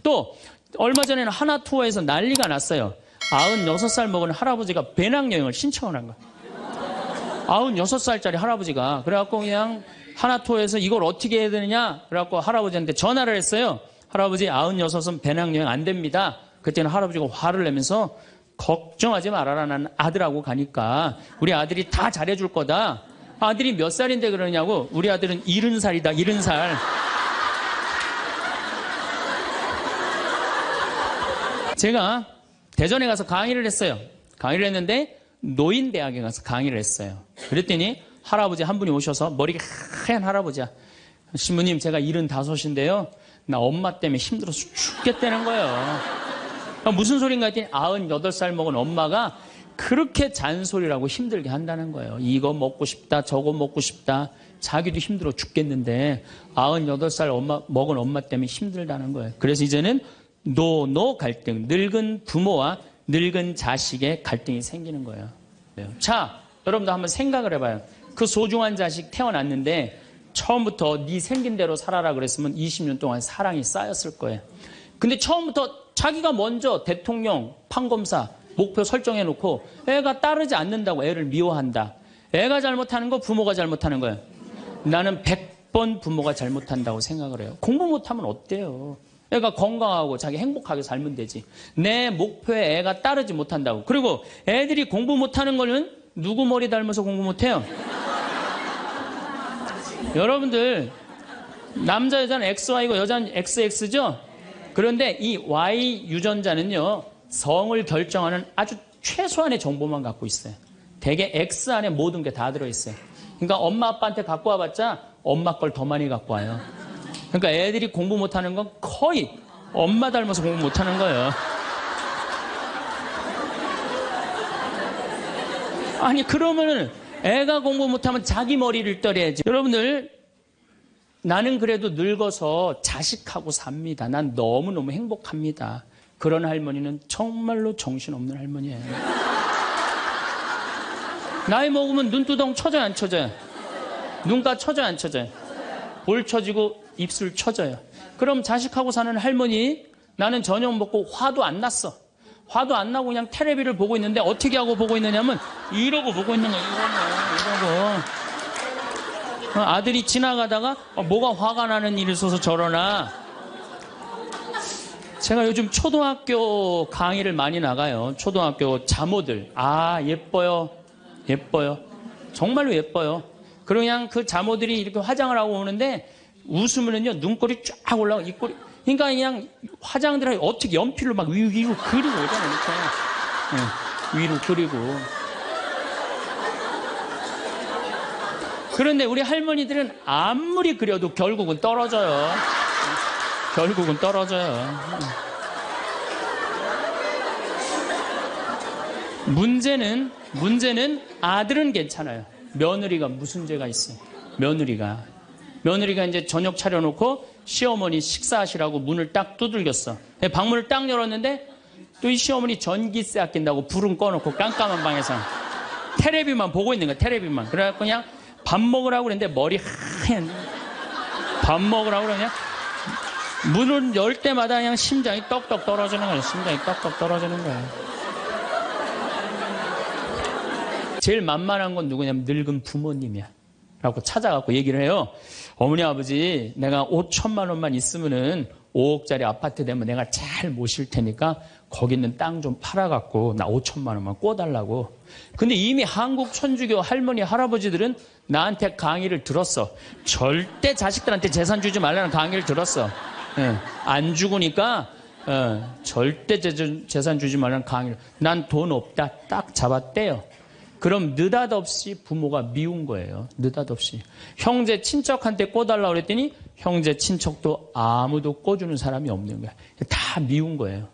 또 얼마 전에는 하나투어에서 난리가 났어요. 96살 먹은 할아버지가 배낭여행을 신청을 한 거야. 96살짜리 할아버지가. 그래갖고 그냥 하나투어에서 이걸 어떻게 해야 되느냐. 그래갖고 할아버지한테 전화를 했어요. 할아버지 96은 배낭여행 안 됩니다. 그때는 할아버지가 화를 내면서 걱정하지 말아라. 난 아들하고 가니까 우리 아들이 다 잘해줄 거다. 아들이 몇 살인데 그러냐고. 우리 아들은 70살이다. 70살. 제가 대전에 가서 강의를 했어요. 강의를 했는데 노인대학에 가서 강의를 했어요. 그랬더니 할아버지 한 분이 오셔서 머리가 하얀 할아버지야. 신부님 제가 75인데요. 나 엄마 때문에 힘들어서 죽겠다는 거예요. 무슨 소린가 했더니 98살 먹은 엄마가 그렇게 잔소리라고 힘들게 한다는 거예요. 이거 먹고 싶다 저거 먹고 싶다. 자기도 힘들어 죽겠는데 98살 먹은 엄마 때문에 힘들다는 거예요. 그래서 이제는 노노 갈등, 늙은 부모와 늙은 자식의 갈등이 생기는 거예요. 자, 여러분도 한번 생각을 해봐요. 그 소중한 자식 태어났는데 처음부터 네 생긴 대로 살아라 그랬으면 20년 동안 사랑이 쌓였을 거예요. 근데 처음부터 자기가 먼저 대통령, 판검사 목표 설정해놓고 애가 따르지 않는다고 애를 미워한다. 애가 잘못하는 거 부모가 잘못하는 거예요. 나는 100번 부모가 잘못한다고 생각을 해요. 공부 못하면 어때요? 애가 건강하고 자기 행복하게 살면 되지. 내 목표에 애가 따르지 못한다고. 그리고 애들이 공부 못하는 거는 누구 머리 닮아서 공부 못해요? 여러분들 남자 여자는 XY고 여자는 XX죠? 그런데 이 Y 유전자는요 성을 결정하는 아주 최소한의 정보만 갖고 있어요. 대개 X 안에 모든 게 다 들어있어요. 그러니까 엄마 아빠한테 갖고 와봤자 엄마 걸 더 많이 갖고 와요. 그러니까 애들이 공부 못하는 건 거의 엄마 닮아서 공부 못하는 거예요. 아니 그러면은 애가 공부 못하면 자기 머리를 떨어야지. 여러분들 나는 그래도 늙어서 자식하고 삽니다. 난 너무너무 행복합니다. 그런 할머니는 정말로 정신없는 할머니예요. 나이 먹으면 눈두덩 쳐져요 안 쳐져요? 눈가 쳐져요 안 쳐져요? 볼 쳐지고 입술 쳐져요. 그럼 자식하고 사는 할머니 나는 저녁 먹고 화도 안 났어. 화도 안 나고 그냥 텔레비를 보고 있는데 어떻게 하고 보고 있느냐면 이러고 보고 있는 거예요. 이러고. 아들이 지나가다가 뭐가 화가 나는 일이 있어서 저러나. 제가 요즘 초등학교 강의를 많이 나가요. 초등학교 자모들. 아 예뻐요. 예뻐요. 정말로 예뻐요. 그리고 그냥 그 자모들이 이렇게 화장을 하고 오는데 웃으면은요 눈꼬리 쫙 올라가 입꼬리. 그러니까 그냥 화장들이 어떻게 연필로 막 위로 그리고 오잖아요. 이렇게. 위로 그리고. 그런데 우리 할머니들은 아무리 그려도 결국은 떨어져요. 결국은 떨어져요. 문제는 아들은 괜찮아요. 며느리가 무슨 죄가 있어요? 며느리가 이제 저녁 차려놓고 시어머니 식사하시라고 문을 딱 두들겼어. 방문을 딱 열었는데 또 이 시어머니 전기세 아낀다고 불은 꺼놓고 깜깜한 방에서 텔레비만 보고 있는 거야. 텔레비만. 그래갖고 그냥 밥 먹으라고 그랬는데 머리 하얀. 밥 먹으라고 그냥 문을 열 때마다 그냥 심장이 떡떡 떨어지는 거예요. 심장이 떡떡 떨어지는 거예요. 제일 만만한 건 누구냐면 늙은 부모님이야. 라고 찾아갖고 얘기를 해요. 어머니 아버지 내가 5천만 원만 있으면은 5억짜리 아파트 되면 내가 잘 모실 테니까 거기 있는 땅 좀 팔아갖고 나 5천만 원만 꿔달라고. 근데 이미 한국 천주교 할머니 할아버지들은 나한테 강의를 들었어. 절대 자식들한테 재산 주지 말라는 강의를 들었어. 안 죽으니까 절대 재산 주지 말라는 강의를. 난 돈 없다 딱 잡았대요. 그럼 느닷없이 부모가 미운 거예요. 느닷없이. 형제 친척한테 꿔달라고 그랬더니 형제 친척도 아무도 꿔주는 사람이 없는 거야. 다 미운 거예요.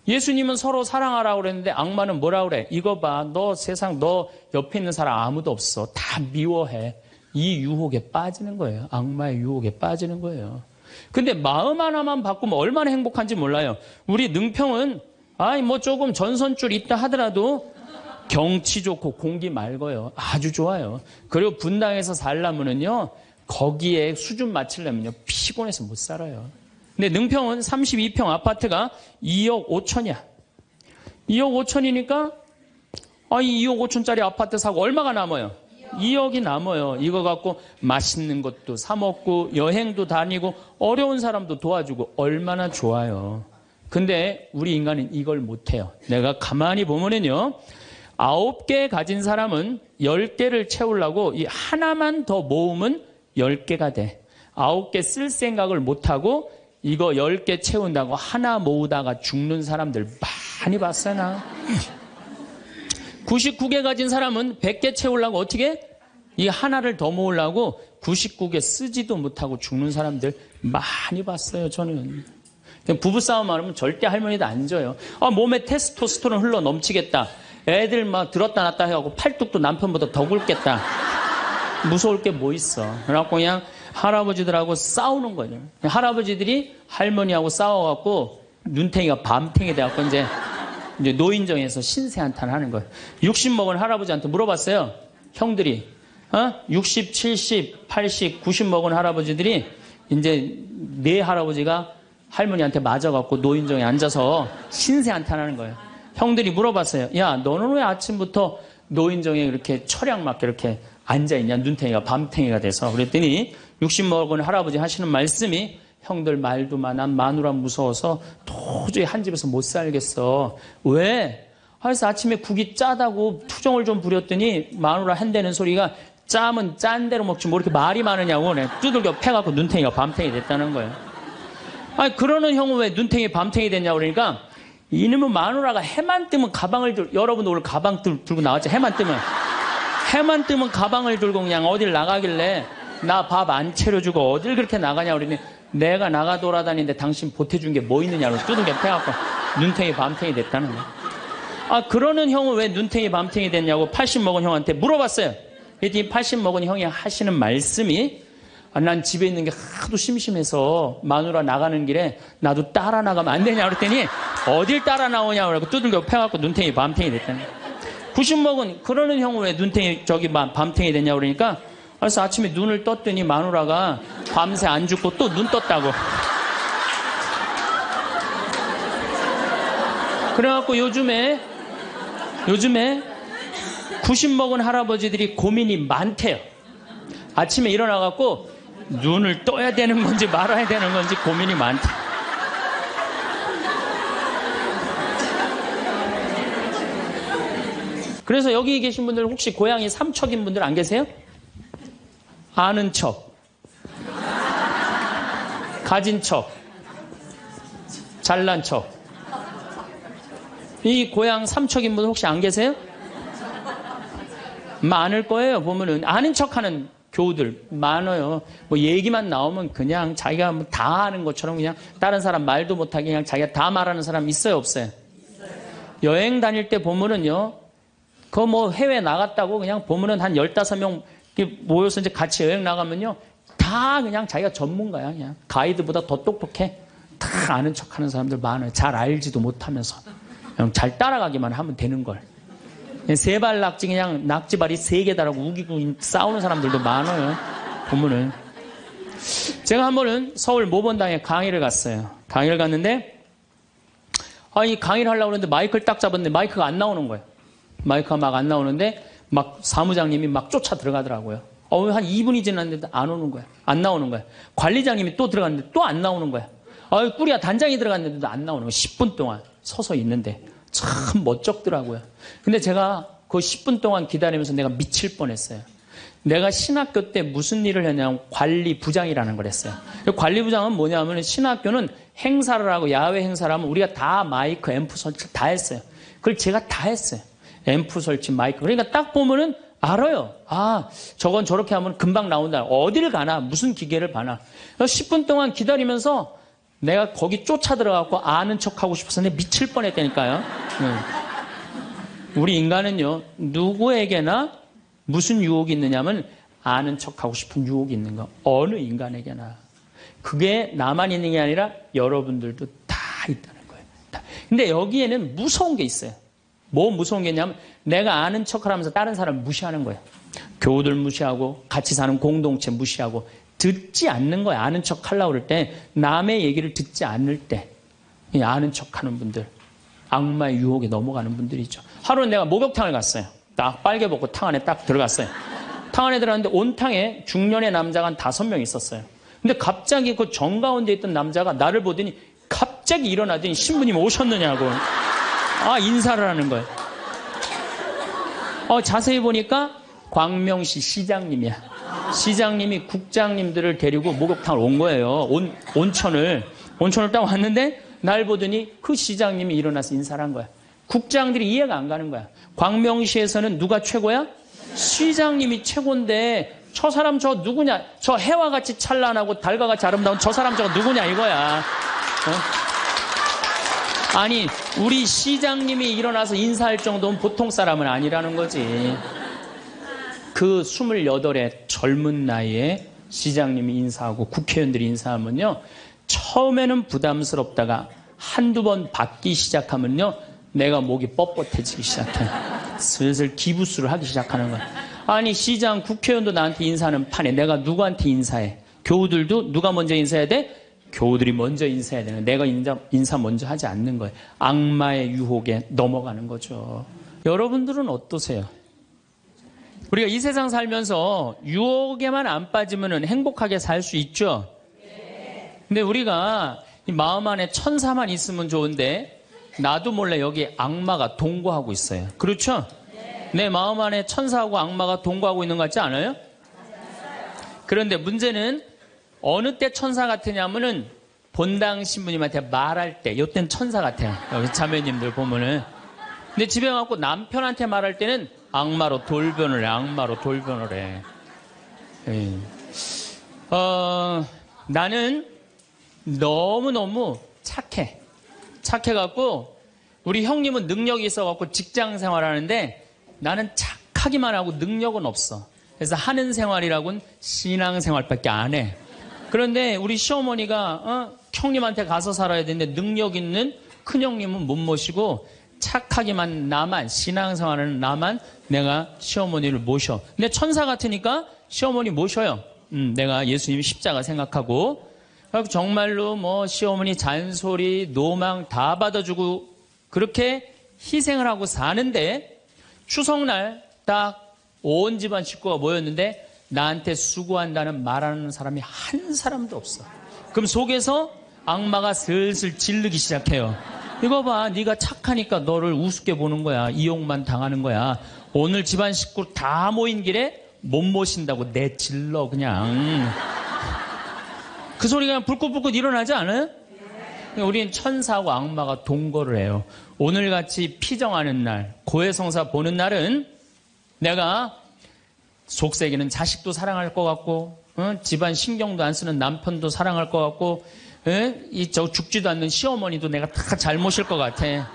예수님은 서로 사랑하라고 그랬는데 악마는 뭐라고 그래? 이거 봐. 너 세상 너 옆에 있는 사람 아무도 없어. 다 미워해. 이 유혹에 빠지는 거예요. 악마의 유혹에 빠지는 거예요. 근데 마음 하나만 바꾸면 얼마나 행복한지 몰라요. 우리 능평은 뭐 조금 전선줄 있다 하더라도 경치 좋고 공기 맑아요. 아주 좋아요. 그리고 분당에서 살려면은요 거기에 수준 맞추려면요 피곤해서 못 살아요. 근데 능평은 32평 아파트가 2억 5천이야. 2억 5천이니까 이 2억 5천짜리 아파트 사고 얼마가 남아요? 2억이 남아요. 이거 갖고 맛있는 것도 사 먹고 여행도 다니고 어려운 사람도 도와주고 얼마나 좋아요. 근데 우리 인간은 이걸 못해요. 내가 가만히 보면은요. 9개 가진 사람은 10개를 채우려고 이 하나만 더 모으면 10개가 돼. 9개 쓸 생각을 못하고 이거 10개 채운다고 하나 모으다가 죽는 사람들 많이 봤어요, 나. 99개 가진 사람은 100개 채우려고 어떻게? 이 하나를 더 모으려고 99개 쓰지도 못하고 죽는 사람들 많이 봤어요, 저는. 부부싸움 하면 절대 할머니도 안 져요. 몸에 테스토스테론 흘러 넘치겠다. 애들 막 들었다 놨다 해갖고 팔뚝도 남편보다 더 굵겠다. 무서울 게 뭐 있어. 그래갖고 그냥 할아버지들하고 싸우는 거죠. 할아버지들이 할머니하고 싸워갖고 눈탱이가 밤탱이 돼갖고 이제 노인정에서 신세한탄 하는 거예요. 60 먹은 할아버지한테 물어봤어요. 형들이 60, 70, 80, 90 먹은 할아버지들이 이제 네 할아버지가 할머니한테 맞아갖고 노인정에 앉아서 신세한탄하는 거예요. 형들이 물어봤어요. 야, 너는 왜 아침부터 노인정에 이렇게 철양 맞게 이렇게 앉아있냐? 눈탱이가 밤탱이가 돼서. 그랬더니 60 먹은 할아버지 하시는 말씀이 형들 말도 많아. 마누라 무서워서 도저히 한 집에서 못 살겠어. 왜? 그래서 아침에 국이 짜다고 투정을 좀 부렸더니 마누라 한다는 소리가 짜면 짠 대로 먹지 뭐 이렇게 말이 많으냐고 두들겨 패갖고 눈탱이가 밤탱이 됐다는 거예요. 그러는 형은 왜 눈탱이 밤탱이 됐냐고 그러니까 이놈의 마누라가 해만 뜨면 가방을 여러분도 오늘 가방 들고 나왔죠. 해만 뜨면 가방을 들고 그냥 어딜 나가길래 나 밥 안 차려주고 어딜 그렇게 나가냐고 그러니 내가 나가 돌아다니는데 당신 보태준 게 뭐 있느냐고 두들겨 패갖고 눈탱이 밤탱이 됐다는 거예요. 그러는 형은 왜 눈탱이 밤탱이 됐냐고 80 먹은 형한테 물어봤어요. 그랬더니 80 먹은 형이 하시는 말씀이 난 집에 있는 게 하도 심심해서 마누라 나가는 길에 나도 따라 나가면 안 되냐 그랬더니 어딜 따라 나오냐고 그러고 두들겨 패갖고 눈탱이 밤탱이 됐다는 거예요. 90 먹은 그러는 형은 왜 눈탱이 밤탱이 됐냐고 그러니까 그래서 아침에 눈을 떴더니 마누라가 밤새 안 죽고 또 눈 떴다고. 그래갖고 요즘에 90 먹은 할아버지들이 고민이 많대요. 아침에 일어나갖고 눈을 떠야 되는 건지 말아야 되는 건지 고민이 많대. 그래서 여기 계신 분들 혹시 고향이 삼척인 분들 안 계세요? 아는 척, 가진 척, 잘난 척. 이 고향 삼척인 분 혹시 안 계세요? 많을 거예요. 보면은 아는 척하는 교우들 많아요. 뭐 얘기만 나오면 그냥 자기가 뭐 다 아는 것처럼 그냥 다른 사람 말도 못하게 그냥 자기가 다 말하는 사람 있어요, 없어요? 여행 다닐 때 보면은요, 그 뭐 해외 나갔다고 그냥 보면은 한 15명 모여서 이제 같이 여행 나가면요, 다 그냥 자기가 전문가야. 그냥 가이드보다 더 똑똑해. 다 아는 척하는 사람들 많아요. 잘 알지도 못하면서 그냥 잘 따라가기만 하면 되는 걸. 세발 낙지 그냥 낙지발이 3개 달하고 우기고 싸우는 사람들도 많아요. 보면은. 제가 한 번은 서울 모본당에 강의를 갔어요. 강의를 갔는데 이 강의를 하려고 그러는데 마이크를 딱 잡았는데 마이크가 안 나오는 거예요. 마이크가 막 안 나오는데 막 사무장님이 막 쫓아 들어가더라고요. 한 2분이 지났는데 안 오는 거야. 안 나오는 거야. 관리장님이 또 들어갔는데 또 안 나오는 거야. 꾸리야 단장이 들어갔는데도 안 나오는 거야. 10분 동안 서서 있는데 참 멋쩍더라고요. 근데 제가 그 10분 동안 기다리면서 내가 미칠 뻔했어요. 내가 신학교 때 무슨 일을 했냐면 관리부장이라는 걸 했어요. 관리부장은 뭐냐면 신학교는 행사를 하고 야외 행사를 하면 우리가 다 마이크, 앰프 설치 다 했어요. 그걸 제가 다 했어요. 앰프 설치, 마이크. 그러니까 딱 보면은 알아요. 저건 저렇게 하면 금방 나온다. 어디를 가나, 무슨 기계를 봐나. 10분 동안 기다리면서 내가 거기 쫓아 들어가고 아는 척하고 싶어서 내가 미칠 뻔했다니까요. 우리 인간은요, 누구에게나 무슨 유혹이 있느냐면 아는 척하고 싶은 유혹이 있는 거. 어느 인간에게나. 그게 나만 있는 게 아니라 여러분들도 다 있다는 거예요. 다. 근데 여기에는 무서운 게 있어요. 뭐 무서운 게 있냐면 내가 아는 척을 하면서 다른 사람을 무시하는 거예요. 교우들 무시하고 같이 사는 공동체 무시하고 듣지 않는 거야. 아는 척 하려고 그럴 때, 남의 얘기를 듣지 않을 때, 이 아는 척 하는 분들, 악마의 유혹에 넘어가는 분들이죠. 하루는 내가 목욕탕을 갔어요. 딱 빨개 벗고 탕 안에 딱 들어갔어요. 탕 안에 들어갔는데 온탕에 중년의 남자가 한 5명 있었어요. 근데 갑자기 그 정가운데 있던 남자가 나를 보더니 갑자기 일어나더니 신부님 오셨느냐고. 인사를 하는 거예요. 자세히 보니까 광명시 시장님이야. 시장님이 국장님들을 데리고 목욕탕을 온 거예요. 온천을 딱 왔는데 날 보더니 그 시장님이 일어나서 인사를 한 거야. 국장들이 이해가 안 가는 거야. 광명시에서는 누가 최고야? 시장님이 최고인데 저 사람 저 누구냐? 저 해와 같이 찬란하고 달과 같이 아름다운 저 사람 저거 누구냐 이거야. 아니 우리 시장님이 일어나서 인사할 정도는 보통 사람은 아니라는 거지. 그 28의 젊은 나이에 시장님이 인사하고 국회의원들이 인사하면요. 처음에는 부담스럽다가 한두 번 받기 시작하면요. 내가 목이 뻣뻣해지기 시작해. 슬슬 기부수를 하기 시작하는 거야. 아니 시장 국회의원도 나한테 인사하는 판에 내가 누구한테 인사해? 교우들도 누가 먼저 인사해야 돼? 교우들이 먼저 인사해야 되는. 내가 인사 먼저 하지 않는 거예요. 악마의 유혹에 넘어가는 거죠. 여러분들은 어떠세요? 우리가 이 세상 살면서 유혹에만 안 빠지면 행복하게 살 수 있죠? 근데 우리가 이 마음 안에 천사만 있으면 좋은데 나도 몰래 여기 악마가 동거하고 있어요. 그렇죠? 내 마음 안에 천사하고 악마가 동거하고 있는 것 같지 않아요? 그런데 문제는 어느 때 천사 같으냐면은 본당 신부님한테 말할 때 이때는 천사 같아요. 여기 자매님들 보면은. 근데 집에 가고 남편한테 말할 때는 악마로 돌변을 해. 악마로 돌변을 해. 나는 너무너무 착해. 착해갖고 우리 형님은 능력이 있어갖고 직장 생활하는데 나는 착하기만 하고 능력은 없어. 그래서 하는 생활이라고는 신앙 생활밖에 안 해. 그런데 우리 시어머니가 형님한테 가서 살아야 되는데 능력 있는 큰형님은 못 모시고 착하기만 나만 신앙생활하는 나만 내가 시어머니를 모셔. 근데 천사 같으니까 시어머니 모셔요. 내가 예수님 십자가 생각하고 정말로 뭐 시어머니 잔소리 노망 다 받아주고 그렇게 희생을 하고 사는데 추석날 딱 온 집안 식구가 모였는데 나한테 수고한다는 말하는 사람이 한 사람도 없어. 그럼 속에서 악마가 슬슬 질르기 시작해요. 이거 봐, 네가 착하니까 너를 우습게 보는 거야. 이용만 당하는 거야. 오늘 집안 식구 다 모인 길에 못 모신다고 내질러 그냥. 그 소리가 그냥 불꽃불꽃 일어나지 않아요? 우리는 천사하고 악마가 동거를 해요. 오늘같이 피정하는 날, 고해성사 보는 날은 내가 속세기는 자식도 사랑할 것 같고 집안 신경도 안 쓰는 남편도 사랑할 것 같고 저 죽지도 않는 시어머니도 내가 다 잘 모실 것 같아.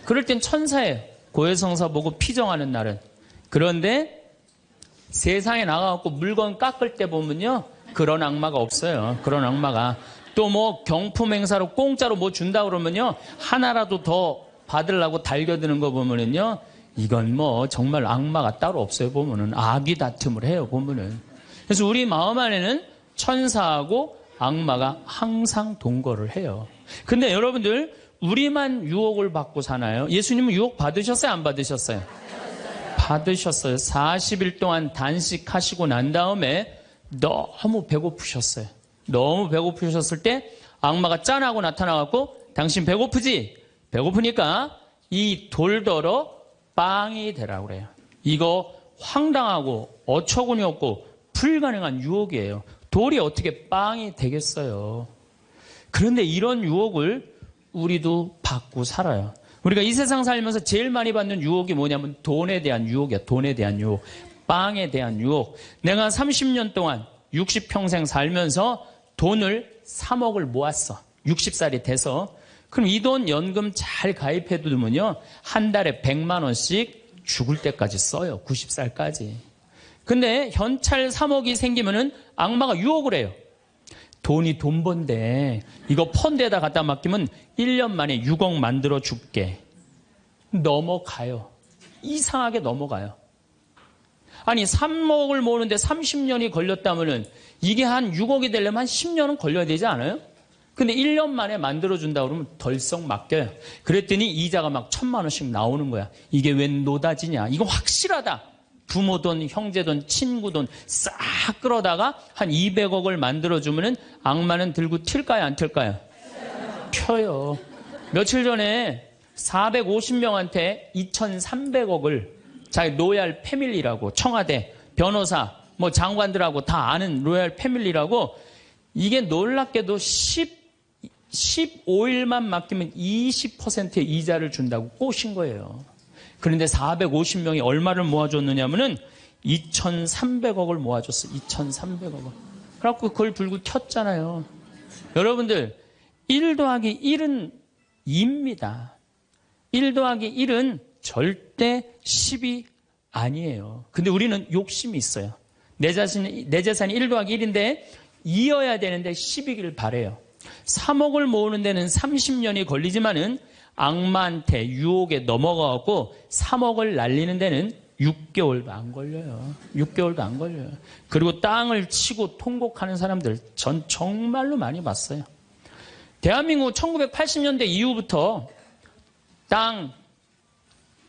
그럴 땐 천사예요. 고해성사 보고 피정하는 날은. 그런데 세상에 나가갖고 물건 깎을 때 보면요. 그런 악마가 없어요. 그런 악마가. 또 뭐 경품 행사로 공짜로 뭐 준다 그러면요. 하나라도 더 받으려고 달겨드는 거 보면은요. 이건 뭐 정말 악마가 따로 없어요. 보면은 악이 다툼을 해요. 보면은. 그래서 우리 마음 안에는 천사하고 악마가 항상 동거를 해요. 근데 여러분들 우리만 유혹을 받고 사나요? 예수님은 유혹 받으셨어요? 안 받으셨어요? 받으셨어요. 40일 동안 단식하시고 난 다음에 너무 배고프셨어요. 너무 배고프셨을 때 악마가 짠하고 나타나갖고 당신 배고프지? 배고프니까 이 돌더러 빵이 되라고 그래요. 이거 황당하고 어처구니 없고 불가능한 유혹이에요. 돌이 어떻게 빵이 되겠어요. 그런데 이런 유혹을 우리도 받고 살아요. 우리가 이 세상 살면서 제일 많이 받는 유혹이 뭐냐면 돈에 대한 유혹이야. 돈에 대한 유혹. 빵에 대한 유혹. 내가 30년 동안 60평생 살면서 돈을 3억을 모았어. 60살이 돼서. 그럼 이 돈 연금 잘 가입해 두면요. 한 달에 100만 원씩 죽을 때까지 써요. 90살까지. 근데 현찰 3억이 생기면은 악마가 유혹을 해요. 돈이 돈 번데 이거 펀드에다 갖다 맡기면 1년 만에 6억 만들어 줄게. 넘어가요. 이상하게 넘어가요. 아니 3억을 모으는데 30년이 걸렸다면은 이게 한 6억이 되려면 한 10년은 걸려야 되지 않아요? 근데 1년 만에 만들어준다 그러면 덜썩 맡겨요. 그랬더니 이자가 막 1,000만 원씩 나오는 거야. 이게 웬 노다지냐. 이거 확실하다. 부모 돈, 형제 돈, 친구 돈 싹 끌어다가 한 200억을 만들어주면은 악마는 들고 튈까요, 안 튈까요? 펴요. 며칠 전에 450명한테 2,300억을 자기 로얄 패밀리라고 청와대, 변호사, 뭐 장관들하고 다 아는 로얄 패밀리라고 이게 놀랍게도 15일만 맡기면 20%의 이자를 준다고 꼬신 거예요. 그런데 450명이 얼마를 모아줬느냐면은 2,300억을 모아줬어. 2,300억을. 그래갖고 그걸 들고 튀었잖아요. 여러분들 1 더하기 1은 2입니다. 1 더하기 1은 절대 10이 아니에요. 근데 우리는 욕심이 있어요. 내 재산이 1 더하기 1인데 2여야 되는데 10이길 바래요. 3억을 모으는 데는 30년이 걸리지만은 악마한테 유혹에 넘어가고 3억을 날리는 데는 6개월도 안 걸려요. 6개월도 안 걸려요. 그리고 땅을 치고 통곡하는 사람들 전 정말로 많이 봤어요. 대한민국 1980년대 이후부터 땅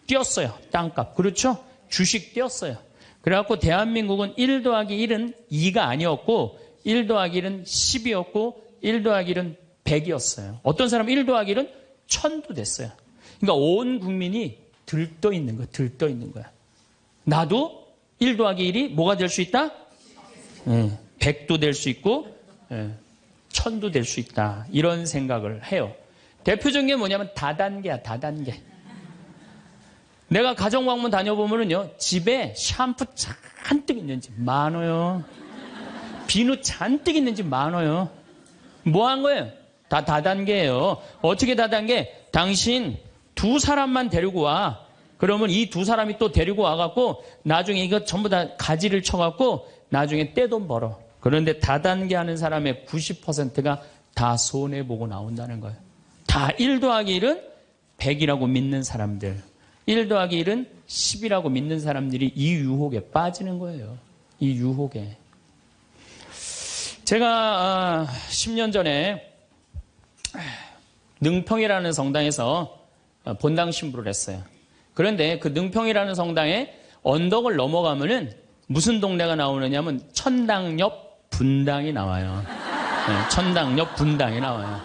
뛰었어요. 땅값. 그렇죠? 주식 뛰었어요. 그래갖고 대한민국은 1 더하기 1은 2가 아니었고 1 더하기 1은 10이었고 1 더하기 1은 100이었어요. 어떤 사람은 1 더하기 1은 1000도 됐어요. 그러니까 온 국민이 들떠 있는 거야. 들떠 있는 거야. 나도 1 더하기 1이 뭐가 될 수 있다? 100도 될 수 있고 1000도 될 수 있다. 이런 생각을 해요. 대표적인 게 뭐냐면 다단계야. 다단계. 내가 가정방문 다녀보면은요, 집에 샴푸 잔뜩 있는지 많아요. 비누 잔뜩 있는지 많아요. 뭐 한 거예요? 다 다단계예요. 어떻게 다단계? 당신 2사람만 데리고 와. 그러면 이 2사람이 또 데리고 와갖고 나중에 이거 전부 다 가지를 쳐갖고 나중에 떼돈 벌어. 그런데 다단계 하는 사람의 90%가 다 손해보고 나온다는 거예요. 다 1 더하기 1은 100이라고 믿는 사람들. 1 더하기 1은 10이라고 믿는 사람들이 이 유혹에 빠지는 거예요. 이 유혹에. 제가 10년 전에 능평이라는 성당에서 본당 신부를 했어요. 그런데 그 능평이라는 성당에 언덕을 넘어가면은 무슨 동네가 나오느냐면 천당 옆 분당이 나와요. 네, 천당 옆 분당이 나와요.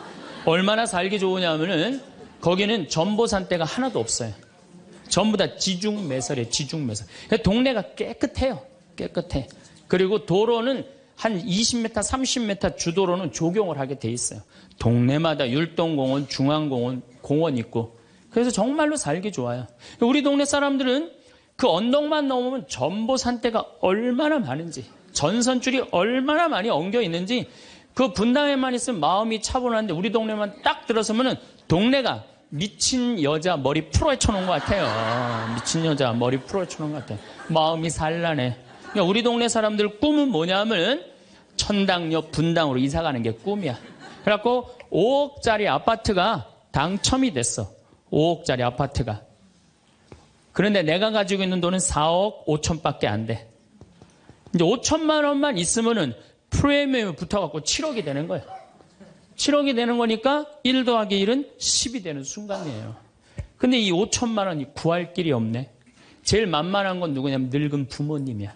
얼마나 살기 좋으냐면은 거기는 전보산대가 하나도 없어요. 전부 다 지중매설이에요. 지중매설. 동네가 깨끗해요. 깨끗해. 그리고 도로는 한 20m, 30m 주도로는 조경을 하게 돼 있어요. 동네마다 율동공원, 중앙공원, 공원 있고. 그래서 정말로 살기 좋아요. 우리 동네 사람들은 그 언덕만 넘으면 전보산대가 얼마나 많은지, 전선줄이 얼마나 많이 엉겨 있는지, 그 분당에만 있으면 마음이 차분한데 우리 동네만 딱 들어서면은 동네가 미친 여자 머리 풀어헤쳐 놓은 것 같아요. 미친 여자 머리 풀어헤쳐 놓은 것 같아요. 마음이 산란해. 그러니까 우리 동네 사람들 꿈은 뭐냐면 천당 옆 분당으로 이사 가는 게 꿈이야. 그래갖고 5억짜리 아파트가 당첨이 됐어. 5억짜리 아파트가. 그런데 내가 가지고 있는 돈은 4억 5천밖에 안 돼. 이제 5천만 원만 있으면은 프리미엄이 붙어갖고 7억이 되는 거예요. 7억이 되는 거니까 1 더하기 1은 10이 되는 순간이에요. 근데 이 5천만 원이 구할 길이 없네. 제일 만만한 건 누구냐면 늙은 부모님이야.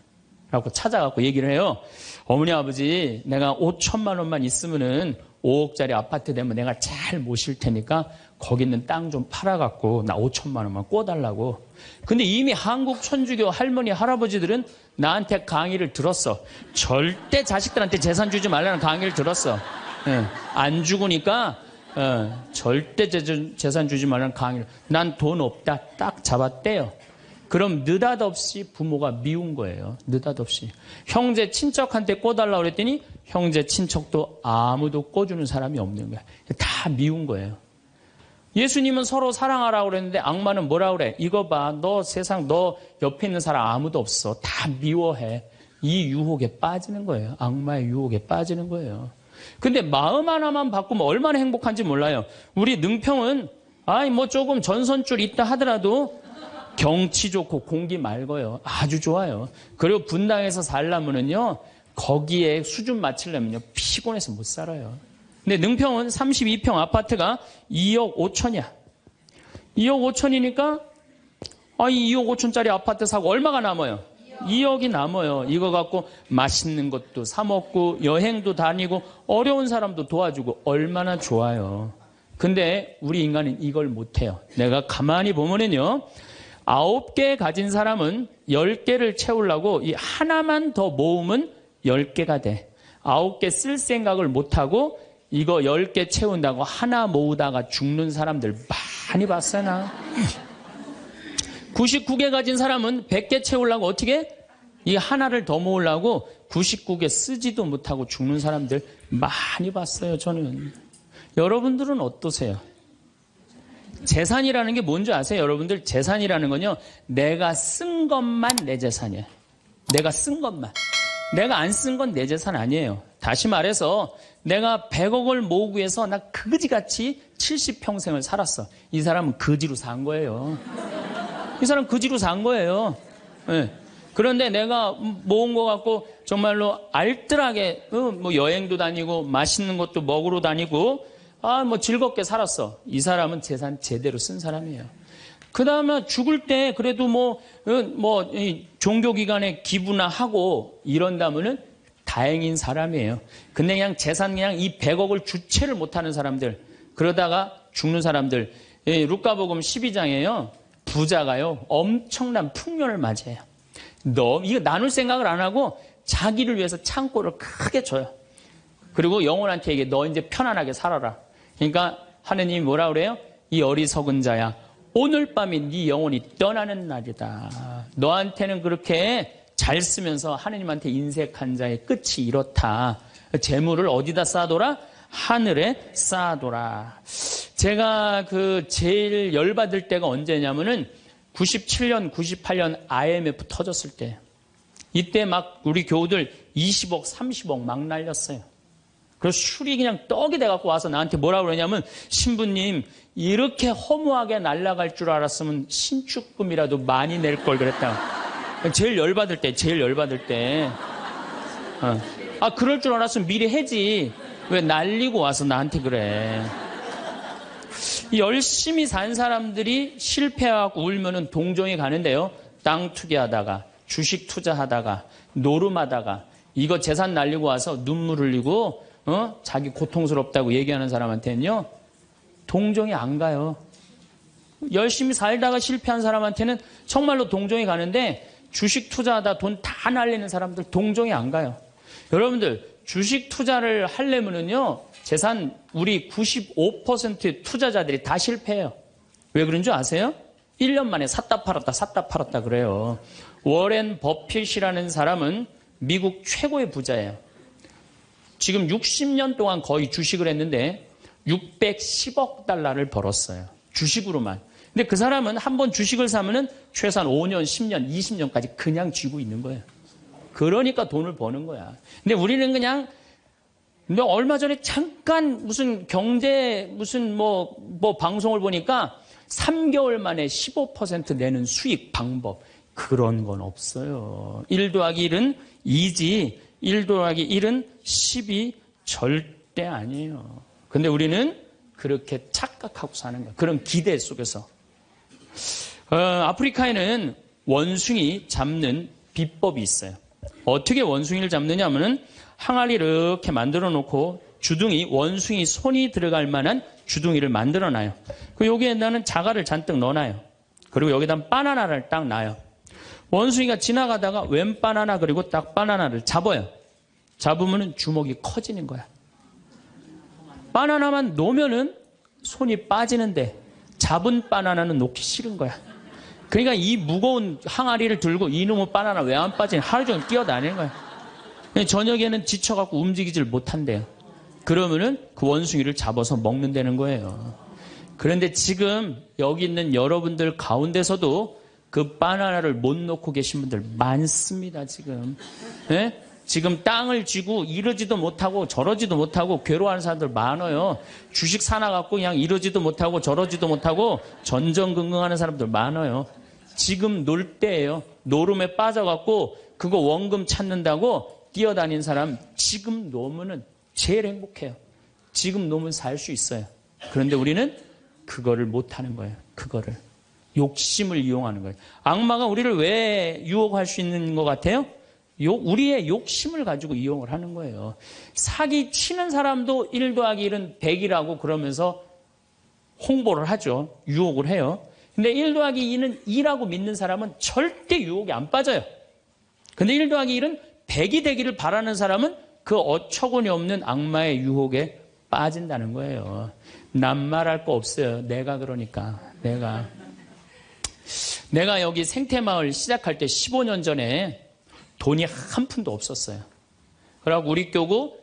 라고 찾아갖고 얘기를 해요. 어머니, 아버지, 내가 5천만 원만 있으면은 5억짜리 아파트 되면 내가 잘 모실 테니까 거기 있는 땅 좀 팔아갖고 나 5천만 원만 꿔달라고. 근데 이미 한국 천주교 할머니, 할아버지들은 나한테 강의를 들었어. 절대 자식들한테 재산 주지 말라는 강의를 들었어. 안 죽으니까 절대 재산 주지 말라는 강의를. 난 돈 없다. 딱 잡았대요. 그럼 느닷없이 부모가 미운 거예요. 느닷없이. 형제 친척한테 꿔달라고 그랬더니 형제 친척도 아무도 꿔주는 사람이 없는 거야. 다 미운 거예요. 예수님은 서로 사랑하라고 그랬는데 악마는 뭐라고 그래? 이거 봐. 너 세상 너 옆에 있는 사람 아무도 없어. 다 미워해. 이 유혹에 빠지는 거예요. 악마의 유혹에 빠지는 거예요. 근데 마음 하나만 바꾸면 얼마나 행복한지 몰라요. 우리 능평은 뭐 조금 전선줄 있다 하더라도 경치 좋고 공기 맑아요. 아주 좋아요. 그리고 분당에서 살려면은요, 거기에 수준 맞추려면요, 피곤해서 못 살아요. 근데 능평은 32평 아파트가 2억 5천이야. 2억 5천이니까, 이 2억 5천짜리 아파트 사고 얼마가 남아요? 2억이 남아요. 이거 갖고 맛있는 것도 사 먹고, 여행도 다니고, 어려운 사람도 도와주고, 얼마나 좋아요. 근데 우리 인간은 이걸 못해요. 내가 가만히 보면은요, 9개 가진 사람은 10개를 채우려고 이 하나만 더 모으면 10개가 돼. 9개 쓸 생각을 못하고 이거 10개 채운다고 하나 모으다가 죽는 사람들 많이 봤어요, 나. 99개 가진 사람은 100개 채우려고 어떻게? 이 하나를 더 모으려고 99개 쓰지도 못하고 죽는 사람들 많이 봤어요, 저는. 여러분들은 어떠세요? 재산이라는 게 뭔지 아세요? 여러분들, 재산이라는 건요, 내가 쓴 것만 내 재산이에요. 내가 쓴 것만. 내가 안 쓴 건 내 재산 아니에요. 다시 말해서 내가 100억을 모으기 위해서 나 그지같이 70평생을 살았어. 이 사람은 거지로 산 거예요. 이 사람 거지로 산 거예요. 네. 그런데 내가 모은 거 갖고 정말로 알뜰하게 뭐 여행도 다니고 맛있는 것도 먹으러 다니고 뭐 즐겁게 살았어. 이 사람은 재산 제대로 쓴 사람이에요. 그 다음에 죽을 때 그래도 종교기관에 기부나 하고 이런다면은 다행인 사람이에요. 근데 그냥 재산 그냥 이 100억을 주체를 못하는 사람들, 그러다가 죽는 사람들, 루카복음 12장에요. 부자가요, 엄청난 풍년을 맞이해요. 이거 나눌 생각을 안 하고 자기를 위해서 창고를 크게 줘요. 그리고 영혼한테 얘기해, 너 이제 편안하게 살아라. 그러니까 하느님이 뭐라 그래요? 이 어리석은 자야, 오늘 밤이 네 영혼이 떠나는 날이다. 너한테는 그렇게 잘 쓰면서 하느님한테 인색한 자의 끝이 이렇다. 재물을 어디다 쌓아둬라? 하늘에 쌓아둬라. 제가 제일 열받을 때가 언제냐면은 97년, 98년 IMF 터졌을 때. 이때 막 우리 교우들 20억, 30억 막 날렸어요. 그래서 술이 그냥 떡이 돼갖고 와서 나한테 뭐라 그러냐면, 신부님, 이렇게 허무하게 날아갈 줄 알았으면 신축금이라도 많이 낼 걸 그랬다. 제일 열받을 때. 그럴 줄 알았으면 미리 해지. 왜 날리고 와서 나한테 그래. 열심히 산 사람들이 실패하고 울면은 동정이 가는데요. 땅 투기하다가, 주식 투자하다가, 노름하다가, 이거 재산 날리고 와서 눈물 흘리고, 자기 고통스럽다고 얘기하는 사람한테는요, 동정이 안 가요. 열심히 살다가 실패한 사람한테는 정말로 동정이 가는데, 주식 투자하다 돈 다 날리는 사람들 동정이 안 가요. 여러분들, 주식 투자를 하려면은요, 재산 우리 95% 투자자들이 다 실패해요. 왜 그런 줄 아세요? 1년 만에 샀다 팔았다 그래요. 워렌 버핏이라는 사람은 미국 최고의 부자예요. 지금 60년 동안 거의 주식을 했는데 610억 달러를 벌었어요. 주식으로만. 근데 그 사람은 한번 주식을 사면은 최소한 5년, 10년, 20년까지 그냥 쥐고 있는 거예요. 그러니까 돈을 버는 거야. 근데 우리는 그냥 얼마 전에 잠깐 무슨 경제 방송을 보니까 3개월 만에 15% 내는 수익 방법, 그런 건 없어요. 1 더하기 1은 2지 1 더하기 1은 10이 절대 아니에요. 근데 우리는 그렇게 착각하고 사는 거예요. 그런 기대 속에서. 아프리카에는 원숭이 잡는 비법이 있어요. 어떻게 원숭이를 잡느냐 하면은 항아리 이렇게 만들어 놓고 주둥이, 원숭이 손이 들어갈 만한 주둥이를 만들어 놔요. 그리고 여기에다는 자갈을 잔뜩 넣어놔요. 그리고 여기다 바나나를 딱 놔요. 원숭이가 지나가다가 웬 바나나, 그리고 딱 바나나를 잡아요. 잡으면은 주먹이 커지는 거야. 바나나만 놓으면은 손이 빠지는데 잡은 바나나는 놓기 싫은 거야. 그러니까 이 무거운 항아리를 들고 이놈의 바나나 왜 안 빠지냐, 하루 종일 뛰어다니는 거야. 저녁에는 지쳐갖고 움직이질 못한대요. 그러면은 그 원숭이를 잡아서 먹는다는 거예요. 그런데 지금 여기 있는 여러분들 가운데서도 그 바나나를 못 놓고 계신 분들 많습니다, 지금. 네? 지금 땅을 쥐고 이러지도 못하고 저러지도 못하고 괴로워하는 사람들 많아요. 주식 사놔갖고 그냥 이러지도 못하고 저러지도 못하고 전전긍긍하는 사람들 많아요. 지금 놀 때예요. 노름에 빠져갖고 그거 원금 찾는다고 뛰어다닌 사람 지금 놓으면은 제일 행복해요. 지금 놓으면 살 수 있어요. 그런데 우리는 그거를 못하는 거예요. 그거를. 욕심을 이용하는 거예요. 악마가 우리를 왜 유혹할 수 있는 것 같아요? 우리의 욕심을 가지고 이용을 하는 거예요. 사기 치는 사람도 1 더하기 1은 100이라고 그러면서 홍보를 하죠. 유혹을 해요. 근데 1 더하기 2는 2라고 믿는 사람은 절대 유혹에 안 빠져요. 근데 1 더하기 1은 100이 되기를 바라는 사람은 그 어처구니 없는 악마의 유혹에 빠진다는 거예요. 난 말할 거 없어요. 내가 그러니까. 내가 여기 생태마을 시작할 때 15년 전에 돈이 한 푼도 없었어요. 그래갖고 우리 교구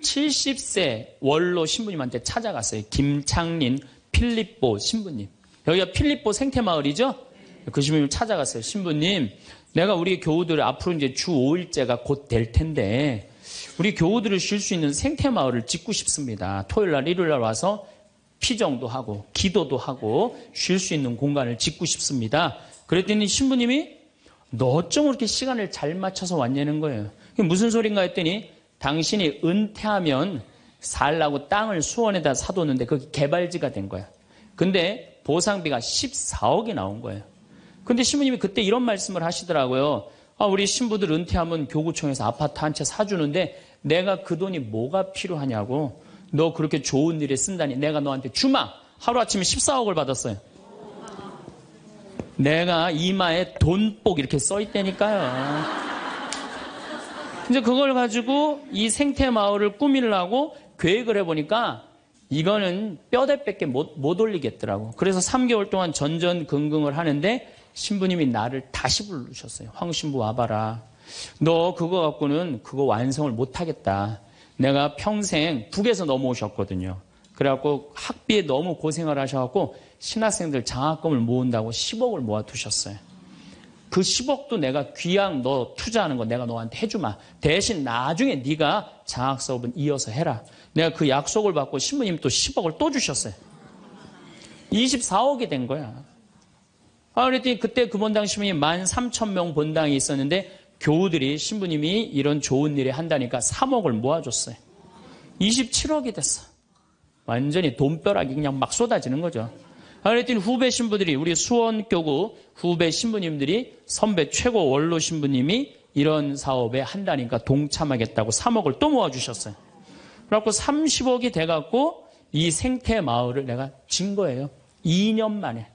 70세 원로 신부님한테 찾아갔어요. 김창린 필립보 신부님. 여기가 필립보 생태마을이죠? 그 신부님 찾아갔어요. 신부님, 내가 우리 교우들 앞으로 이제 주 5일째가 곧 될 텐데 우리 교우들을 쉴 수 있는 생태마을을 짓고 싶습니다. 토요일날, 일요일날 와서 피정도 하고 기도도 하고 쉴 수 있는 공간을 짓고 싶습니다. 그랬더니 신부님이 너 어쩜 그렇게 시간을 잘 맞춰서 왔냐는 거예요. 그게 무슨 소린가 했더니 당신이 은퇴하면 살라고 땅을 수원에다 사뒀는데 그게 개발지가 된 거야. 근데 보상비가 14억이 나온 거예요. 근데 신부님이 그때 이런 말씀을 하시더라고요. 우리 신부들 은퇴하면 교구청에서 아파트 한 채 사주는데 내가 그 돈이 뭐가 필요하냐고. 너 그렇게 좋은 일에 쓴다니 내가 너한테 주마. 하루아침에 14억을 받았어요. 내가 이마에 돈복 이렇게 써있다니까요. 이제 그걸 가지고 이 생태마을을 꾸미려고 계획을 해보니까 이거는 뼈대밖에 못 올리겠더라고. 그래서 3개월 동안 전전긍긍을 하는데 신부님이 나를 다시 부르셨어요. 황 신부 와봐라. 너 그거 갖고는 그거 완성을 못하겠다. 내가 평생 북에서 넘어오셨거든요. 그래갖고 학비에 너무 고생을 하셔갖고 신학생들 장학금을 모은다고 10억을 모아두셨어요. 그 10억도 내가 귀양 너 투자하는 거 내가 너한테 해주마. 대신 나중에 네가 장학사업은 이어서 해라. 내가 그 약속을 받고 신부님 또 10억을 또 주셨어요. 24억이 된 거야. 그랬더니 그때 그 본당 신부님 13,000명 본당이 있었는데 교우들이 신부님이 이런 좋은 일에 한다니까 3억을 모아줬어요. 27억이 됐어. 완전히 돈벼락이 그냥 막 쏟아지는 거죠. 그랬더니 후배 신부들이 우리 수원교구 후배 신부님들이 선배 최고 원로 신부님이 이런 사업에 한다니까 동참하겠다고 3억을 또 모아주셨어요. 그래갖고 30억이 돼갖고 이 생태마을을 내가 진 거예요. 2년 만에.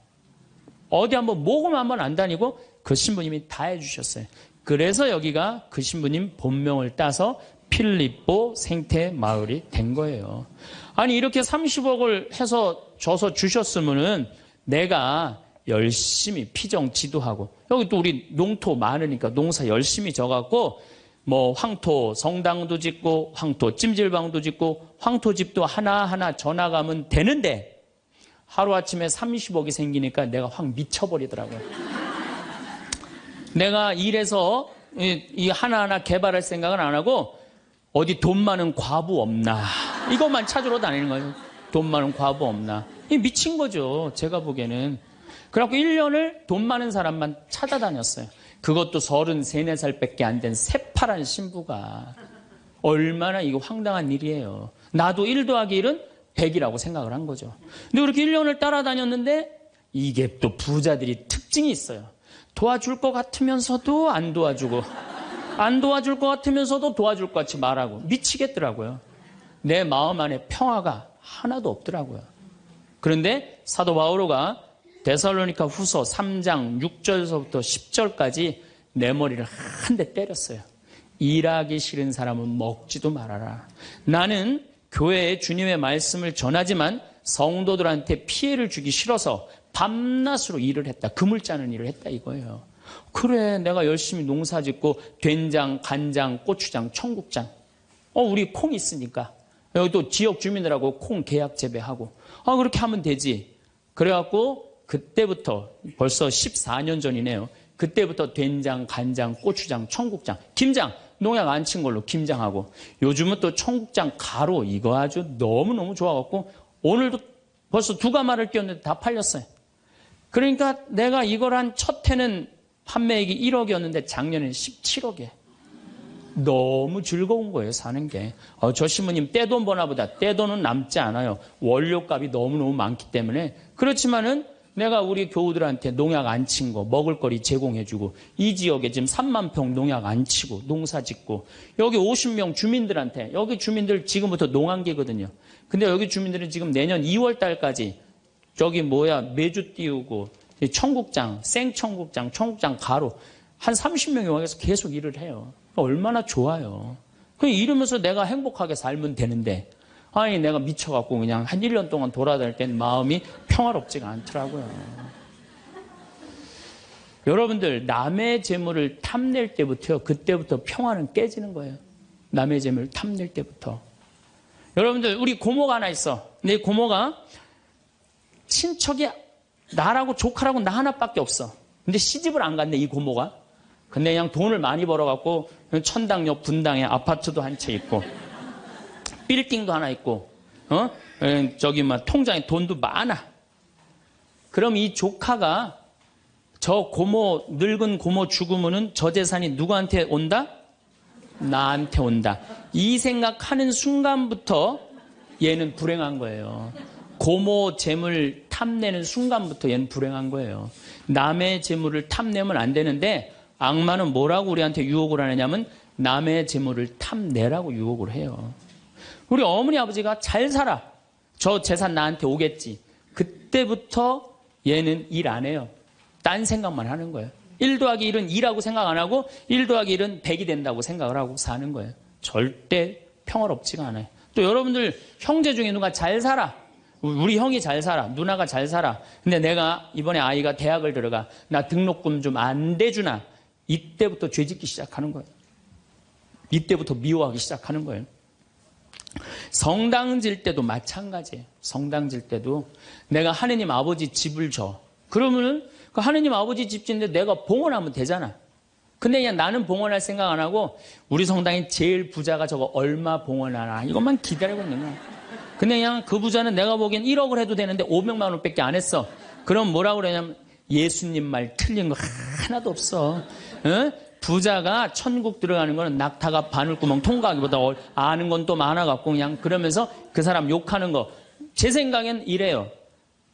어디 한번 모금 한번 안 다니고 그 신부님이 다 해주셨어요. 그래서 여기가 그 신부님 본명을 따서 필립보 생태마을이 된 거예요. 아니 이렇게 30억을 해서 줘서 주셨으면은 내가 열심히 피정 지도하고 여기 또 우리 농토 많으니까 농사 열심히 져갖고 뭐 황토 성당도 짓고 황토 찜질방도 짓고 황토집도 하나하나 져나가면 되는데 하루아침에 30억이 생기니까 내가 확 미쳐버리더라고요. 내가 일해서 이 하나하나 개발할 생각은 안 하고 어디 돈 많은 과부 없나 이것만 찾으러 다니는 거예요. 돈 많은 과부 없나. 이 미친 거죠. 제가 보기에는. 그래갖고 1년을 돈 많은 사람만 찾아다녔어요. 그것도 33, 4살밖에 안 된 새파란 신부가. 얼마나 이거 황당한 일이에요. 나도 1 더하기 1은 100이라고 생각을 한 거죠. 근데 그렇게 1년을 따라다녔는데 이게 또 부자들이 특징이 있어요. 도와줄 것 같으면서도 안 도와주고 안 도와줄 것 같으면서도 도와줄 것 같이 말하고 미치겠더라고요. 내 마음 안에 평화가 하나도 없더라고요. 그런데 사도 바오로가 데살로니가 후서 3장 6절서부터 10절까지 내 머리를 한 대 때렸어요. 일하기 싫은 사람은 먹지도 말아라. 나는 교회에 주님의 말씀을 전하지만 성도들한테 피해를 주기 싫어서 밤낮으로 일을 했다. 금을 짜는 일을 했다 이거예요. 그래 내가 열심히 농사 짓고 된장, 간장, 고추장, 청국장 우리 콩 있으니까 여기 또 지역 주민들하고 콩 계약 재배하고 그렇게 하면 되지. 그래갖고 그때부터 벌써 14년 전이네요. 그때부터 된장, 간장, 고추장, 청국장, 김장 농약 안 친 걸로 김장하고 요즘은 또 청국장 가루 이거 아주 너무너무 좋아갖고 오늘도 벌써 2가마를 띄웠는데 다 팔렸어요. 그러니까 내가 이걸 한 첫 해는 판매액이 1억이었는데 작년에는 17억이에요. 너무 즐거운 거예요, 사는 게. 저 신부님 떼돈 버나 보다. 떼돈은 남지 않아요. 원료값이 너무너무 많기 때문에. 그렇지만은 내가 우리 교우들한테 농약 안 친 거, 먹을거리 제공해주고, 이 지역에 지금 3만 평 농약 안 치고, 농사 짓고, 여기 50명 주민들한테, 여기 주민들 지금부터 농한기거든요. 근데 여기 주민들은 지금 내년 2월 달까지 저기 메주 띄우고, 청국장, 생청국장, 청국장 가루, 한 30명이 와서 계속 일을 해요. 얼마나 좋아요. 이러면서 내가 행복하게 살면 되는데, 아니 내가 미쳐갖고 그냥 한 1년 동안 돌아다닐 땐 마음이 평화롭지가 않더라고요. 여러분들, 남의 재물을 탐낼 때부터요, 그때부터 평화는 깨지는 거예요. 남의 재물을 탐낼 때부터. 여러분들, 우리 고모가 하나 있어. 근데 고모가 친척이 나라고 조카라고 나 하나밖에 없어. 근데 시집을 안 갔네, 이 고모가. 근데 그냥 돈을 많이 벌어갖고 천당역 분당에 아파트도 한 채 있고 빌딩도 하나 있고 저기 통장에 돈도 많아. 그럼 이 조카가 저 고모, 늙은 고모 죽으면은 저 재산이 누구한테 온다? 나한테 온다. 이 생각하는 순간부터 얘는 불행한 거예요. 고모 재물 탐내는 순간부터 얘는 불행한 거예요. 남의 재물을 탐내면 안 되는데 악마는 뭐라고 우리한테 유혹을 하느냐면 남의 재물을 탐내라고 유혹을 해요. 우리 어머니 아버지가 잘 살아. 저 재산 나한테 오겠지. 그때부터 얘는 일 안 해요. 딴 생각만 하는 거예요. 1 더하기 1은 2라고 생각 안 하고 1 더하기 1은 100이 된다고 생각을 하고 사는 거예요. 절대 평화롭지가 않아요. 또 여러분들 형제 중에 누가 잘 살아. 우리 형이 잘 살아. 누나가 잘 살아. 근데 내가 이번에 아이가 대학을 들어가. 나 등록금 좀 안 대주나. 이때부터 죄짓기 시작하는 거예요. 이때부터 미워하기 시작하는 거예요. 성당 질 때도 마찬가지예요. 성당 질 때도 내가 하느님 아버지 집을 줘. 그러면은 그 하느님 아버지 집 짓는데 내가 봉헌하면 되잖아. 근데 그냥 나는 봉헌할 생각 안 하고 우리 성당에 제일 부자가 저거 얼마 봉헌하나 이것만 기다리고 있는 거야. 근데 그냥 그 부자는 내가 보기엔 1억을 해도 되는데 500만 원밖에 안 했어. 그럼 뭐라고 그러냐면 예수님 말 틀린 거 하나도 없어. 응? 부자가 천국 들어가는 거는 낙타가 바늘구멍 통과하기보다 아는 건 또 많아갖고 그냥 그러면서 그 사람 욕하는 거. 제 생각엔 이래요.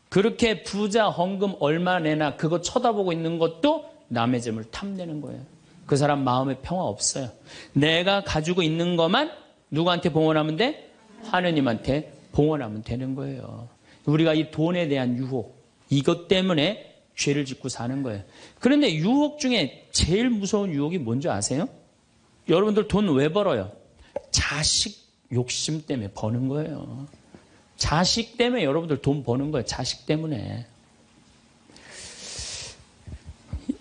그렇게 부자 헌금 얼마 내나 그거 쳐다보고 있는 것도 남의 재물 탐내는 거예요. 그 사람 마음에 평화 없어요. 내가 가지고 있는 것만 누구한테 봉헌하면 돼? 하느님한테 봉헌하면 되는 거예요. 우리가 이 돈에 대한 유혹, 이것 때문에 죄를 짓고 사는 거예요. 그런데 유혹 중에 제일 무서운 유혹이 뭔지 아세요? 여러분들 돈 왜 벌어요? 자식 욕심 때문에 버는 거예요. 자식 때문에 여러분들 돈 버는 거예요. 자식 때문에.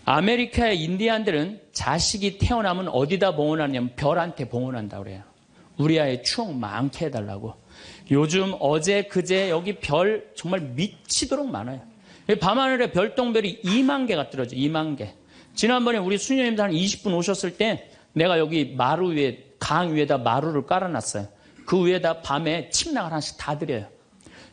아메리카의 인디안들은 자식이 태어나면 어디다 봉헌하냐면 별한테 봉헌한다고 그래요. 우리 아이 추억 많게 해달라고. 요즘 어제 그제 여기 별 정말 미치도록 많아요. 밤하늘에 별똥별이 2만 개가 떨어져요. 2만 개. 지난번에 우리 수녀님들 한 20분 오셨을 때 내가 여기 마루 위에 강 위에다 마루를 깔아놨어요. 그 위에다 밤에 침낭을 하나씩 다 드려요.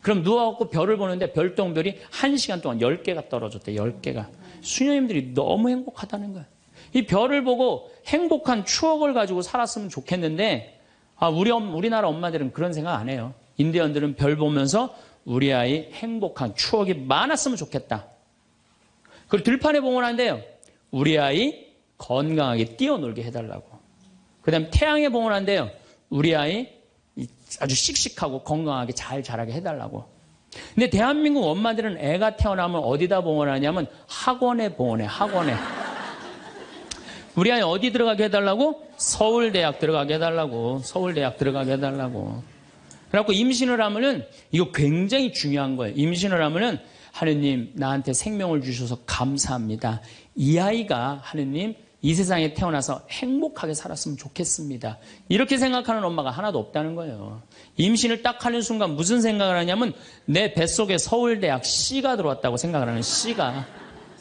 그럼 누워갖고 별을 보는데 별똥별이 1시간 동안 10개가 떨어졌대. 10개가. 수녀님들이 너무 행복하다는 거예요. 이 별을 보고 행복한 추억을 가지고 살았으면 좋겠는데 우리나라 엄마들은 그런 생각 안 해요. 인디언들은 별 보면서 우리 아이 행복한 추억이 많았으면 좋겠다. 그리고 들판에 봉헌한대요. 우리 아이 건강하게 뛰어놀게 해달라고. 그 다음에 태양에 봉헌한대요. 우리 아이 아주 씩씩하고 건강하게 잘 자라게 해달라고. 근데 대한민국 엄마들은 애가 태어나면 어디다 봉헌하냐면 학원에 봉헌해. 학원에. 우리 아이 어디 들어가게 해달라고? 서울대학 들어가게 해달라고. 서울대학 들어가게 해달라고. 그래갖고 임신을 하면은 이거 굉장히 중요한 거예요. 임신을 하면은 하느님 나한테 생명을 주셔서 감사합니다. 이 아이가 하느님 이 세상에 태어나서 행복하게 살았으면 좋겠습니다. 이렇게 생각하는 엄마가 하나도 없다는 거예요. 임신을 딱 하는 순간 무슨 생각을 하냐면 내 뱃속에 서울대학 C가 들어왔다고 생각을 하는 C가.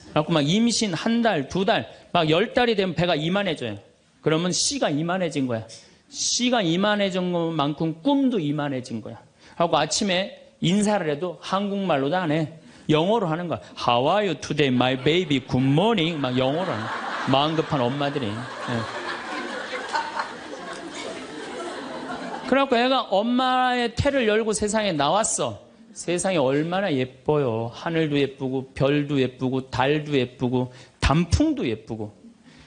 그래갖고 막 임신 1달, 2달, 막 10달이 되면 배가 이만해져요. 그러면 C가 이만해진 거야. C가 이만해진 것만큼 꿈도 이만해진 거야. 하고 아침에 인사를 해도 한국말로도 안 해. 영어로 하는 거야. How are you today, my baby? Good morning. 막 영어로 하는 거야. 마음 급한 엄마들이. 그래갖고 애가 엄마의 태를 열고 세상에 나왔어. 세상이 얼마나 예뻐요. 하늘도 예쁘고 별도 예쁘고 달도 예쁘고 단풍도 예쁘고.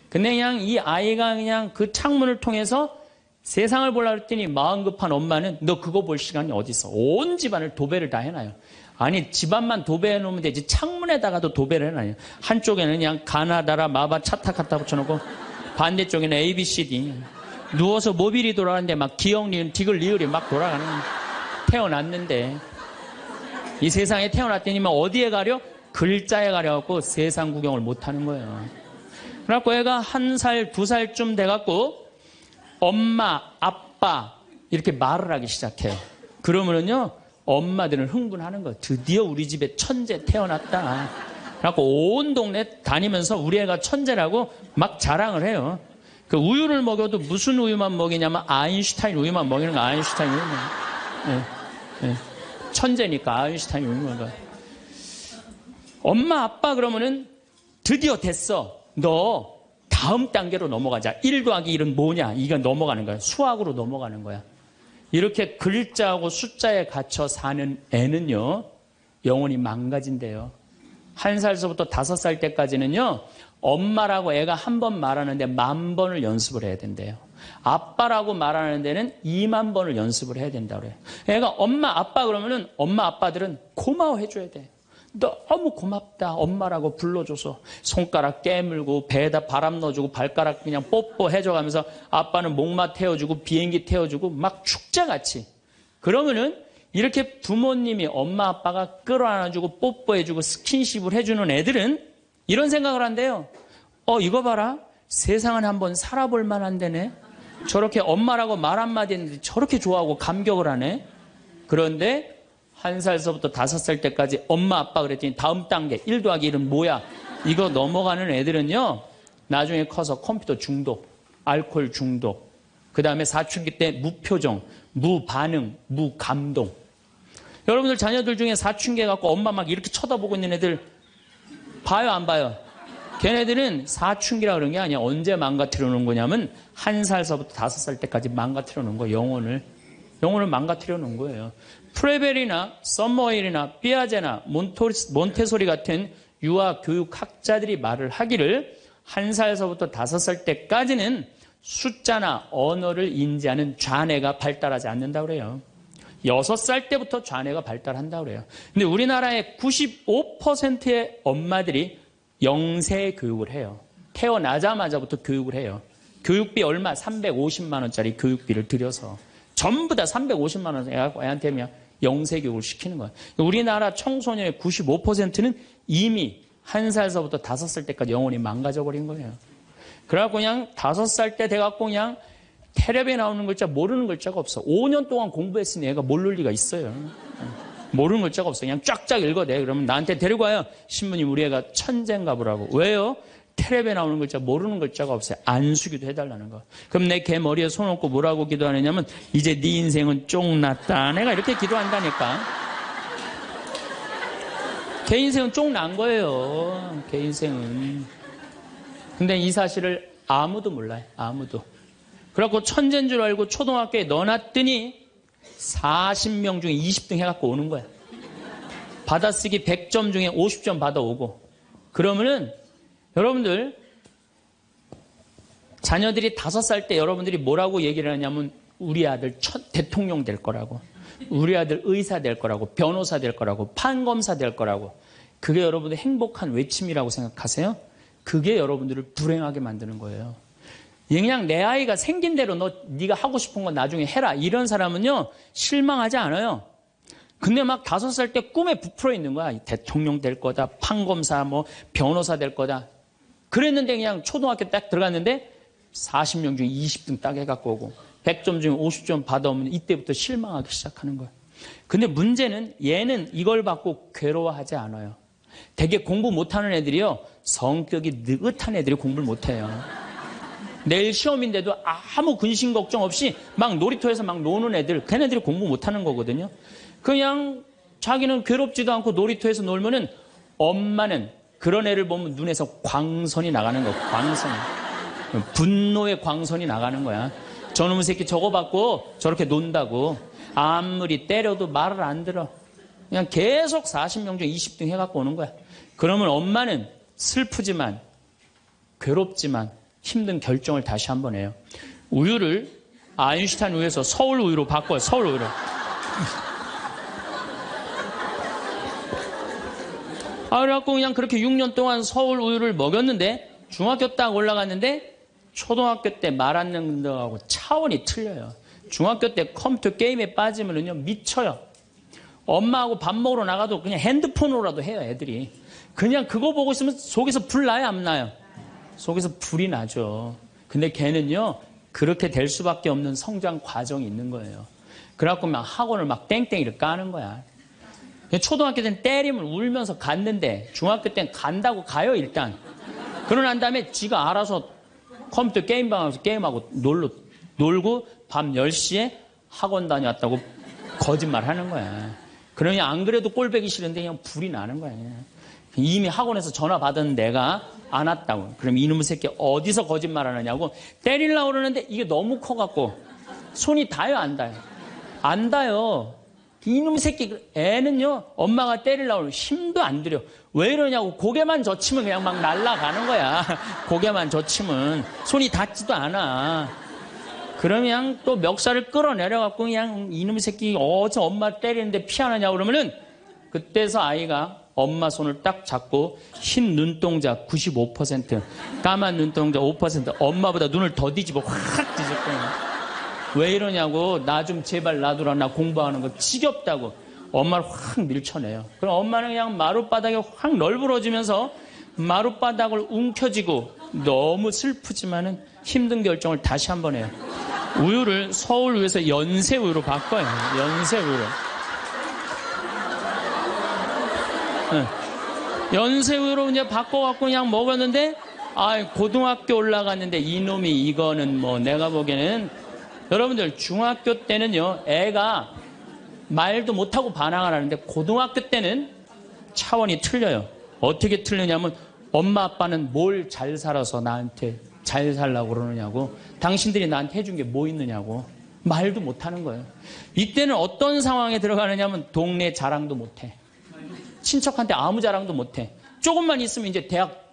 근데 그냥 이 아이가 그냥 그 창문을 통해서 세상을 보려고 했더니 마음 급한 엄마는 너 그거 볼 시간이 어디 있어. 온 집안을 도배를 다 해놔요. 아니 집안만 도배해 놓으면 되지 창문에다가도 도배를 해놔요. 한쪽에는 그냥 가나다라 마바 차타 갖다 붙여놓고 반대쪽에는 ABCD. 누워서 모빌이 돌아가는데 막 기억, 리을, 디귿, 리을이 막 돌아가는. 태어났는데 이 세상에 태어났더니만 어디에 가려? 글자에 가려갖고 세상 구경을 못하는 거예요. 그래갖고 애가 1살, 2살쯤 돼갖고 엄마, 아빠 이렇게 말을 하기 시작해요. 그러면은요 엄마들은 흥분하는 거예요. 드디어 우리 집에 천재 태어났다. 그래갖고 온 동네 다니면서 우리 애가 천재라고 막 자랑을 해요. 그 우유를 먹여도 무슨 우유만 먹이냐면 아인슈타인 우유만 먹이는 거. 아인슈타인 우유만. 천재니까 아인슈타인 우유만 먹어. 엄마 아빠 그러면은 드디어 됐어. 너 다음 단계로 넘어가자. 1 더하기 1은 뭐냐? 이거 넘어가는 거야. 수학으로 넘어가는 거야. 이렇게 글자하고 숫자에 갇혀 사는 애는요 영혼이 망가진대요. 1살서부터 5살 때까지는요 엄마라고 애가 한 번 말하는데 10,000번을 연습을 해야 된대요. 아빠라고 말하는 데는 20,000번을 연습을 해야 된다고 그래요. 애가 엄마 아빠 그러면은 엄마 아빠들은 고마워해 줘야 돼. 너무 고맙다 엄마라고 불러줘서 손가락 깨물고 배에다 바람 넣어주고 발가락 그냥 뽀뽀해줘가면서 아빠는 목마 태워주고 비행기 태워주고 막 축제같이. 그러면은 이렇게 부모님이 엄마 아빠가 끌어안아주고 뽀뽀해주고 스킨십을 해주는 애들은 이런 생각을 한대요. 이거 봐라. 세상은 한번 살아볼 만한 데네. 저렇게 엄마라고 말 한마디 했는데 저렇게 좋아하고 감격을 하네. 그런데 1살서부터 5살 때까지 엄마 아빠 그랬더니 다음 단계 1 더하기 1은 뭐야? 이거 넘어가는 애들은요 나중에 커서 컴퓨터 중독, 알코올 중독, 그 다음에 사춘기 때 무표정, 무반응, 무감동. 여러분들 자녀들 중에 사춘기 해갖고 엄마 막 이렇게 쳐다보고 있는 애들 봐요 안 봐요? 걔네들은 사춘기라 그런 게 아니야. 언제 망가뜨려 놓은 거냐면 1살서부터 5살 때까지 망가뜨려 놓은 거예요. 영혼을 망가뜨려 놓은 거예요. 프레벨이나 썸머힐이나 삐아제나 몬테소리 같은 유아 교육학자들이 말을 하기를 1살서부터 5살 때까지는 숫자나 언어를 인지하는 좌뇌가 발달하지 않는다고 그래요. 6살 때부터 좌뇌가 발달한다고 그래요. 근데 우리나라의 95%의 엄마들이 영세 교육을 해요. 태어나자마자부터 교육을 해요. 교육비 얼마? 350만 원짜리 교육비를 들여서 전부 다 350만 원 애한테 영세 교육을 시키는 거예요. 우리나라 청소년의 95%는 이미 1살서부터 5살 때까지 영혼이 망가져 버린 거예요. 그래갖고 그냥 5살 때 돼갖고 그냥 텔레비에 나오는 글자 모르는 글자가 없어. 5년 동안 공부했으니 애가 모를 리가 있어요. 모르는 글자가 없어. 그냥 쫙쫙 읽어내. 그러면 나한테 데리고 와요. 신부님 우리 애가 천재인가 보라고. 왜요? 텔레비에 나오는 글자 모르는 글자가 없어요. 안수기도 해달라는 거. 그럼 내 걔 머리에 손 얹고 뭐라고 기도하느냐면 이제 네 인생은 쫑났다. 내가 이렇게 기도한다니까. 걔 인생은 쫑난 거예요. 걔 인생은. 근데 이 사실을 아무도 몰라요. 아무도. 그래갖고 천재인 줄 알고 초등학교에 넣어놨더니 40명 중에 20등 해갖고 오는 거야. 받아쓰기 100점 중에 50점 받아오고. 그러면은 여러분들 자녀들이 5살 때 여러분들이 뭐라고 얘기를 하냐면 우리 아들 대통령 될 거라고, 우리 아들 의사 될 거라고, 변호사 될 거라고, 판검사 될 거라고. 그게 여러분들 행복한 외침이라고 생각하세요? 그게 여러분들을 불행하게 만드는 거예요. 그냥 내 아이가 생긴 대로 네가 하고 싶은 건 나중에 해라. 이런 사람은요 실망하지 않아요. 근데 막 5살 때 꿈에 부풀어 있는 거야. 대통령 될 거다, 판검사, 변호사 될 거다. 그랬는데 그냥 초등학교 딱 들어갔는데 40명 중에 20등 딱 해갖고 오고 100점 중에 50점 받아오면 이때부터 실망하기 시작하는 거야. 근데 문제는 얘는 이걸 받고 괴로워하지 않아요. 되게 공부 못하는 애들이요 성격이 느긋한 애들이 공부를 못해요. 내일 시험인데도 아무 근심 걱정 없이 막 놀이터에서 막 노는 애들, 걔네들이 공부 못하는 거거든요. 그냥 자기는 괴롭지도 않고 놀이터에서 놀면은 엄마는 그런 애를 보면 눈에서 광선이 나가는 거야. 광선이. 분노의 광선이 나가는 거야. 저놈의 새끼 저거 받고 저렇게 논다고. 아무리 때려도 말을 안 들어. 그냥 계속 40명 중 20등 해갖고 오는 거야. 그러면 엄마는 슬프지만 괴롭지만 힘든 결정을 다시 한번 해요. 우유를 아인슈타인 우유에서 서울 우유로 바꿔요. 서울 우유로. 그래갖고 그냥 그렇게 6년 동안 서울 우유를 먹였는데 중학교 딱 올라갔는데 초등학교 때 말 안 듣는 거하고 차원이 틀려요. 중학교 때 컴퓨터 게임에 빠지면은요 미쳐요. 엄마하고 밥 먹으러 나가도 그냥 핸드폰으로라도 해요, 애들이. 그냥 그거 보고 있으면 속에서 불 나요, 안 나요? 속에서 불이 나죠. 근데 걔는요 그렇게 될 수밖에 없는 성장 과정이 있는 거예요. 그래갖고 막 학원을 막 땡땡이를 까는 거야. 초등학교 때는 때리면 울면서 갔는데 중학교 때는 간다고 가요, 일단. 그러고 난 다음에 지가 알아서 컴퓨터 게임방에서 게임하고 놀고 밤 10시에 학원 다녀왔다고 거짓말 하는 거야. 그러니 안 그래도 꼴배기 싫은데 그냥 불이 나는 거야. 이미 학원에서 전화 받은 내가 안 왔다고. 그럼 이놈의 새끼 어디서 거짓말 하느냐고 때리려고 그러는데 이게 너무 커갖고 손이 닿아요, 안 닿아요? 안 닿아요. 이놈의 새끼 애는요 엄마가 때리려고 하면 힘도 안 들여. 왜 이러냐고. 고개만 젖히면 그냥 막 날아가는 거야. 고개만 젖히면 손이 닿지도 않아. 그러면 또 멱살을 끌어내려갖고 그냥 이놈의 새끼 어제 엄마 때리는데 피하느냐고 그러면은 그때서 아이가 엄마 손을 딱 잡고 흰 눈동자 95%, 까만 눈동자 5%, 엄마보다 눈을 더 뒤집어 확 뒤질 거예요. 왜 이러냐고. 나 좀 제발 놔두라. 나 공부하는 거 지겹다고. 엄마를 확 밀쳐내요. 그럼 엄마는 그냥 마룻바닥에 확 널브러지면서 마룻바닥을 움켜쥐고 너무 슬프지만은 힘든 결정을 다시 한번 해요. 우유를 서울 우유에서 연세 우유로 바꿔요. 연세 우유로. 연세 우유로 이제 바꿔갖고 그냥 먹었는데, 고등학교 올라갔는데 이놈이 이거는 뭐 내가 보기에는 여러분들 중학교 때는요 애가 말도 못하고 반항을 하는데 고등학교 때는 차원이 틀려요. 어떻게 틀리냐면 엄마 아빠는 뭘 잘 살아서 나한테 잘 살라고 그러느냐고. 당신들이 나한테 해준 게 뭐 있느냐고. 말도 못하는 거예요. 이때는 어떤 상황에 들어가느냐면 동네 자랑도 못해. 친척한테 아무 자랑도 못해. 조금만 있으면 이제 대학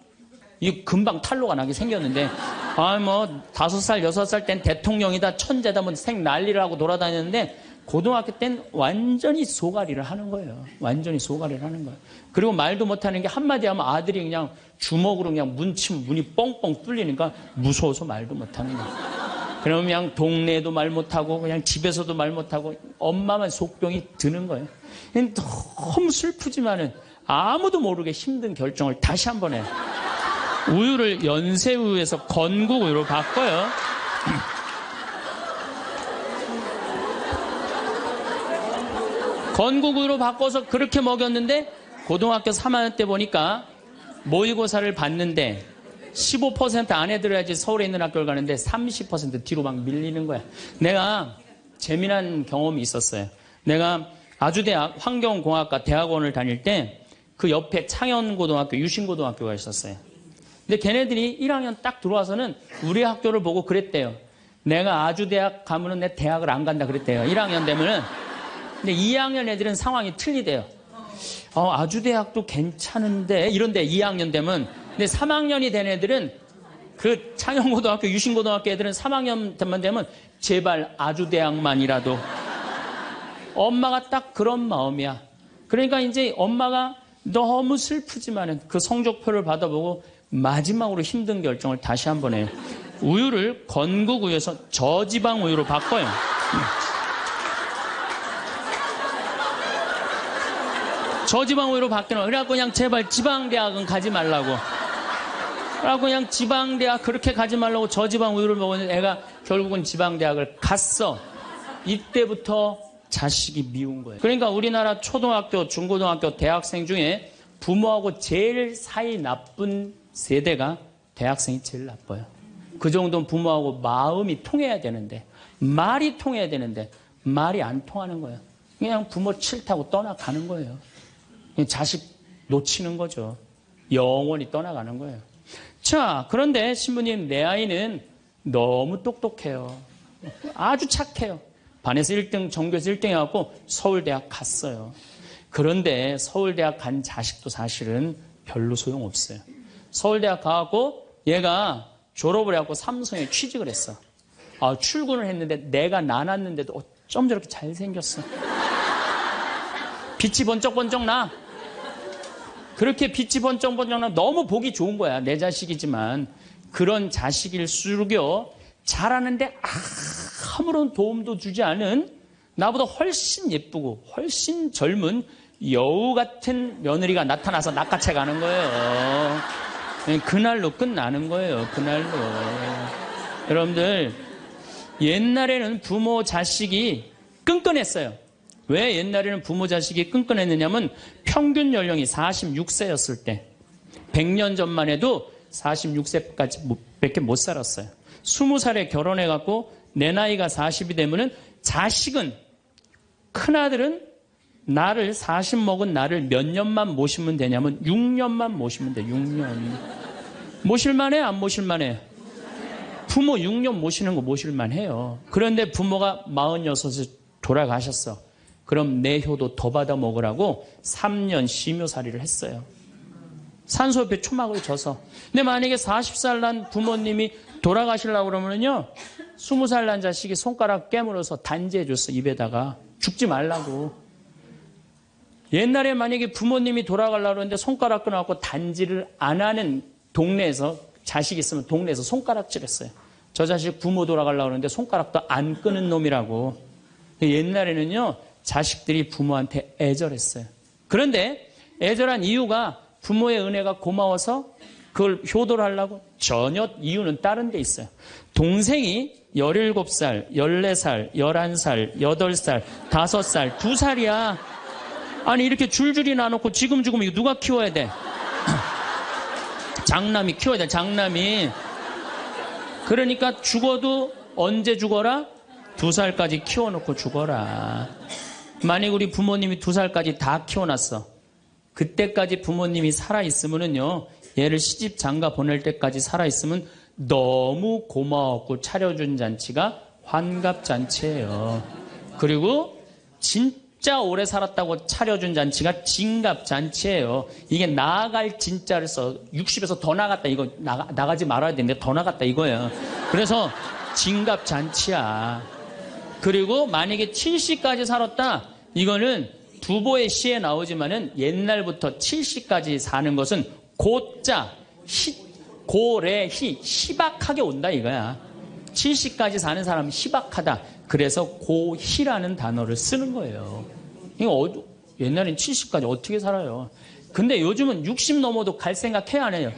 이 금방 탈로가 나게 생겼는데, 5살, 6살 땐 대통령이다, 천재다, 뭐 생 난리를 하고 돌아다녔는데, 고등학교 땐 완전히 소가리를 하는 거예요. 완전히 소가리를 하는 거예요. 그리고 말도 못하는 게 한마디 하면 아들이 그냥 주먹으로 그냥 문치면 문이 뻥뻥 뚫리니까 무서워서 말도 못하는 거예요. 그러면 그냥 동네에도 말 못하고 그냥 집에서도 말 못하고 엄마만 속병이 드는 거예요. 너무 슬프지만은 아무도 모르게 힘든 결정을 다시 한번 해요. 우유를 연세우유에서 건국우유로 바꿔요. 건국우유로 바꿔서 그렇게 먹였는데 고등학교 3학년 때 보니까 모의고사를 봤는데 15% 안에 들어야지 서울에 있는 학교를 가는데 30% 뒤로 막 밀리는 거야. 내가 재미난 경험이 있었어요. 내가 아주대학 환경공학과 대학원을 다닐 때 그 옆에 창현고등학교, 유신고등학교가 있었어요. 근데 걔네들이 1학년 딱 들어와서는 우리 학교를 보고 그랬대요. 내가 아주대학 가면은 내 대학을 안 간다 그랬대요. 1학년 되면은. 근데 2학년 애들은 상황이 틀리대요. 아주대학도 괜찮은데 이런데 2학년 되면. 근데 3학년이 된 애들은 그 창현고등학교, 유신고등학교 애들은 3학년만 되면 제발 아주대학만이라도. 엄마가 딱 그런 마음이야. 그러니까 이제 엄마가 너무 슬프지만은 그 성적표를 받아보고 마지막으로 힘든 결정을 다시 한번 해요. 우유를 건국우유에서 저지방 우유로 바꿔요. 저지방 우유로 바뀌는 거예요. 그래갖고 그냥 제발 지방대학은 가지 말라고. 그래갖고 그냥 지방대학 그렇게 가지 말라고 저지방 우유를 먹었는데 애가 결국은 지방대학을 갔어. 이때부터 자식이 미운 거예요. 그러니까 우리나라 초등학교, 중고등학교, 대학생 중에 부모하고 제일 사이 나쁜 세대가 대학생이 제일 나빠요. 그 정도는 부모하고 마음이 통해야 되는데, 말이 통해야 되는데 말이 안 통하는 거예요. 그냥 부모 싫다고 떠나가는 거예요. 그냥 자식 놓치는 거죠. 영원히 떠나가는 거예요. 자, 그런데 신부님, 내 아이는 너무 똑똑해요. 아주 착해요. 반에서 1등, 전교에서 1등 해갖고 서울대학 갔어요. 그런데 서울대학 간 자식도 사실은 별로 소용없어요. 서울대학 가갖고 얘가 졸업을 해갖고 삼성에 취직을 했어. 출근을 했는데 내가 나눴는데도 어쩜 저렇게 잘생겼어. 빛이 번쩍번쩍 나. 그렇게 빛이 번쩍번쩍 나. 너무 보기 좋은 거야. 내 자식이지만. 그런 자식일수록요, 잘하는데 아무런 도움도 주지 않은 나보다 훨씬 예쁘고 훨씬 젊은 여우 같은 며느리가 나타나서 낚아채 가는 거예요. 그날로 끝나는 거예요. 그날로. 여러분들, 옛날에는 부모 자식이 끈끈했어요. 왜 옛날에는 부모 자식이 끈끈했느냐면 평균 연령이 46세였을 때 100년 전만 해도 46세까지 밖에 못 살았어요. 20살에 결혼해갖고 내 나이가 40이 되면은 자식은, 큰아들은 나를 40 먹은 나를 몇 년만 모시면 되냐면 6년만 모시면 돼. 6년. 모실만해? 안 모실만해? 부모 6년 모시는 거 모실만해요. 그런데 부모가 46에 돌아가셨어. 그럼 내 효도 더 받아 먹으라고 3년 심효살이를 했어요. 산소협에 초막을 져서. 근데 만약에 40살 난 부모님이 돌아가시려고 그러면요, 20살 난 자식이 손가락 깨물어서 단지해줬어. 입에다가. 죽지 말라고. 옛날에 만약에 부모님이 돌아가려고 그러는데 손가락 끊어갖고 단지를 안 하는 동네에서, 자식 있으면 동네에서 손가락질 했어요. 저 자식 부모 돌아가려고 그러는데 손가락도 안 끊은 놈이라고. 옛날에는요, 자식들이 부모한테 애절했어요. 그런데 애절한 이유가 부모의 은혜가 고마워서 그걸 효도를 하려고? 전혀 이유는 다른 데 있어요. 동생이 17살, 14살, 11살, 8살, 5살, 2살이야. 아니 이렇게 줄줄이 나눠놓고 지금 이거 누가 키워야 돼? 장남이 키워야 돼. 장남이. 그러니까 죽어도 언제 죽어라? 2살까지 키워놓고 죽어라. 만약 우리 부모님이 2살까지 다 키워놨어. 그때까지 부모님이 살아있으면은요, 얘를 시집 장가 보낼 때까지 살아있으면 너무 고마웠고 차려준 잔치가 환갑잔치예요. 그리고 진짜 오래 살았다고 차려준 잔치가 진갑잔치예요. 이게 나아갈 진짜를 써. 60에서 더 나갔다. 이거 나가지 말아야 되는데 더 나갔다 이거예요. 그래서 진갑잔치야. 그리고 만약에 70까지 살았다. 이거는 두보의 시에 나오지만은 옛날부터 70까지 사는 것은 고자, 고래, 희박하게 온다 이거야. 70까지 사는 사람은 희박하다. 그래서 고희라는 단어를 쓰는 거예요. 이거 옛날엔 70까지 어떻게 살아요? 근데 요즘은 60 넘어도 갈 생각 해야 안 해요?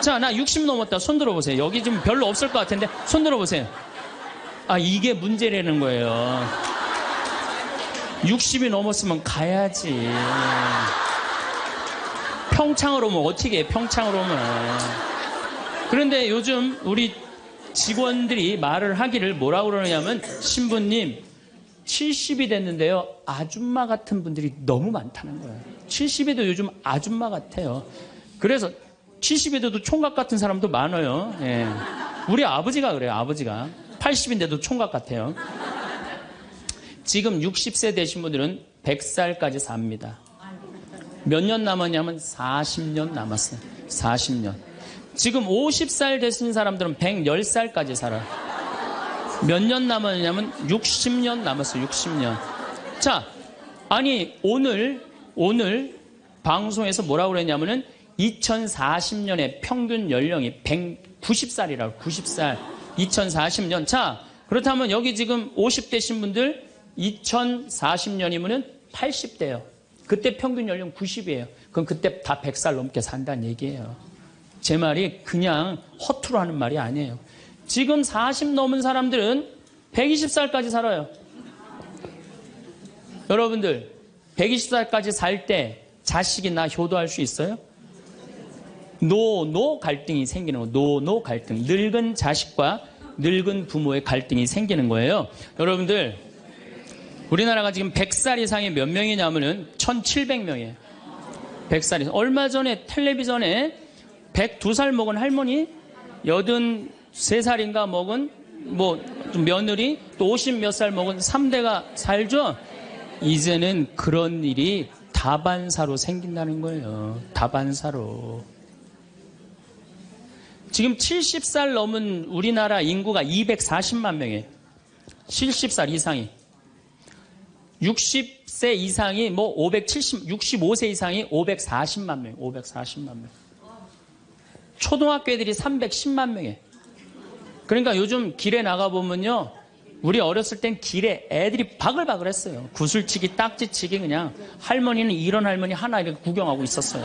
자, 나 60 넘었다. 손 들어보세요. 여기 좀 별로 없을 것 같은데 손 들어보세요. 이게 문제라는 거예요. 60이 넘었으면 가야지. 평창으로 오면 어떻게 해? 평창으로 오면. 그런데 요즘 우리 직원들이 말을 하기를 뭐라고 그러냐면, 신부님 70이 됐는데요, 아줌마 같은 분들이 너무 많다는 거예요. 70에도 요즘 아줌마 같아요. 그래서 70에도 총각 같은 사람도 많아요. 예. 우리 아버지가 그래요. 아버지가 80인데도 총각 같아요. 지금 60세 되신 분들은 100살까지 삽니다. 몇 년 남았냐면 40년 남았어요. 40년. 지금 50살 되신 사람들은 110살까지 살아요. 몇 년 남았냐면 60년 남았어요. 60년. 자, 아니 오늘 방송에서 뭐라고 그랬냐면은 2040년에 평균 연령이 190살이라고. 90살. 2040년. 자, 그렇다면 여기 지금 50대신 분들 2040년이면은 80대예요. 그때 평균 연령 90이에요. 그럼 그때 다 100살 넘게 산다는 얘기예요. 제 말이 그냥 허투루 하는 말이 아니에요. 지금 40 넘은 사람들은 120살까지 살아요. 여러분들 120살까지 살 때 자식이 나 효도할 수 있어요? 노 갈등이 생기는 거예요. 노 갈등. 늙은 자식과 늙은 부모의 갈등이 생기는 거예요. 여러분들 우리나라가 지금 100살 이상이 몇 명이냐면은 1,700명이에요. 100살 이상. 얼마 전에 텔레비전에 102살 먹은 할머니, 83살인가 먹은 좀 며느리, 또 50 몇 살 먹은 3대가 살죠? 이제는 그런 일이 다반사로 생긴다는 거예요. 다반사로. 지금 70살 넘은 우리나라 인구가 240만 명이에요. 70살 이상이. 60세 이상이 65세 이상이 540만 명, 540만 명. 초등학교 애들이 310만 명이에요. 그러니까 요즘 길에 나가보면요. 우리 어렸을 땐 길에 애들이 바글바글 했어요. 구슬치기, 딱지치기 그냥. 할머니는 이런 할머니 하나 이렇게 구경하고 있었어요.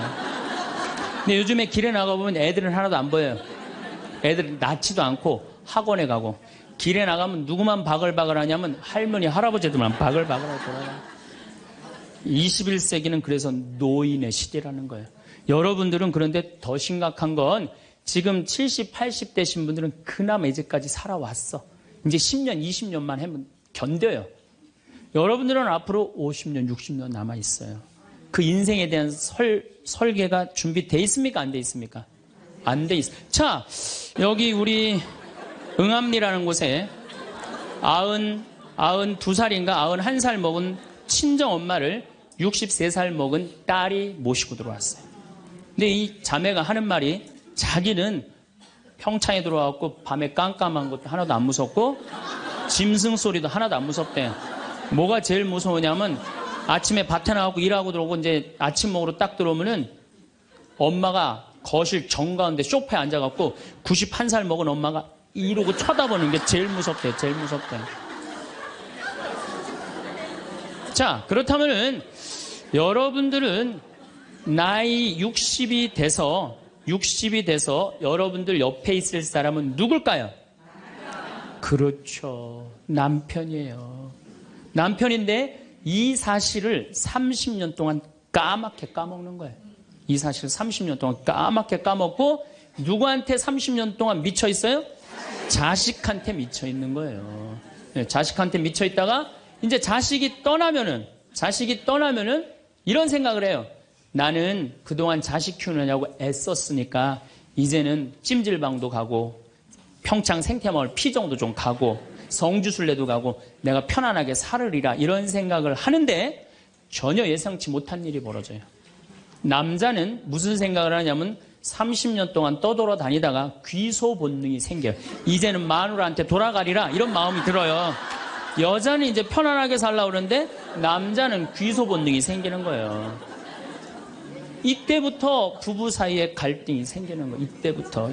근데 요즘에 길에 나가보면 애들은 하나도 안 보여요. 애들 낳지도 않고 학원에 가고. 길에 나가면 누구만 바글바글 하냐면 할머니, 할아버지들만 바글바글하고 돌아가요. 21세기는 그래서 노인의 시대라는 거예요. 여러분들은 그런데 더 심각한 건 지금 70, 80대신 분들은 그나마 이제까지 살아왔어. 이제 10년, 20년만 하면 견뎌요. 여러분들은 앞으로 50년, 60년 남아있어요. 그 인생에 대한 설계가 준비되어 있습니까? 안 돼 있습니까? 안 돼 있어요. 자, 여기 우리 응암리라는 곳에 92살인가 91살 먹은 친정 엄마를 63살 먹은 딸이 모시고 들어왔어요. 근데 이 자매가 하는 말이 자기는 평창에 들어와갖고 밤에 깜깜한 것도 하나도 안 무섭고 짐승 소리도 하나도 안 무섭대. 뭐가 제일 무서우냐면 아침에 밭에 나가고 일하고 들어오고 이제 아침 먹으러 딱 들어오면은 엄마가 거실 정가운데 소파에 앉아갖고 91살 먹은 엄마가 이러고 쳐다보는 게 제일 무섭대. 제일 무섭대. 자, 그렇다면은 여러분들은 나이 60이 돼서 여러분들 옆에 있을 사람은 누굴까요? 그렇죠. 남편이에요. 남편인데 이 사실을 30년 동안 까맣게 까먹는 거예요. 이 사실을 30년 동안 까맣게 까먹고 누구한테 30년 동안 미쳐 있어요? 자식한테 미쳐 있는 거예요. 네, 자식한테 미쳐 있다가 이제 자식이 떠나면은 이런 생각을 해요. 나는 그동안 자식 키우느냐고 애썼으니까 이제는 찜질방도 가고 평창 생태마을 피정도 좀 가고 성주순례도 가고 내가 편안하게 살으리라 이런 생각을 하는데 전혀 예상치 못한 일이 벌어져요. 남자는 무슨 생각을 하냐면 30년 동안 떠돌아다니다가 귀소 본능이 생겨요. 이제는 마누라한테 돌아가리라 이런 마음이 들어요. 여자는 이제 편안하게 살려고 그러는데 남자는 귀소 본능이 생기는 거예요. 이때부터 부부 사이에 갈등이 생기는 거예요.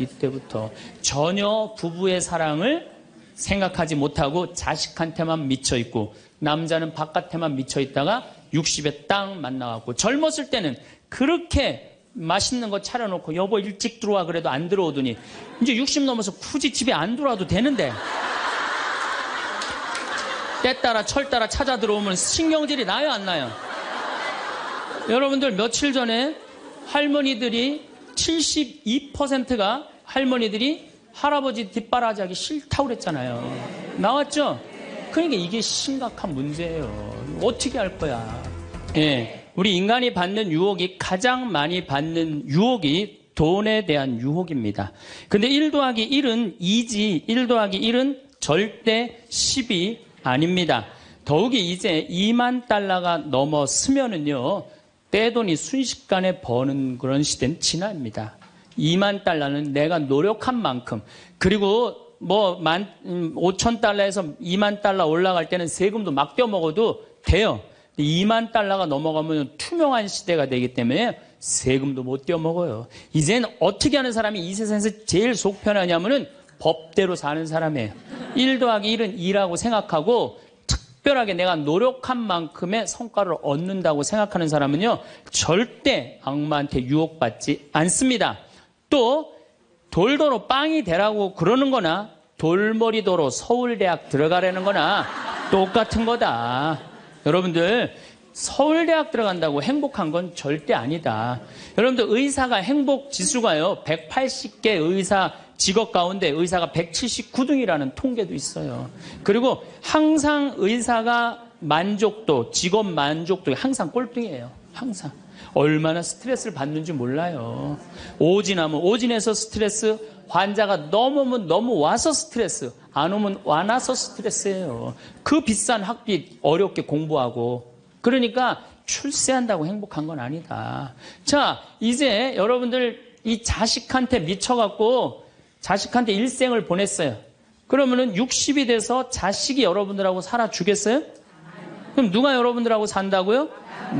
이때부터 전혀 부부의 사랑을 생각하지 못하고 자식한테만 미쳐있고 남자는 바깥에만 미쳐있다가 60에 딱 만나갖고 젊었을 때는 그렇게 맛있는 거 차려놓고 여보 일찍 들어와 그래도 안 들어오더니 이제 60 넘어서 굳이 집에 안 들어와도 되는데 때 따라 철 따라 찾아 들어오면 신경질이 나요 안 나요? 여러분들 며칠 전에 할머니들이 72%가 할머니들이 할아버지 뒷바라지하기 싫다고 그랬잖아요. 나왔죠? 그러니까 이게 심각한 문제예요. 어떻게 할 거야? 예, 우리 인간이 받는 유혹이 가장 많이 받는 유혹이 돈에 대한 유혹입니다. 근데 1 더하기 1은 2지 1 더하기 1은 절대 10이 아닙니다. 더욱이 이제 2만 달러가 넘었으면은요, 떼돈이 순식간에 버는 그런 시대는 지납니다. 2만 달러는 내가 노력한 만큼, 그리고 5천 달러에서 2만 달러 올라갈 때는 세금도 막 떼어먹어도 돼요. 2만 달러가 넘어가면 투명한 시대가 되기 때문에 세금도 못 떼어먹어요. 이제는 어떻게 하는 사람이 이 세상에서 제일 속 편하냐면은 법대로 사는 사람이에요. 1 더하기 1은 2라고 생각하고 특별하게 내가 노력한 만큼의 성과를 얻는다고 생각하는 사람은요, 절대 악마한테 유혹받지 않습니다. 또 돌도로 빵이 되라고 그러는 거나 돌머리도로 서울대학 들어가라는 거나 똑같은 거다. 여러분들 서울대학 들어간다고 행복한 건 절대 아니다. 여러분들 의사가 행복 지수가요 180개 의사 직업 가운데 의사가 179등이라는 통계도 있어요. 그리고 항상 의사가 만족도, 직업 만족도 항상 꼴등이에요. 항상. 얼마나 스트레스를 받는지 몰라요. 오진하면 오진해서 스트레스, 환자가 너무 오면 너무 와서 스트레스, 안 오면 와나서 스트레스예요. 그 비싼 학비 어렵게 공부하고. 그러니까 출세한다고 행복한 건 아니다. 자, 이제 여러분들 이 자식한테 미쳐갖고 자식한테 일생을 보냈어요. 그러면은 60이 돼서 자식이 여러분들하고 살아주겠어요? 그럼 누가 여러분들하고 산다고요?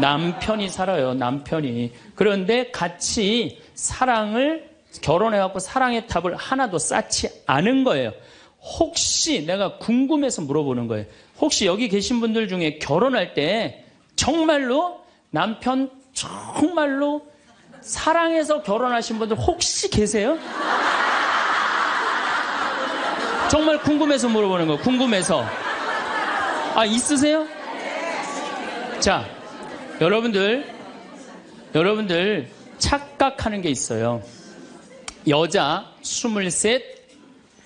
남편이 살아요. 남편이. 그런데 같이 사랑을 결혼해갖고 사랑의 탑을 하나도 쌓지 않은 거예요. 혹시 내가 궁금해서 물어보는 거예요. 혹시 여기 계신 분들 중에 결혼할 때 정말로 남편 정말로 사랑해서 결혼하신 분들 혹시 계세요? 정말 궁금해서 물어보는 거예요. 궁금해서. 아, 있으세요? 자, 여러분들 착각하는 게 있어요. 여자 23,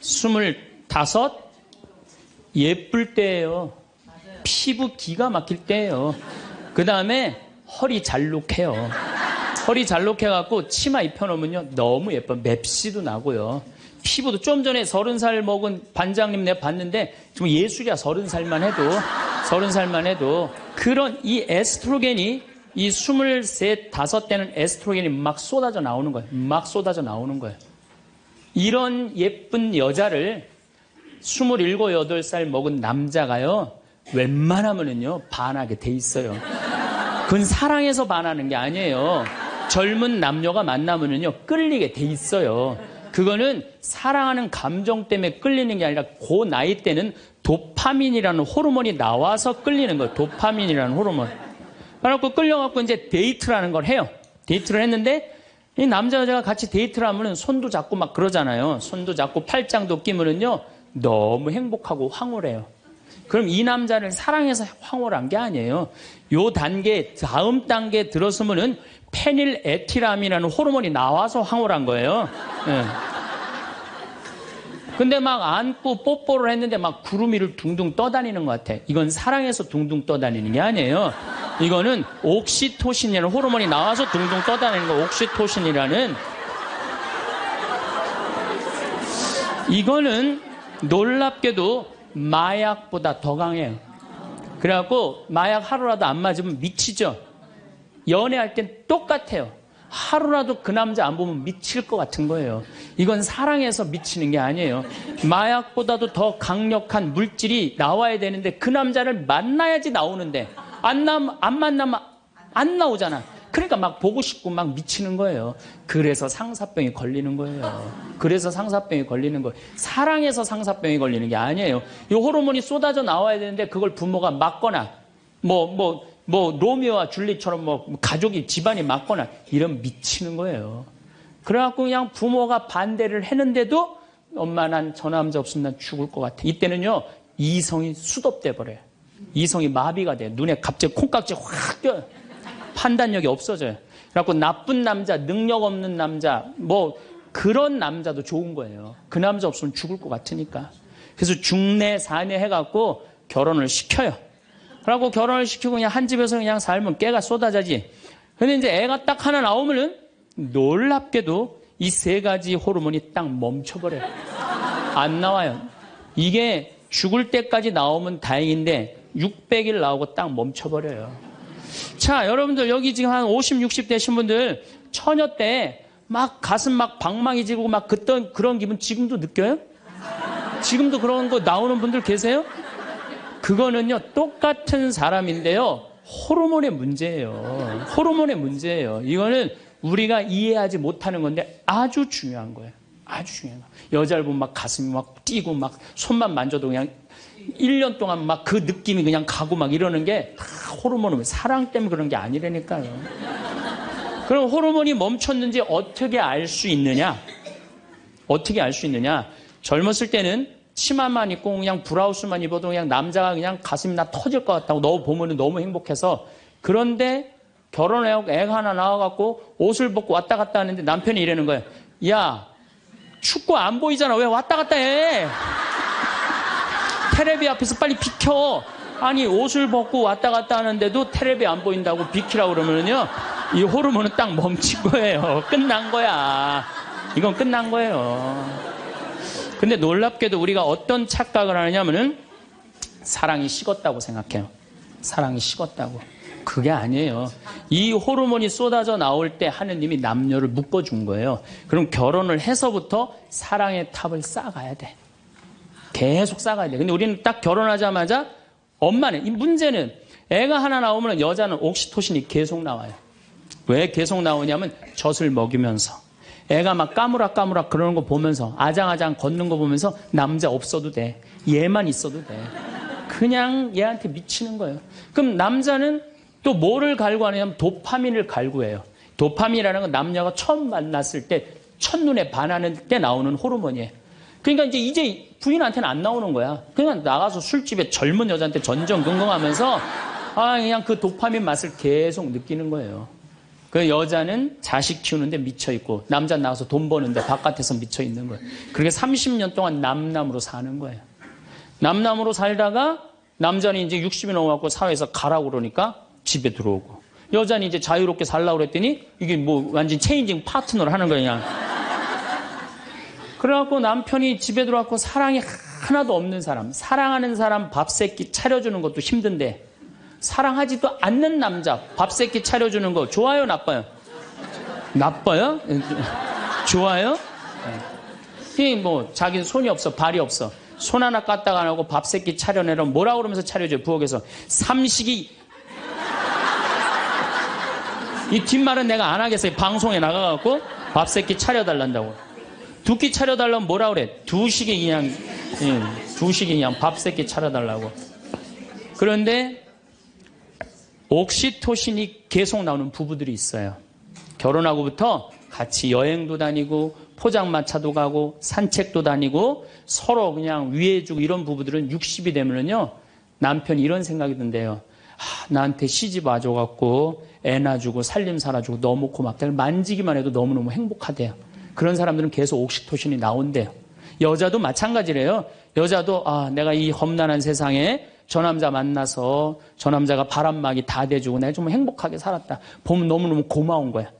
25 예쁠 때예요. 피부 기가 막힐 때예요. 그 다음에 허리 잘록해요. 허리 잘록해갖고 치마 입혀놓으면요 너무 예뻐요. 맵시도 나고요. 피부도 좀 전에 30살 먹은 반장님 내가 봤는데 정말 예술이야. 30살만 해도 그런 이 에스트로겐이 이 23, 5 때는 에스트로겐이 막 쏟아져 나오는 거예요. 막 쏟아져 나오는 거예요. 이런 예쁜 여자를 27, 8살 먹은 남자가요 웬만하면은요 반하게 돼 있어요. 그건 사랑해서 반하는 게 아니에요. 젊은 남녀가 만나면은요 끌리게 돼 있어요. 그거는 사랑하는 감정 때문에 끌리는 게 아니라 그 나이 때는 도파민이라는 호르몬이 나와서 끌리는 거예요. 도파민이라는 호르몬. 그래갖고 끌려갖고 이제 데이트라는 걸 해요. 데이트를 했는데 이 남자 여자가 같이 데이트를 하면은 손도 잡고 막 그러잖아요. 손도 잡고 팔짱도 끼면은요 너무 행복하고 황홀해요. 그럼 이 남자를 사랑해서 황홀한 게 아니에요. 요 단계, 다음 단계에 들어서면은 페닐에틸아민이라는 호르몬이 나와서 황홀한 거예요. 네. 근데 막 안고 뽀뽀를 했는데 막 구름 위를 둥둥 떠다니는 것 같아. 이건 사랑해서 둥둥 떠다니는 게 아니에요. 이거는 옥시토신이라는 호르몬이 나와서 둥둥 떠다니는 거. 옥시토신이라는. 이거는 놀랍게도 마약보다 더 강해요. 그래갖고 마약 하루라도 안 맞으면 미치죠. 연애할 땐 똑같아요. 하루라도 그 남자 안 보면 미칠 것 같은 거예요. 이건 사랑해서 미치는 게 아니에요. 마약보다도 더 강력한 물질이 나와야 되는데 그 남자를 만나야지 나오는데 안 만나면 안 나오잖아. 그러니까 막 보고 싶고 막 미치는 거예요. 그래서 상사병이 걸리는 거예요. 그래서 상사병이 걸리는 거예요. 사랑해서 상사병이 걸리는 게 아니에요. 이 호르몬이 쏟아져 나와야 되는데 그걸 부모가 막거나 로미오와 줄리처럼 가족이 집안이 막거나 이러면 미치는 거예요. 그래갖고 그냥 부모가 반대를 했는데도 엄마 난 저 남자 없으면 난 죽을 것 같아. 이때는요 이성이 수독돼 버려요. 이성이 마비가 돼요. 눈에 갑자기 콩깍지 확 껴요. 판단력이 없어져요. 그래갖고 나쁜 남자, 능력 없는 남자, 그런 남자도 좋은 거예요. 그 남자 없으면 죽을 것 같으니까. 그래서 중내, 사내 해갖고 결혼을 시켜요. 그래갖고 결혼을 시키고 그냥 한 집에서 그냥 살면 깨가 쏟아지지. 근데 이제 애가 딱 하나 나오면은 놀랍게도 이 세 가지 호르몬이 딱 멈춰버려요. 안 나와요. 이게 죽을 때까지 나오면 다행인데 600일 나오고 딱 멈춰버려요. 자, 여러분들 여기 지금 한 50, 60 되신 분들 처녀 때 막 가슴 막 방망이 지르고 막 그런 기분 지금도 느껴요? 지금도 그런 거 나오는 분들 계세요? 그거는요 똑같은 사람인데요 호르몬의 문제예요. 호르몬의 문제예요. 이거는 우리가 이해하지 못하는 건데 아주 중요한 거예요. 아주 중요한 거예요. 여자를 보면 막 가슴이 막 뛰고 막 손만 만져도 그냥 1년 동안 막 그 느낌이 그냥 가고 막 이러는 게 다 호르몬은 사랑 때문에 그런 게 아니라니까요. 그럼 호르몬이 멈췄는지 어떻게 알 수 있느냐? 어떻게 알 수 있느냐? 젊었을 때는 치마만 입고 그냥 브라우스만 입어도 그냥 남자가 그냥 가슴이 나 터질 것 같다고 너 보면 너무 행복해서. 그런데 결혼해갖고 애가 하나 나와갖고 옷을 벗고 왔다 갔다 하는데 남편이 이러는 거예요. 야, 춥고 안 보이잖아. 왜 왔다 갔다 해? 테레비 앞에서 빨리 비켜. 아니 옷을 벗고 왔다 갔다 하는데도 텔레비 안 보인다고 비키라고 그러면요 이 호르몬은 딱 멈춘 거예요. 끝난 거야. 이건 끝난 거예요. 근데 놀랍게도 우리가 어떤 착각을 하느냐면은 사랑이 식었다고 생각해요. 사랑이 식었다고. 그게 아니에요. 이 호르몬이 쏟아져 나올 때 하느님이 남녀를 묶어준 거예요. 그럼 결혼을 해서부터 사랑의 탑을 쌓아가야 돼. 계속 쌓아가야 돼. 근데 우리는 딱 결혼하자마자 엄마는, 이 문제는 애가 하나 나오면 여자는 옥시토신이 계속 나와요. 왜 계속 나오냐면 젖을 먹이면서 애가 막 까무락까무락 그러는 거 보면서 아장아장 걷는 거 보면서 남자 없어도 돼. 얘만 있어도 돼. 그냥 얘한테 미치는 거예요. 그럼 남자는 또 뭐를 갈구하냐면 도파민을 갈구해요. 도파민이라는 건 남녀가 처음 만났을 때 첫눈에 반하는 때 나오는 호르몬이에요. 그러니까 이제 부인한테는 안 나오는 거야. 그냥 나가서 술집에 젊은 여자한테 전전긍긍하면서 그냥 그 도파민 맛을 계속 느끼는 거예요. 그 여자는 자식 키우는데 미쳐있고 남자는 나가서 돈 버는데 바깥에서 미쳐있는 거예요. 그렇게 30년 동안 남남으로 사는 거예요. 남남으로 살다가 남자는 이제 60이 넘어갖고 사회에서 가라고 그러니까 집에 들어오고 여자는 이제 자유롭게 살라고 그랬더니 이게 뭐 완전 체인징 파트너를 하는 거야. 그래갖고 남편이 집에 들어왔고 사랑이 하나도 없는 사람, 사랑하는 사람 밥 세끼 차려주는 것도 힘든데 사랑하지도 않는 남자 밥 세끼 차려주는 거 좋아요, 나빠요? 나빠요? 좋아요? 이게 뭐 자기는 손이 없어, 발이 없어. 손 하나 까딱 안 하고 밥 세끼 차려내라면 뭐라 그러면서 차려줘요, 부엌에서. 삼식이. 이 뒷말은 내가 안 하겠어요. 방송에 나가갖고 밥 세끼 차려달란다고. 두 끼 차려달라면 뭐라 그래? 두 식이 그냥 밥 세끼 차려달라고. 그런데 옥시토신이 계속 나오는 부부들이 있어요. 결혼하고부터 같이 여행도 다니고 포장마차도 가고 산책도 다니고 서로 그냥 위해주고 이런 부부들은 60이 되면은요 남편이 이런 생각이 든대요. 나한테 시집 와줘갖고 애 낳아주고 살림 살아주고 너무 고맙다. 만지기만 해도 너무너무 행복하대요. 그런 사람들은 계속 옥시토신이 나온대요. 여자도 마찬가지래요. 여자도 내가 이 험난한 세상에 저 남자 만나서 저 남자가 바람막이 다 대주고 내가 좀 행복하게 살았다. 보면 너무너무 고마운 거야.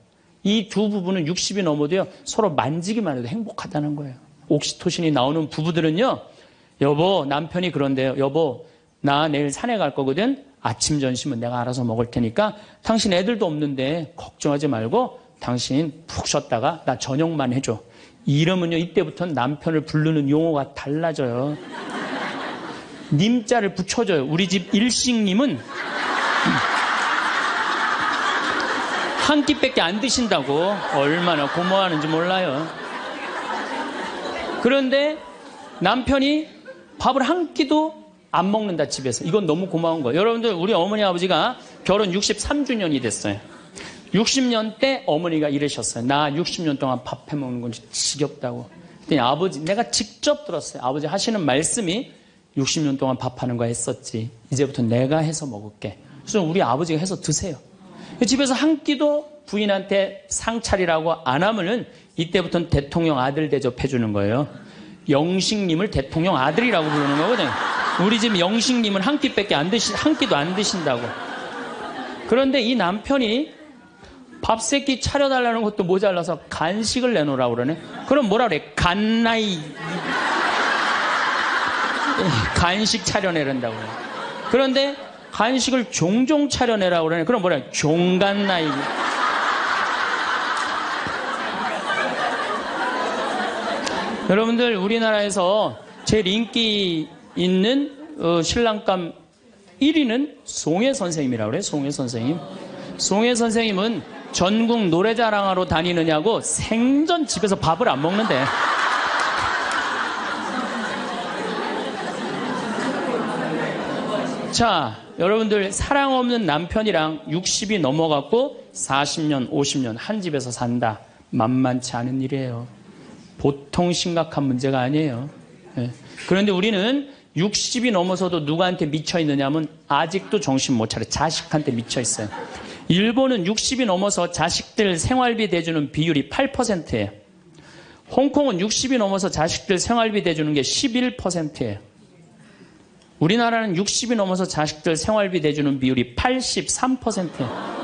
이 두 부부는 60이 넘어도요 서로 만지기만 해도 행복하다는 거예요. 옥시토신이 나오는 부부들은요, 여보, 남편이 그런데요. 여보, 나 내일 산에 갈 거거든. 아침 점심은 내가 알아서 먹을 테니까 당신 애들도 없는데 걱정하지 말고 당신 푹 쉬었다가 나 저녁만 해줘. 이러면요 이때부터는 남편을 부르는 용어가 달라져요. 님자를 붙여줘요. 우리 집 일식님은 한 끼밖에 안 드신다고. 얼마나 고마워하는지 몰라요. 그런데 남편이 밥을 한 끼도 안 먹는다, 집에서. 이건 너무 고마운 거예요. 여러분들, 우리 어머니 아버지가 결혼 63주년이 됐어요. 60년 때 어머니가 이러셨어요. 나 60년 동안 밥 해먹는 건 지겹다고. 그랬더니 아버지, 내가 직접 들었어요. 아버지 하시는 말씀이 60년 동안 밥하는 거 했었지. 이제부터 내가 해서 먹을게. 그래서 우리 아버지가 해서 드세요. 집에서 한 끼도 부인한테 상 차리라고 안 하면은 이때부터는 대통령 아들 대접해 주는 거예요. 영식님을 대통령 아들이라고 부르는 거거든요. 우리 집 영식님은 한 끼밖에 한 끼도 안 드신다고. 그런데 이 남편이 밥 세끼 차려달라는 것도 모자라서 간식을 내놓으라고 그러네. 그럼 뭐라 그래? 간나이. 간식 차려내란다고 그래. 그런데 간식을 종종 차려내라고 그러네. 그럼 뭐라 그래? 종간나이. 여러분들, 우리나라에서 제일 인기 있는 신랑감 1위는 송혜 선생님이라고 그래요. 송혜 선생님. 송혜 선생님은 전국 노래자랑하러 다니느냐고 생전 집에서 밥을 안 먹는데. 자, 여러분들, 사랑 없는 남편이랑 60이 넘어갔고 40년, 50년 한 집에서 산다. 만만치 않은 일이에요. 보통 심각한 문제가 아니에요. 네. 그런데 우리는 60이 넘어서도 누구한테 미쳐있느냐면 아직도 정신 못 차려. 자식한테 미쳐있어요. 일본은 60이 넘어서 자식들 생활비 대주는 비율이 8%예요. 홍콩은 60이 넘어서 자식들 생활비 대주는 게 11%예요. 우리나라는 60이 넘어서 자식들 생활비 대주는 비율이 83%예요.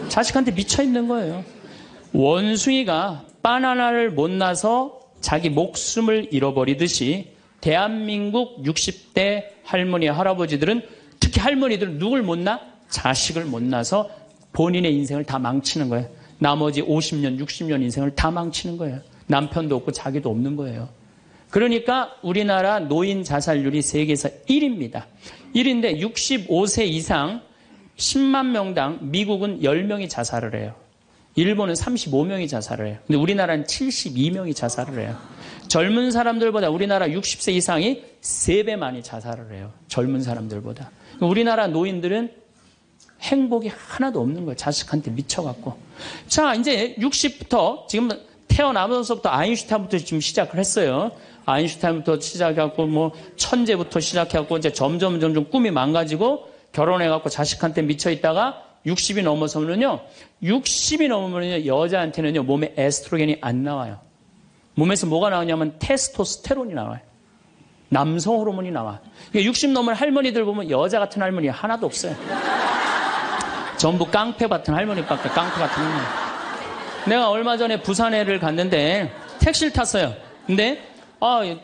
자식한테 미쳐있는 거예요. 원숭이가 바나나를 못 나서 자기 목숨을 잃어버리듯이 대한민국 60대 할머니, 할아버지들은, 특히 할머니들은 누굴 못 낳아? 자식을 못 낳아서 본인의 인생을 다 망치는 거예요. 나머지 50년, 60년 인생을 다 망치는 거예요. 남편도 없고 자기도 없는 거예요. 그러니까 우리나라 노인 자살률이 세계에서 1위입니다. 1위인데 65세 이상 10만 명당 미국은 10명이 자살을 해요. 일본은 35명이 자살을 해요. 근데 우리나라는 72명이 자살을 해요. 젊은 사람들보다 우리나라 60세 이상이 3배 많이 자살을 해요. 젊은 사람들보다. 우리나라 노인들은 행복이 하나도 없는 거예요. 자식한테 미쳐갖고. 자, 이제 60부터 지금 태어나면서부터 아인슈타인부터 지금 시작을 했어요. 아인슈타인부터 시작해갖고 뭐 천재부터 시작해갖고 이제 점점 꿈이 망가지고 결혼해갖고 자식한테 미쳐있다가 60이 넘어서면요. 60이 넘으면요. 여자한테는요. 몸에 에스트로겐이 안 나와요. 몸에서 뭐가 나오냐면 테스토스테론이 나와요. 남성 호르몬이 나와. 60 넘은 할머니들 보면 여자 같은 할머니 하나도 없어요. 전부 깡패 같은 할머니밖에, 깡패 같은 할머니. 내가 얼마 전에 부산에를 갔는데 택시를 탔어요. 근데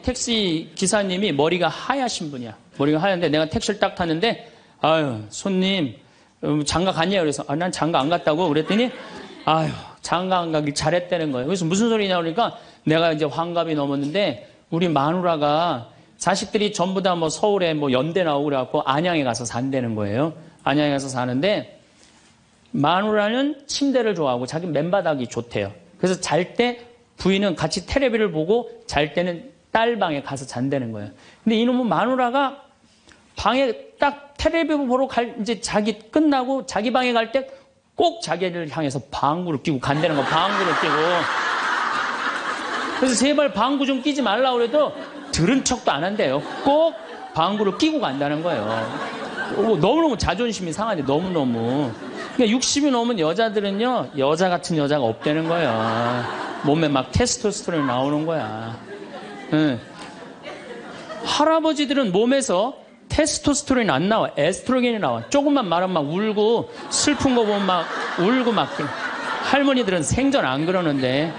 택시 기사님이 머리가 하얗신 분이야. 머리가 하얀데 내가 택시를 딱 탔는데 아유, 손님 장가 갔냐고 그래서 난 장가 안 갔다고 그랬더니 아유, 장가 안 가길 잘했다는 거예요. 그래서 무슨 소리냐 그러니까 내가 이제 환갑이 넘었는데 우리 마누라가 자식들이 전부 다 뭐 서울에 뭐 연대 나오고 그래갖고 안양에 가서 산다는 거예요. 안양에 가서 사는데 마누라는 침대를 좋아하고 자기 맨바닥이 좋대요. 그래서 잘 때 부인은 같이 텔레비를 보고 잘 때는 딸 방에 가서 잔다는 거예요. 근데 이놈은 마누라가 방에 딱 텔레비 보러 이제 자기 끝나고 자기 방에 갈 때 꼭 자기를 향해서 방구를 끼고 간다는 거, 방구를 끼고. 그래서 제발 방구 좀 끼지 말라고 그래도 들은 척도 안 한대요. 꼭 방구를 끼고 간다는 거예요. 너무너무 자존심이 상하네, 너무너무. 그러니까 60이 넘은 여자들은요, 여자 같은 여자가 없다는 거예요. 몸에 막 테스토스테론이 나오는 거야. 응. 할아버지들은 몸에서 테스토스테론이 안 나와. 에스트로겐이 나와. 조금만 말하면 막 울고, 슬픈 거 보면 막 울고 막. 할머니들은 생전 안 그러는데.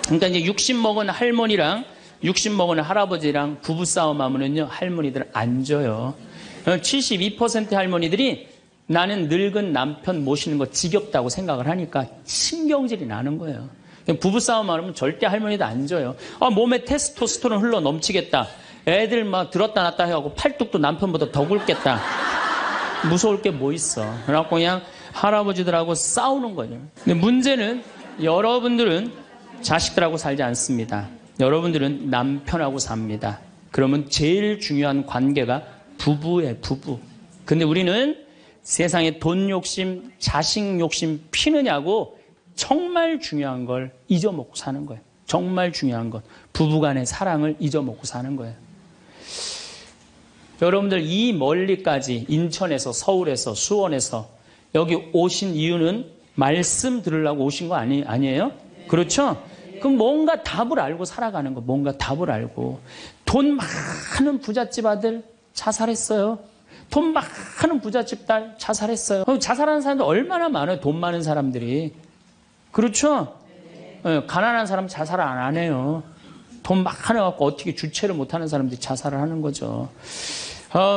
그러니까 이제 60 먹은 할머니랑 60 먹은 할아버지랑 부부싸움 하면은요, 할머니들은 안 져요. 72% 할머니들이 나는 늙은 남편 모시는 거 지겹다고 생각을 하니까 신경질이 나는 거예요. 부부싸움 하면 절대 할머니도 안 져요. 몸에 테스토스테론 흘러 넘치겠다. 애들 막 들었다 놨다 해갖고 팔뚝도 남편보다 더 굵겠다. 무서울 게 뭐 있어. 그래갖고 그냥 할아버지들하고 싸우는 거예요. 근데 문제는 여러분들은 자식들하고 살지 않습니다. 여러분들은 남편하고 삽니다. 그러면 제일 중요한 관계가 부부예요, 부부. 근데 우리는 세상에 돈 욕심, 자식 욕심 피느냐고 정말 중요한 걸 잊어먹고 사는 거예요. 정말 중요한 것. 부부간의 사랑을 잊어먹고 사는 거예요. 여러분들 이 멀리까지 인천에서, 서울에서, 수원에서 여기 오신 이유는 말씀 들으려고 오신 거 아니에요? 그렇죠? 그럼 뭔가 답을 알고 살아가는 거, 뭔가 답을 알고. 돈 많은 부잣집 아들 자살했어요. 돈 많은 부잣집 딸 자살했어요. 자살하는 사람들 얼마나 많아요, 돈 많은 사람들이. 그렇죠? 네, 가난한 사람 자살 안 해요. 돈 많아갖고 어떻게 주체를 못하는 사람들이 자살을 하는 거죠.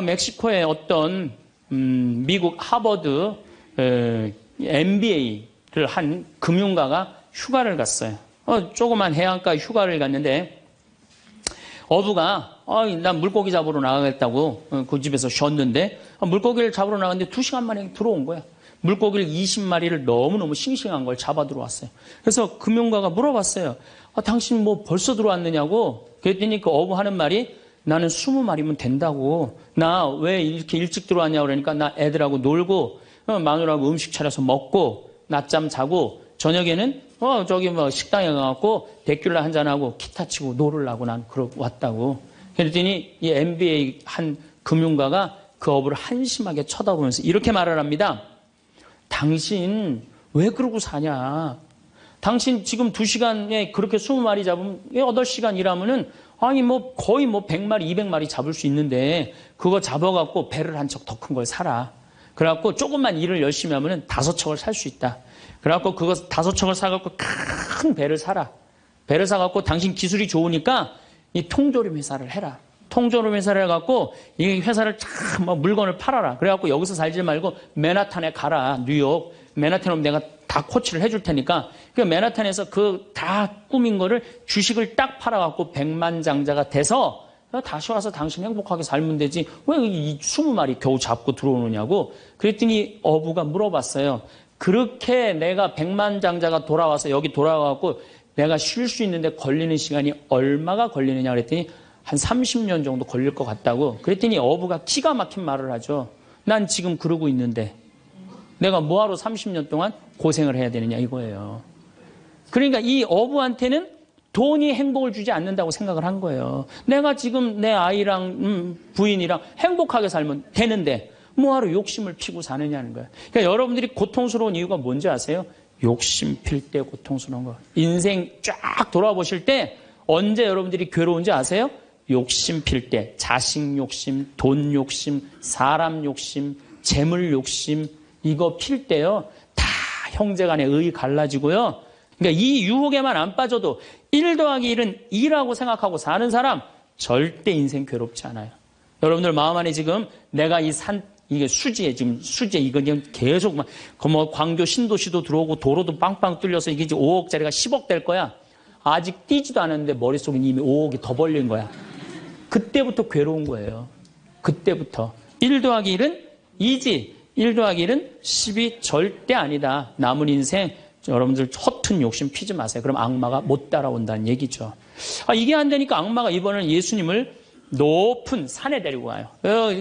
멕시코의 어떤 미국 하버드 MBA를 한 금융가가 휴가를 갔어요. 조그만 해안가 휴가를 갔는데 어부가 난 물고기 잡으러 나가겠다고 그 집에서 쉬었는데 물고기를 잡으러 나갔는데 2시간 만에 들어온 거야. 물고기를 20마리를 너무너무 싱싱한 걸 잡아 들어왔어요. 그래서 금융가가 물어봤어요. 당신 뭐 벌써 들어왔느냐고. 그랬더니 그 어부 하는 말이 나는 20마리면 된다고. 나 왜 이렇게 일찍 들어왔냐고 그러니까 나 애들하고 놀고 마누라하고 음식 차려서 먹고 낮잠 자고 저녁에는 저기 뭐 식당에 가갖고 데큘라 한잔하고 기타 치고 놀으려고 난 왔다고. 그랬더니 이 MBA 한 금융가가 그 어부를 한심하게 쳐다보면서 이렇게 말을 합니다. 당신 왜 그러고 사냐? 당신 지금 2시간에 그렇게 20마리 잡으면 8시간 일하면은 아니 뭐 거의 뭐 100마리, 200마리 잡을 수 있는데 그거 잡아갖고 배를 한 척 더 큰 걸 사라. 그래갖고 조금만 일을 열심히 하면은 5척을 살 수 있다. 그래갖고 그거 5척을 사갖고 큰 배를 사라. 배를 사갖고 당신 기술이 좋으니까 이 통조림 회사를 해라. 통조림 회사를 해갖고 이 회사를 참 막 물건을 팔아라. 그래갖고 여기서 살지 말고 맨하탄에 가라. 뉴욕. 맨하탄에 오면 내가 다 코치를 해줄 테니까. 그 맨하탄에서 그 다 꾸민 거를 주식을 딱 팔아갖고 백만장자가 돼서 다시 와서 당신 행복하게 살면 되지. 왜 이 20마리 겨우 잡고 들어오느냐고. 그랬더니 어부가 물어봤어요. 그렇게 내가 백만장자가 돌아와서 여기 돌아와갖고 내가 쉴 수 있는데 걸리는 시간이 얼마가 걸리느냐 그랬더니 한 30년 정도 걸릴 것 같다고. 그랬더니 어부가 기가 막힌 말을 하죠. 난 지금 그러고 있는데 내가 뭐하러 30년 동안 고생을 해야 되느냐 이거예요. 그러니까 이 어부한테는 돈이 행복을 주지 않는다고 생각을 한 거예요. 내가 지금 내 아이랑 부인이랑 행복하게 살면 되는데 뭐하러 욕심을 피고 사느냐는 거예요. 그러니까 여러분들이 고통스러운 이유가 뭔지 아세요? 욕심 필 때 고통스러운 거. 인생 쫙 돌아보실 때 언제 여러분들이 괴로운지 아세요? 욕심 필 때. 자식 욕심, 돈 욕심, 사람 욕심, 재물 욕심 이거 필 때요. 다 형제간에 의의 갈라지고요. 그러니까 이 유혹에만 안 빠져도 1 더하기 1은 2라고 생각하고 사는 사람 절대 인생 괴롭지 않아요. 여러분들 마음 안에 지금 내가 이게 수지에 지금 수지에 이거 그냥 계속 막 뭐 광교 신도시도 들어오고 도로도 빵빵 뚫려서 이게 이제 5억짜리가 10억 될 거야. 아직 뛰지도 않았는데 머릿속에 이미 5억이 더 벌린 거야. 그때부터 괴로운 거예요. 그때부터. 1 더하기 1은 2지. 1 더하기 1은 10이 절대 아니다. 남은 인생 여러분들 허튼 욕심 피지 마세요. 그럼 악마가 못 따라온다는 얘기죠. 이게 안 되니까 악마가 이번에는 예수님을 높은 산에 데리고 가요.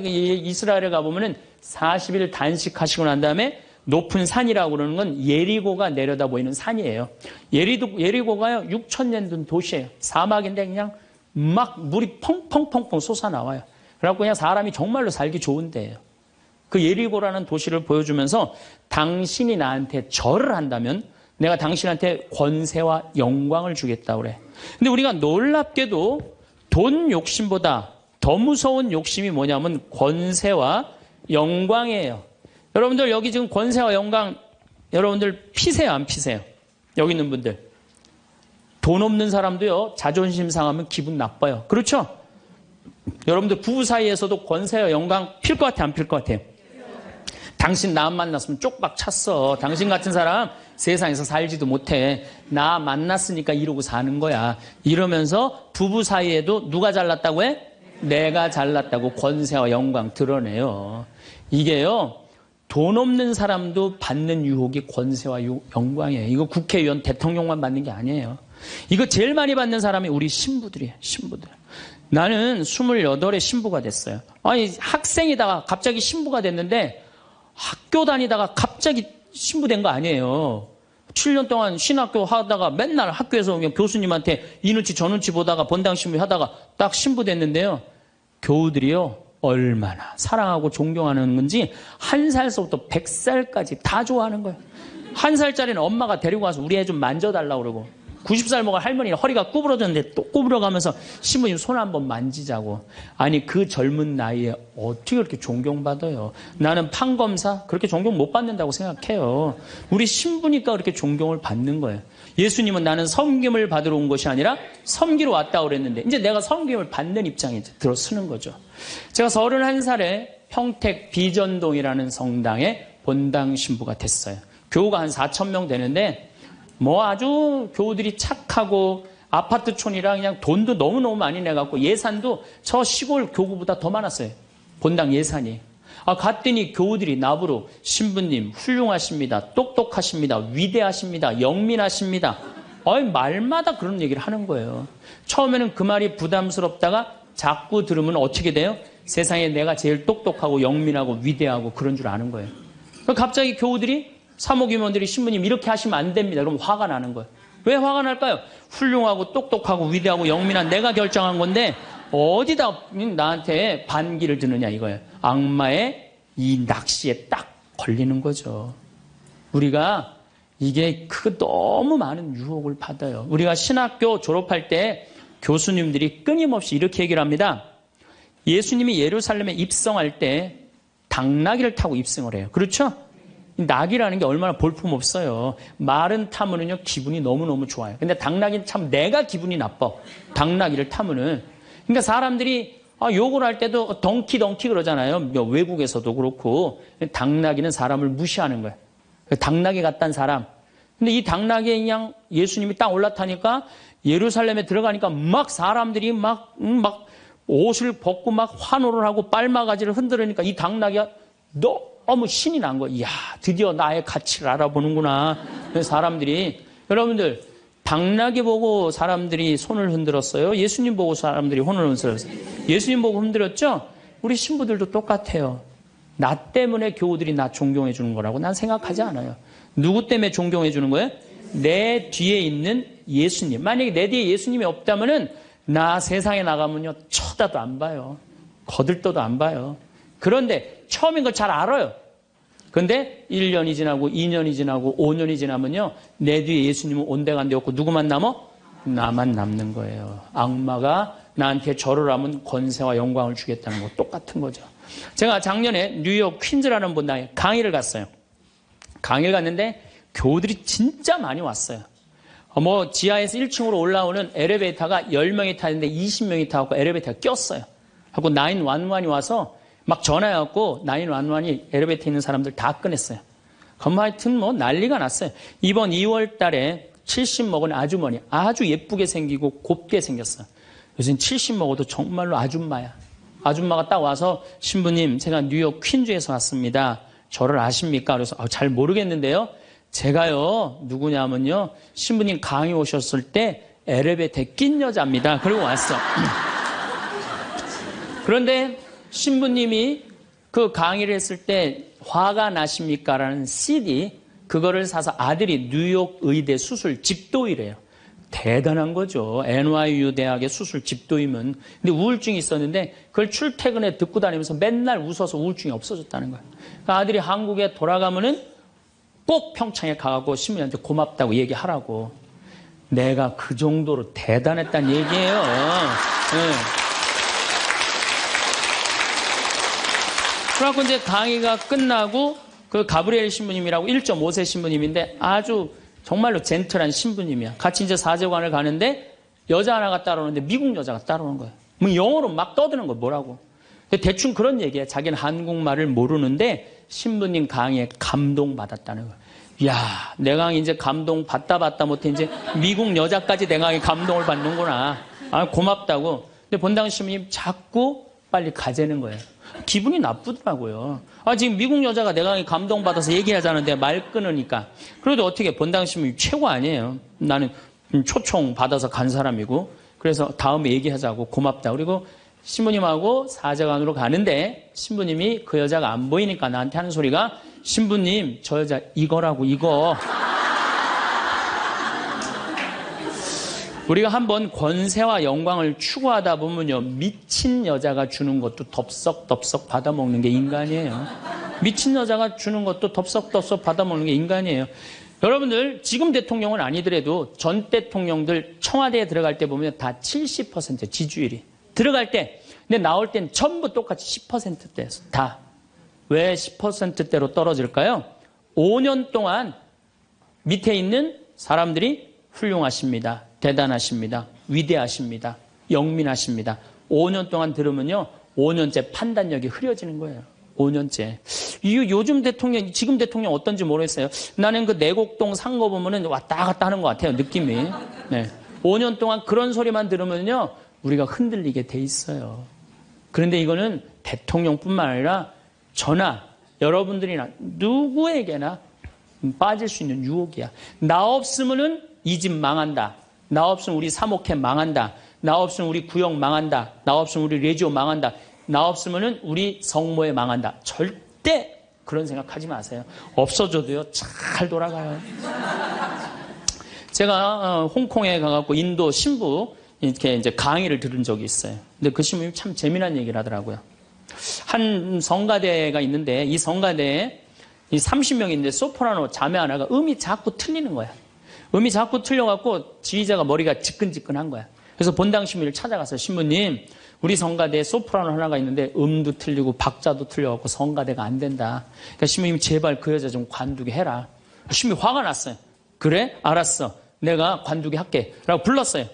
이스라엘에 가보면은 40일 단식하시고 난 다음에 높은 산이라고 그러는 건 예리고가 내려다 보이는 산이에요. 예리고가요 6,000년 된 도시예요. 사막인데 그냥 막 물이 펑펑펑펑 솟아나와요. 그래갖고 그냥 사람이 정말로 살기 좋은 데예요. 그 예리고라는 도시를 보여주면서 당신이 나한테 절을 한다면 내가 당신한테 권세와 영광을 주겠다고 그래. 근데 우리가 놀랍게도 돈 욕심보다 더 무서운 욕심이 뭐냐면 권세와 영광이에요. 여러분들 여기 지금 권세와 영광 여러분들 피세요 안 피세요? 여기 있는 분들. 돈 없는 사람도요 자존심 상하면 기분 나빠요. 그렇죠? 여러분들 부부 사이에서도 권세와 영광 필 것 같아 안 필 것 같아요? 당신 나 만났으면 쪽박 찼어. 당신 같은 사람 세상에서 살지도 못해. 나 만났으니까 이러고 사는 거야. 이러면서 부부 사이에도 누가 잘났다고 해? 내가 잘났다고 권세와 영광 드러내요. 이게요. 돈 없는 사람도 받는 유혹이 권세와 영광이에요. 이거 국회의원 대통령만 받는 게 아니에요. 이거 제일 많이 받는 사람이 우리 신부들이에요. 신부들. 나는 28에 신부가 됐어요. 아니 학생이다가 갑자기 신부가 됐는데 학교 다니다가 갑자기 신부된 거 아니에요. 7년 동안 신학교 하다가 맨날 학교에서 그냥 교수님한테 이 눈치 저 눈치 보다가 본당 신부 하다가 딱 신부 됐는데요. 교우들이요. 얼마나 사랑하고 존경하는 건지 1살서부터 100살까지 다 좋아하는 거예요. 1살짜리는 엄마가 데리고 와서 우리 애 좀 만져달라고 그러고 90살 먹은 할머니는 허리가 구부러졌는데 또 구부러가면서 신부님 손 한번 만지자고. 아니 그 젊은 나이에 어떻게 그렇게 존경받아요. 나는 판검사 그렇게 존경 못 받는다고 생각해요. 우리 신부니까 그렇게 존경을 받는 거예요. 예수님은 나는 섬김을 받으러 온 것이 아니라 섬기러 왔다고 그랬는데 이제 내가 섬김을 받는 입장에 들어서는 거죠. 제가 31살에 평택 비전동이라는 성당에 본당 신부가 됐어요. 교우가 한 4,000명 되는데 뭐 아주 교우들이 착하고 아파트촌이라 그냥 돈도 너무너무 많이 내갖고 예산도 저 시골 교구보다 더 많았어요. 본당 예산이. 갔더니 교우들이 나보러 신부님 훌륭하십니다. 똑똑하십니다. 위대하십니다. 영민하십니다. 말마다 그런 얘기를 하는 거예요. 처음에는 그 말이 부담스럽다가 자꾸 들으면 어떻게 돼요? 세상에 내가 제일 똑똑하고 영민하고 위대하고 그런 줄 아는 거예요. 갑자기 교우들이 사모임원들이 신부님 이렇게 하시면 안 됩니다. 그럼 화가 나는 거예요. 왜 화가 날까요? 훌륭하고 똑똑하고 위대하고 영민한 내가 결정한 건데 어디다 나한테 반기를 드느냐 이거예요. 악마의 이 낚시에 딱 걸리는 거죠. 우리가 이게 너무 많은 유혹을 받아요. 우리가 신학교 졸업할 때 교수님들이 끊임없이 이렇게 얘기를 합니다. 예수님이 예루살렘에 입성할 때 당나귀를 타고 입성을 해요. 그렇죠? 낙이라는 게 얼마나 볼품없어요. 말은 타면은요 기분이 너무너무 좋아요. 근데 당나귀는 참 내가 기분이 나빠. 당나귀를 타면은. 그러니까 사람들이 욕을 할 때도 덩키 그러잖아요. 외국에서도 그렇고. 당나귀는 사람을 무시하는 거예요. 당나귀 같다는 사람. 근데 이 당나귀에 그냥 예수님이 딱 올라타니까 예루살렘에 들어가니까 막 사람들이 막 옷을 벗고 막 환호를 하고 빨마가지를 흔들으니까 이 당나귀가 너무 신이 난 거예요. 이야, 드디어 나의 가치를 알아보는구나. 사람들이. 여러분들, 당나귀 보고 사람들이 손을 흔들었어요? 예수님 보고 사람들이 손을 흔들었어요? 예수님 보고 흔들었죠? 우리 신부들도 똑같아요. 나 때문에 교우들이 나 존경해 주는 거라고 난 생각하지 않아요. 누구 때문에 존경해 주는 거예요? 내 뒤에 있는 예수님. 만약에 내 뒤에 예수님이 없다면은 나 세상에 나가면요 쳐다도 안 봐요. 거들떠도 안 봐요. 그런데 처음인 걸 잘 알아요. 그런데 1년이 지나고 2년이 지나고 5년이 지나면요 내 뒤에 예수님은 온데간데 없고 누구만 남아? 나만 남는 거예요. 악마가 나한테 절을 하면 권세와 영광을 주겠다는 거 똑같은 거죠. 제가 작년에 뉴욕 퀸즈라는 분당에 강의를 갔어요. 강의를 갔는데 교우들이 진짜 많이 왔어요. 지하에서 1층으로 올라오는 엘리베이터가 10명이 타는데 20명이 타고 엘리베이터가 꼈어요. 하고 911이 와서 막 전화해갖고 911이 엘리베이터에 있는 사람들 다 꺼냈어요. 그럼 하여튼 난리가 났어요. 이번 2월 달에 70 먹은 아주머니, 아주 예쁘게 생기고 곱게 생겼어요. 요즘 70 먹어도 정말로 아줌마야. 아줌마가 딱 와서 신부님 제가 뉴욕 퀸즈에서 왔습니다. 저를 아십니까? 그래서 잘 모르겠는데요. 제가요 누구냐면요 신부님 강의 오셨을 때 엘리베이터에 낀 여자입니다. 그리고 왔어. 그런데 신부님이 그 강의를 했을 때 화가 나십니까? 라는 CD 그거를 사서 아들이 뉴욕 의대 수술 집도이래요. 대단한 거죠. NYU 대학의 수술 집도이면. 근데 우울증이 있었는데 그걸 출퇴근에 듣고 다니면서 맨날 웃어서 우울증이 없어졌다는 거예요. 그러니까 아들이 한국에 돌아가면은 꼭 평창에 가고 신부님한테 고맙다고 얘기하라고. 내가 그 정도로 대단했다는 얘기예요. 네. 그래갖고 이제 강의가 끝나고 그 가브리엘 신부님이라고 1.5세 신부님인데 아주 정말로 젠틀한 신부님이야. 같이 이제 사제관을 가는데 여자 하나가 따라오는데 미국 여자가 따라오는 거예요. 영어로 막 떠드는 거예요. 뭐라고. 대충 그런 얘기예요. 자기는 한국말을 모르는데 신부님 강의에 감동받았다는 거예요. 이야, 내 강의 이제 감동 받다 못해 이제 미국 여자까지 내 강의 감동을 받는구나. 고맙다고. 근데 본당 신부님 자꾸 빨리 가재는 거예요. 기분이 나쁘더라고요. 지금 미국 여자가 내 강의 감동받아서 얘기하자는데 말 끊으니까. 그래도 어떻게 본당 신부님 최고 아니에요. 나는 초청 받아서 간 사람이고. 그래서 다음에 얘기하자고 고맙다. 그리고 신부님하고 사제관으로 가는데 신부님이 그 여자가 안 보이니까 나한테 하는 소리가 신부님 저 여자 이거라고 이거. 우리가 한번 권세와 영광을 추구하다 보면요 미친 여자가 주는 것도 덥석덥석 받아먹는 게 인간이에요. 미친 여자가 주는 것도 덥석덥석 받아먹는 게 인간이에요. 여러분들 지금 대통령은 아니더라도 전 대통령들 청와대에 들어갈 때 보면 다 70% 지지율이 들어갈 때 근데 나올 땐 전부 똑같이 10%대였어. 다. 왜 10%대로 떨어질까요? 5년 동안 밑에 있는 사람들이 훌륭하십니다. 대단하십니다. 위대하십니다. 영민하십니다. 5년 동안 들으면요. 5년째 판단력이 흐려지는 거예요. 5년째. 요즘 대통령, 지금 대통령 어떤지 모르겠어요. 나는 그 내곡동 산 거 보면은 왔다 갔다 하는 것 같아요. 느낌이. 네. 5년 동안 그런 소리만 들으면요. 우리가 흔들리게 돼 있어요. 그런데 이거는 대통령뿐만 아니라 저나 여러분들이나 누구에게나 빠질 수 있는 유혹이야. 나 없으면은 이 집 망한다. 나 없으면 우리 사목회 망한다. 나 없으면 우리 구역 망한다. 나 없으면 우리 레지오 망한다. 나 없으면은 우리 성모회 망한다. 절대 그런 생각하지 마세요. 없어져도요 잘 돌아가요. 제가 홍콩에 가갖고 인도 신부 이렇게 이제 강의를 들은 적이 있어요. 근데 그 신부님이 참 재미난 얘기를 하더라고요. 한 성가대가 있는데 이 성가대에 이 30명인데 소프라노 자매 하나가 음이 자꾸 틀리는 거야. 음이 자꾸 틀려갖고 지휘자가 머리가 지끈지끈한 거야. 그래서 본당 신부님을 찾아갔어요. 신부님, 우리 성가대에 소프라노 하나가 있는데 음도 틀리고 박자도 틀려갖고 성가대가 안 된다. 그러니까 신부님 제발 그 여자 좀 관두게 해라. 신부님 화가 났어요. 그래? 알았어. 내가 관두게 할게. 라고 불렀어요.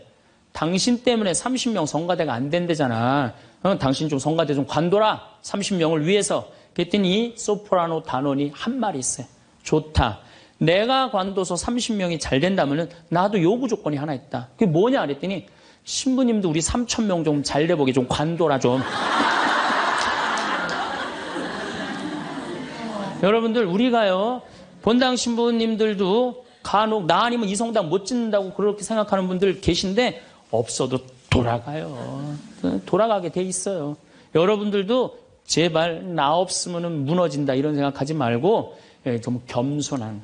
당신 때문에 30명 성가대가 안 된대잖아. 당신 좀 성가대 좀 관둬라. 30명을 위해서. 그랬더니 소프라노 단원이 한 말이 있어요. 좋다. 내가 관둬서 30명이 잘 된다면 나도 요구 조건이 하나 있다. 그게 뭐냐 그랬더니 신부님도 우리 3,000명 좀 잘 돼보게 좀 관둬라 좀. 여러분들 우리가요 본당 신부님들도 간혹 나 아니면 이 성당 못 짓는다고 그렇게 생각하는 분들 계신데 없어도 돌아가요. 돌아가게 돼 있어요. 여러분들도 제발 나 없으면 무너진다 이런 생각하지 말고 좀 겸손한.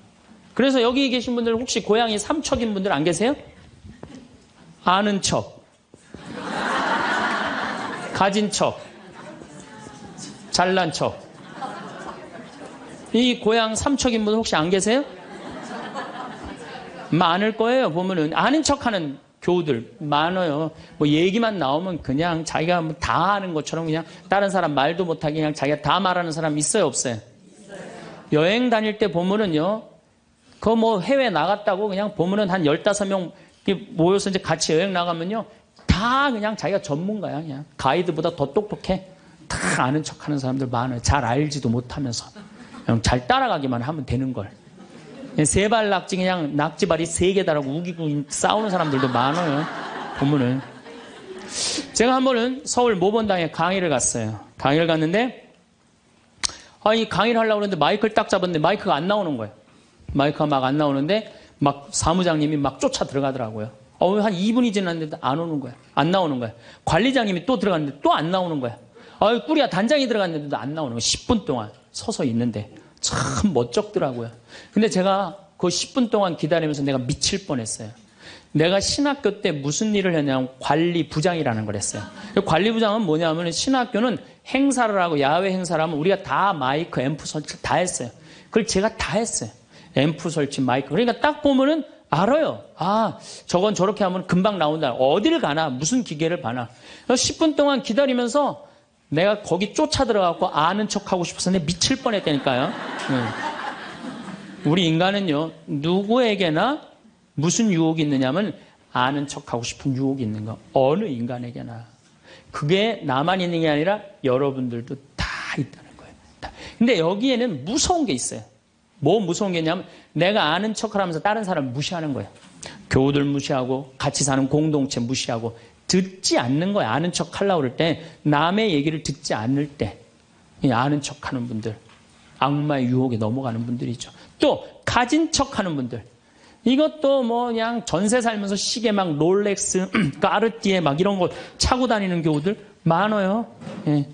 그래서 여기 계신 분들 혹시 고향이 삼척인 분들 안 계세요? 아는 척, 가진 척, 잘난 척. 이 고향 삼척인 분 혹시 안 계세요? 많을 거예요. 보면은 아는 척하는 교우들 많아요. 뭐 얘기만 나오면 그냥 자기가 뭐 다 아는 것처럼 그냥 다른 사람 말도 못하게 그냥 자기가 다 말하는 사람 있어요, 없어요? 여행 다닐 때 보면은요, 그 뭐 해외 나갔다고 그냥 보면은 한 15명 모여서 이제 같이 여행 나가면요, 다 그냥 자기가 전문가야. 그냥 가이드보다 더 똑똑해. 다 아는 척하는 사람들 많아요. 잘 알지도 못하면서 그냥 잘 따라가기만 하면 되는 걸. 세발 낙지 그냥 낙지발이 3개다라고 우기고 싸우는 사람들도 많아요. 보면은. 제가 한 번은 서울 모본당에 강의를 갔어요. 강의를 갔는데 이 강의를 하려고 그러는데 마이크를 딱 잡았는데 마이크가 안 나오는 거예요. 마이크가 막 안 나오는데 막 사무장님이 막 쫓아 들어가더라고요. 한 2분이 지났는데 안 오는 거야. 안 나오는 거야. 관리장님이 또 들어갔는데 또 안 나오는 거야. 꾸리야 단장이 들어갔는데도 안 나오는 거야. 10분 동안 서서 있는데 참 멋쩍더라고요. 근데 제가 그 10분 동안 기다리면서 내가 미칠 뻔했어요. 내가 신학교 때 무슨 일을 했냐면 관리부장이라는 걸 했어요. 관리부장은 뭐냐면 신학교는 행사를 하고 야외 행사를 하면 우리가 다 마이크, 앰프 설치 다 했어요. 그걸 제가 다 했어요. 앰프 설치, 마이크. 그러니까 딱 보면은 알아요. 저건 저렇게 하면 금방 나온다. 어디를 가나, 무슨 기계를 봐나. 10분 동안 기다리면서 내가 거기 쫓아 들어가고 아는 척하고 싶어서 내가 미칠 뻔했다니까요. 우리 인간은요, 누구에게나 무슨 유혹이 있느냐면 아는 척하고 싶은 유혹이 있는 거. 어느 인간에게나. 그게 나만 있는 게 아니라 여러분들도 다 있다는 거예요. 다. 근데 여기에는 무서운 게 있어요. 뭐 무서운 게 있냐면 내가 아는 척을 하면서 다른 사람을 무시하는 거예요. 교우들 무시하고 같이 사는 공동체 무시하고 듣지 않는 거예요. 아는 척 하려고 그럴 때 남의 얘기를 듣지 않을 때 아는 척하는 분들 악마의 유혹에 넘어가는 분들이죠. 또 가진 척하는 분들 이것도 뭐 그냥 전세 살면서 시계 막 롤렉스, 까르띠에 막 이런 거 차고 다니는 교우들 많아요. 예.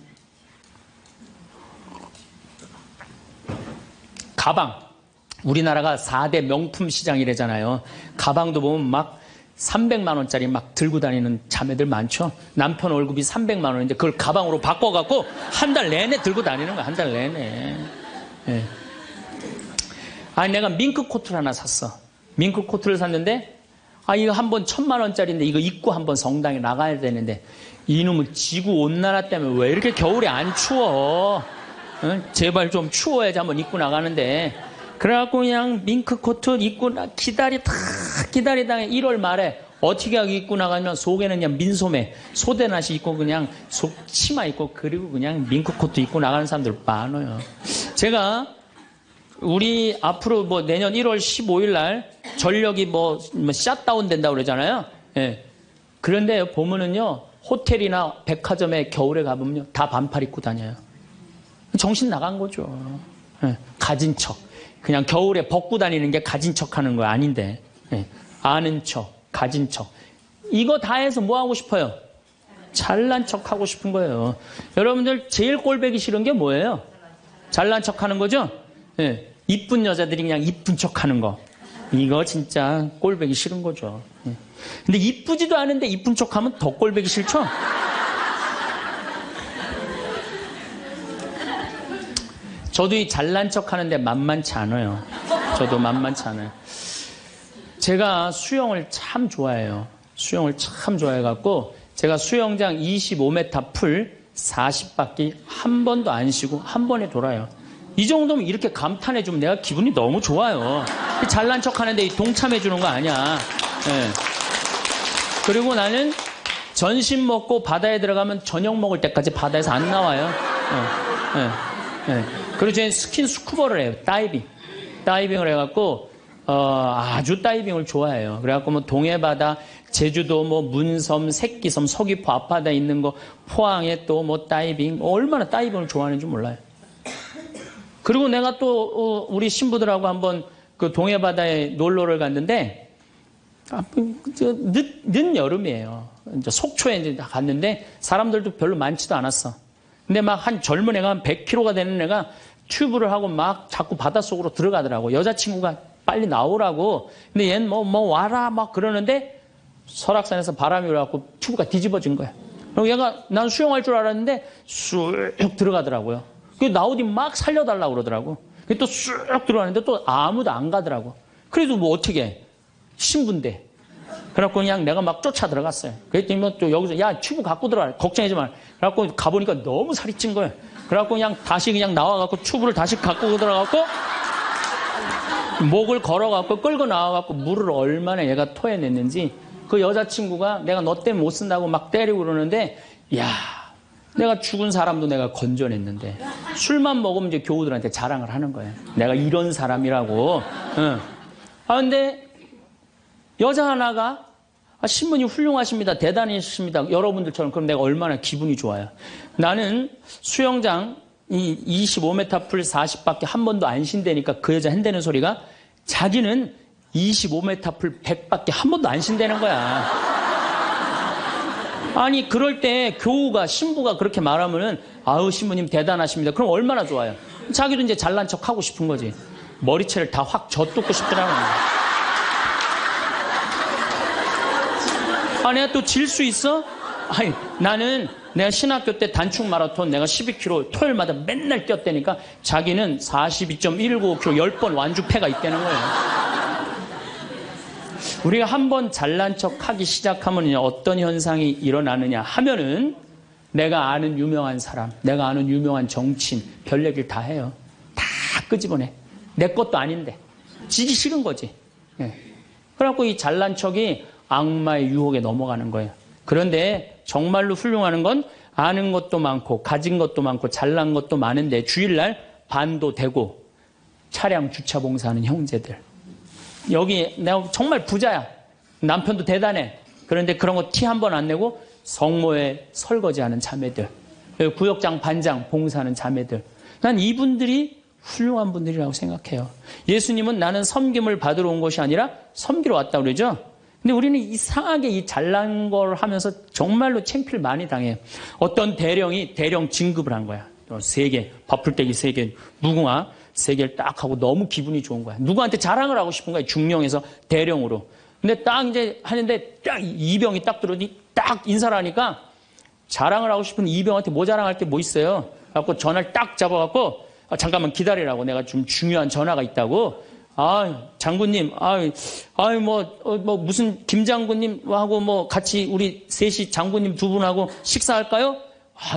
가방. 우리나라가 4대 명품 시장이래잖아요. 가방도 보면 막 300만 원짜리 막 들고 다니는 자매들 많죠. 남편 월급이 300만 원인데 그걸 가방으로 바꿔갖고 한 달 내내 들고 다니는 거야. 한 달 내내. 예. 내가 밍크 코트를 하나 샀어. 밍크 코트를 샀는데 이거 한 번 1,000만 원짜리인데 이거 입고 한번 성당에 나가야 되는데 이놈은 지구 온난화 때문에 왜 이렇게 겨울에 안 추워? 제발 좀 추워야지 한번 입고 나가는데 그래갖고 그냥 밍크 코트 입고 기다리다가 1월 말에 어떻게 하고 입고 나가면 속에는 그냥 민소매 소대낫이 입고 그냥 속 치마 입고 그리고 그냥 밍크 코트 입고 나가는 사람들 많아요. 제가 우리 앞으로 뭐 내년 1월 15일 날 전력이 뭐 샷다운 된다고 그러잖아요. 예. 그런데 보면은요 호텔이나 백화점에 겨울에 가보면요 다 반팔 입고 다녀요. 정신 나간 거죠. 예. 가진 척. 그냥 겨울에 벗고 다니는 게 가진 척 하는 거 아닌데. 예. 아는 척, 가진 척. 이거 다 해서 뭐 하고 싶어요? 잘난 척 하고 싶은 거예요. 여러분들 제일 꼴보기 싫은 게 뭐예요? 잘난 척 하는 거죠? 예. 이쁜 여자들이 그냥 이쁜 척 하는 거. 이거 진짜 꼴보기 싫은 거죠. 예. 근데 이쁘지도 않은데 이쁜 척 하면 더 꼴보기 싫죠? 저도 이 잘난 척 하는데 만만치 않아요. 저도 만만치 않아요. 제가 수영을 참 좋아해요. 수영을 참 좋아해갖고 제가 수영장 25m 풀 40바퀴 한 번도 안 쉬고 한 번에 돌아요. 이 정도면 이렇게 감탄해주면 내가 기분이 너무 좋아요. 잘난 척하는데 동참해주는 거 아니야. 네. 그리고 나는 점심 먹고 바다에 들어가면 저녁 먹을 때까지 바다에서 안 나와요. 그리고 저는 스킨스쿠버를 해요. 다이빙을 해갖고 아주 다이빙을 좋아해요. 그래갖고 뭐 동해바다, 제주도, 뭐 문섬, 새끼섬, 서귀포 앞바다에 있는 거, 포항에 또 뭐 다이빙, 얼마나 다이빙을 좋아하는지 몰라요. 그리고 내가 또 우리 신부들하고 한번 그 동해바다에 놀러를 갔는데 늦 여름이에요. 이제 속초에 이제 갔는데 사람들도 별로 많지도 않았어. 근데 막 한 젊은 애가 한 100kg가 되는 애가 튜브를 하고 막 자꾸 바닷속으로 들어가더라고. 여자친구가 빨리 나오라고. 근데 얘는 뭐 와라 막 그러는데 설악산에서 바람이 불어갖고 튜브가 뒤집어진 거야. 그리고 얘가 난 수영할 줄 알았는데 쑥 들어가더라고요. 그 나오디 막 살려달라고 그러더라고. 또 쑥 들어가는데 또 아무도 안 가더라고. 그래도 뭐 어떻게 해. 신부인데. 그래갖고 그냥 내가 막 쫓아 들어갔어요. 그랬더니 뭐 또 여기서 야 튜브 갖고 들어가. 걱정하지 마. 그래갖고 가보니까 너무 살이 찐 거예요. 그래갖고 그냥 다시 그냥 나와갖고 튜브를 다시 갖고 들어가갖고 목을 걸어갖고 끌고 나와갖고 물을 얼마나 얘가 토해냈는지 그 여자친구가 내가 너 때문에 못 쓴다고 막 때리고 그러는데 야 내가 죽은 사람도 내가 건져냈는데 술만 먹으면 이제 교우들한테 자랑을 하는 거예요. 내가 이런 사람이라고. 응. 근데 여자 하나가 신부님 훌륭하십니다. 대단하십니다. 여러분들처럼. 그럼 내가 얼마나 기분이 좋아요. 나는 수영장 이 25m 풀 40바퀴 한 번도 안 쉰다니까 그 여자 한다는 소리가 자기는 25m 풀 100바퀴 한 번도 안 쉰다는 거야. 아니 그럴 때 교우가 신부가 그렇게 말하면은 아우 신부님 대단하십니다. 그럼 얼마나 좋아요. 자기도 이제 잘난 척 하고 싶은 거지. 머리채를 다 확 젖뜯고 싶더라고요. 내가 또 질 수 있어? 아니, 나는 내가 신학교 때 단축 마라톤 내가 12km 토요일마다 맨날 뛰었다니까 자기는 42.195km 10번 완주패가 있다는 거예요. 우리가 한번 잘난 척 하기 시작하면 어떤 현상이 일어나느냐 하면은 내가 아는 유명한 사람, 내가 아는 유명한 정치인, 별 얘기를 다 해요. 다 끄집어내. 내 것도 아닌데. 지기 싫은 거지. 예. 그래갖고 이 잘난 척이 악마의 유혹에 넘어가는 거예요. 그런데 정말로 훌륭한 건 아는 것도 많고 가진 것도 많고 잘난 것도 많은데 주일날 반도 되고 차량 주차 봉사하는 형제들. 여기 내가 정말 부자야. 남편도 대단해. 그런데 그런 거 티 한 번 안 내고 성모에 설거지하는 자매들. 구역장 반장 봉사하는 자매들. 난 이분들이 훌륭한 분들이라고 생각해요. 예수님은 나는 섬김을 받으러 온 것이 아니라 섬기러 왔다고 그러죠. 근데 우리는 이상하게 이 잘난 걸 하면서 정말로 창피를 많이 당해요. 어떤 대령이 대령 진급을 한 거야. 3개, 밥풀떼기 3개, 무궁화 3개를 딱 하고 너무 기분이 좋은 거야. 누구한테 자랑을 하고 싶은 거야. 중령에서 대령으로. 근데 딱 이제 하는데 딱 이병이 딱 들어오니 딱 인사를 하니까 자랑을 하고 싶은 이병한테 뭐 자랑할 게 뭐 있어요. 그래갖고 전화를 딱 잡아갖고 잠깐만 기다리라고 내가 좀 중요한 전화가 있다고. 장군님, 무슨 김장군님하고 뭐 같이 우리 셋이 장군님 2분하고 식사할까요?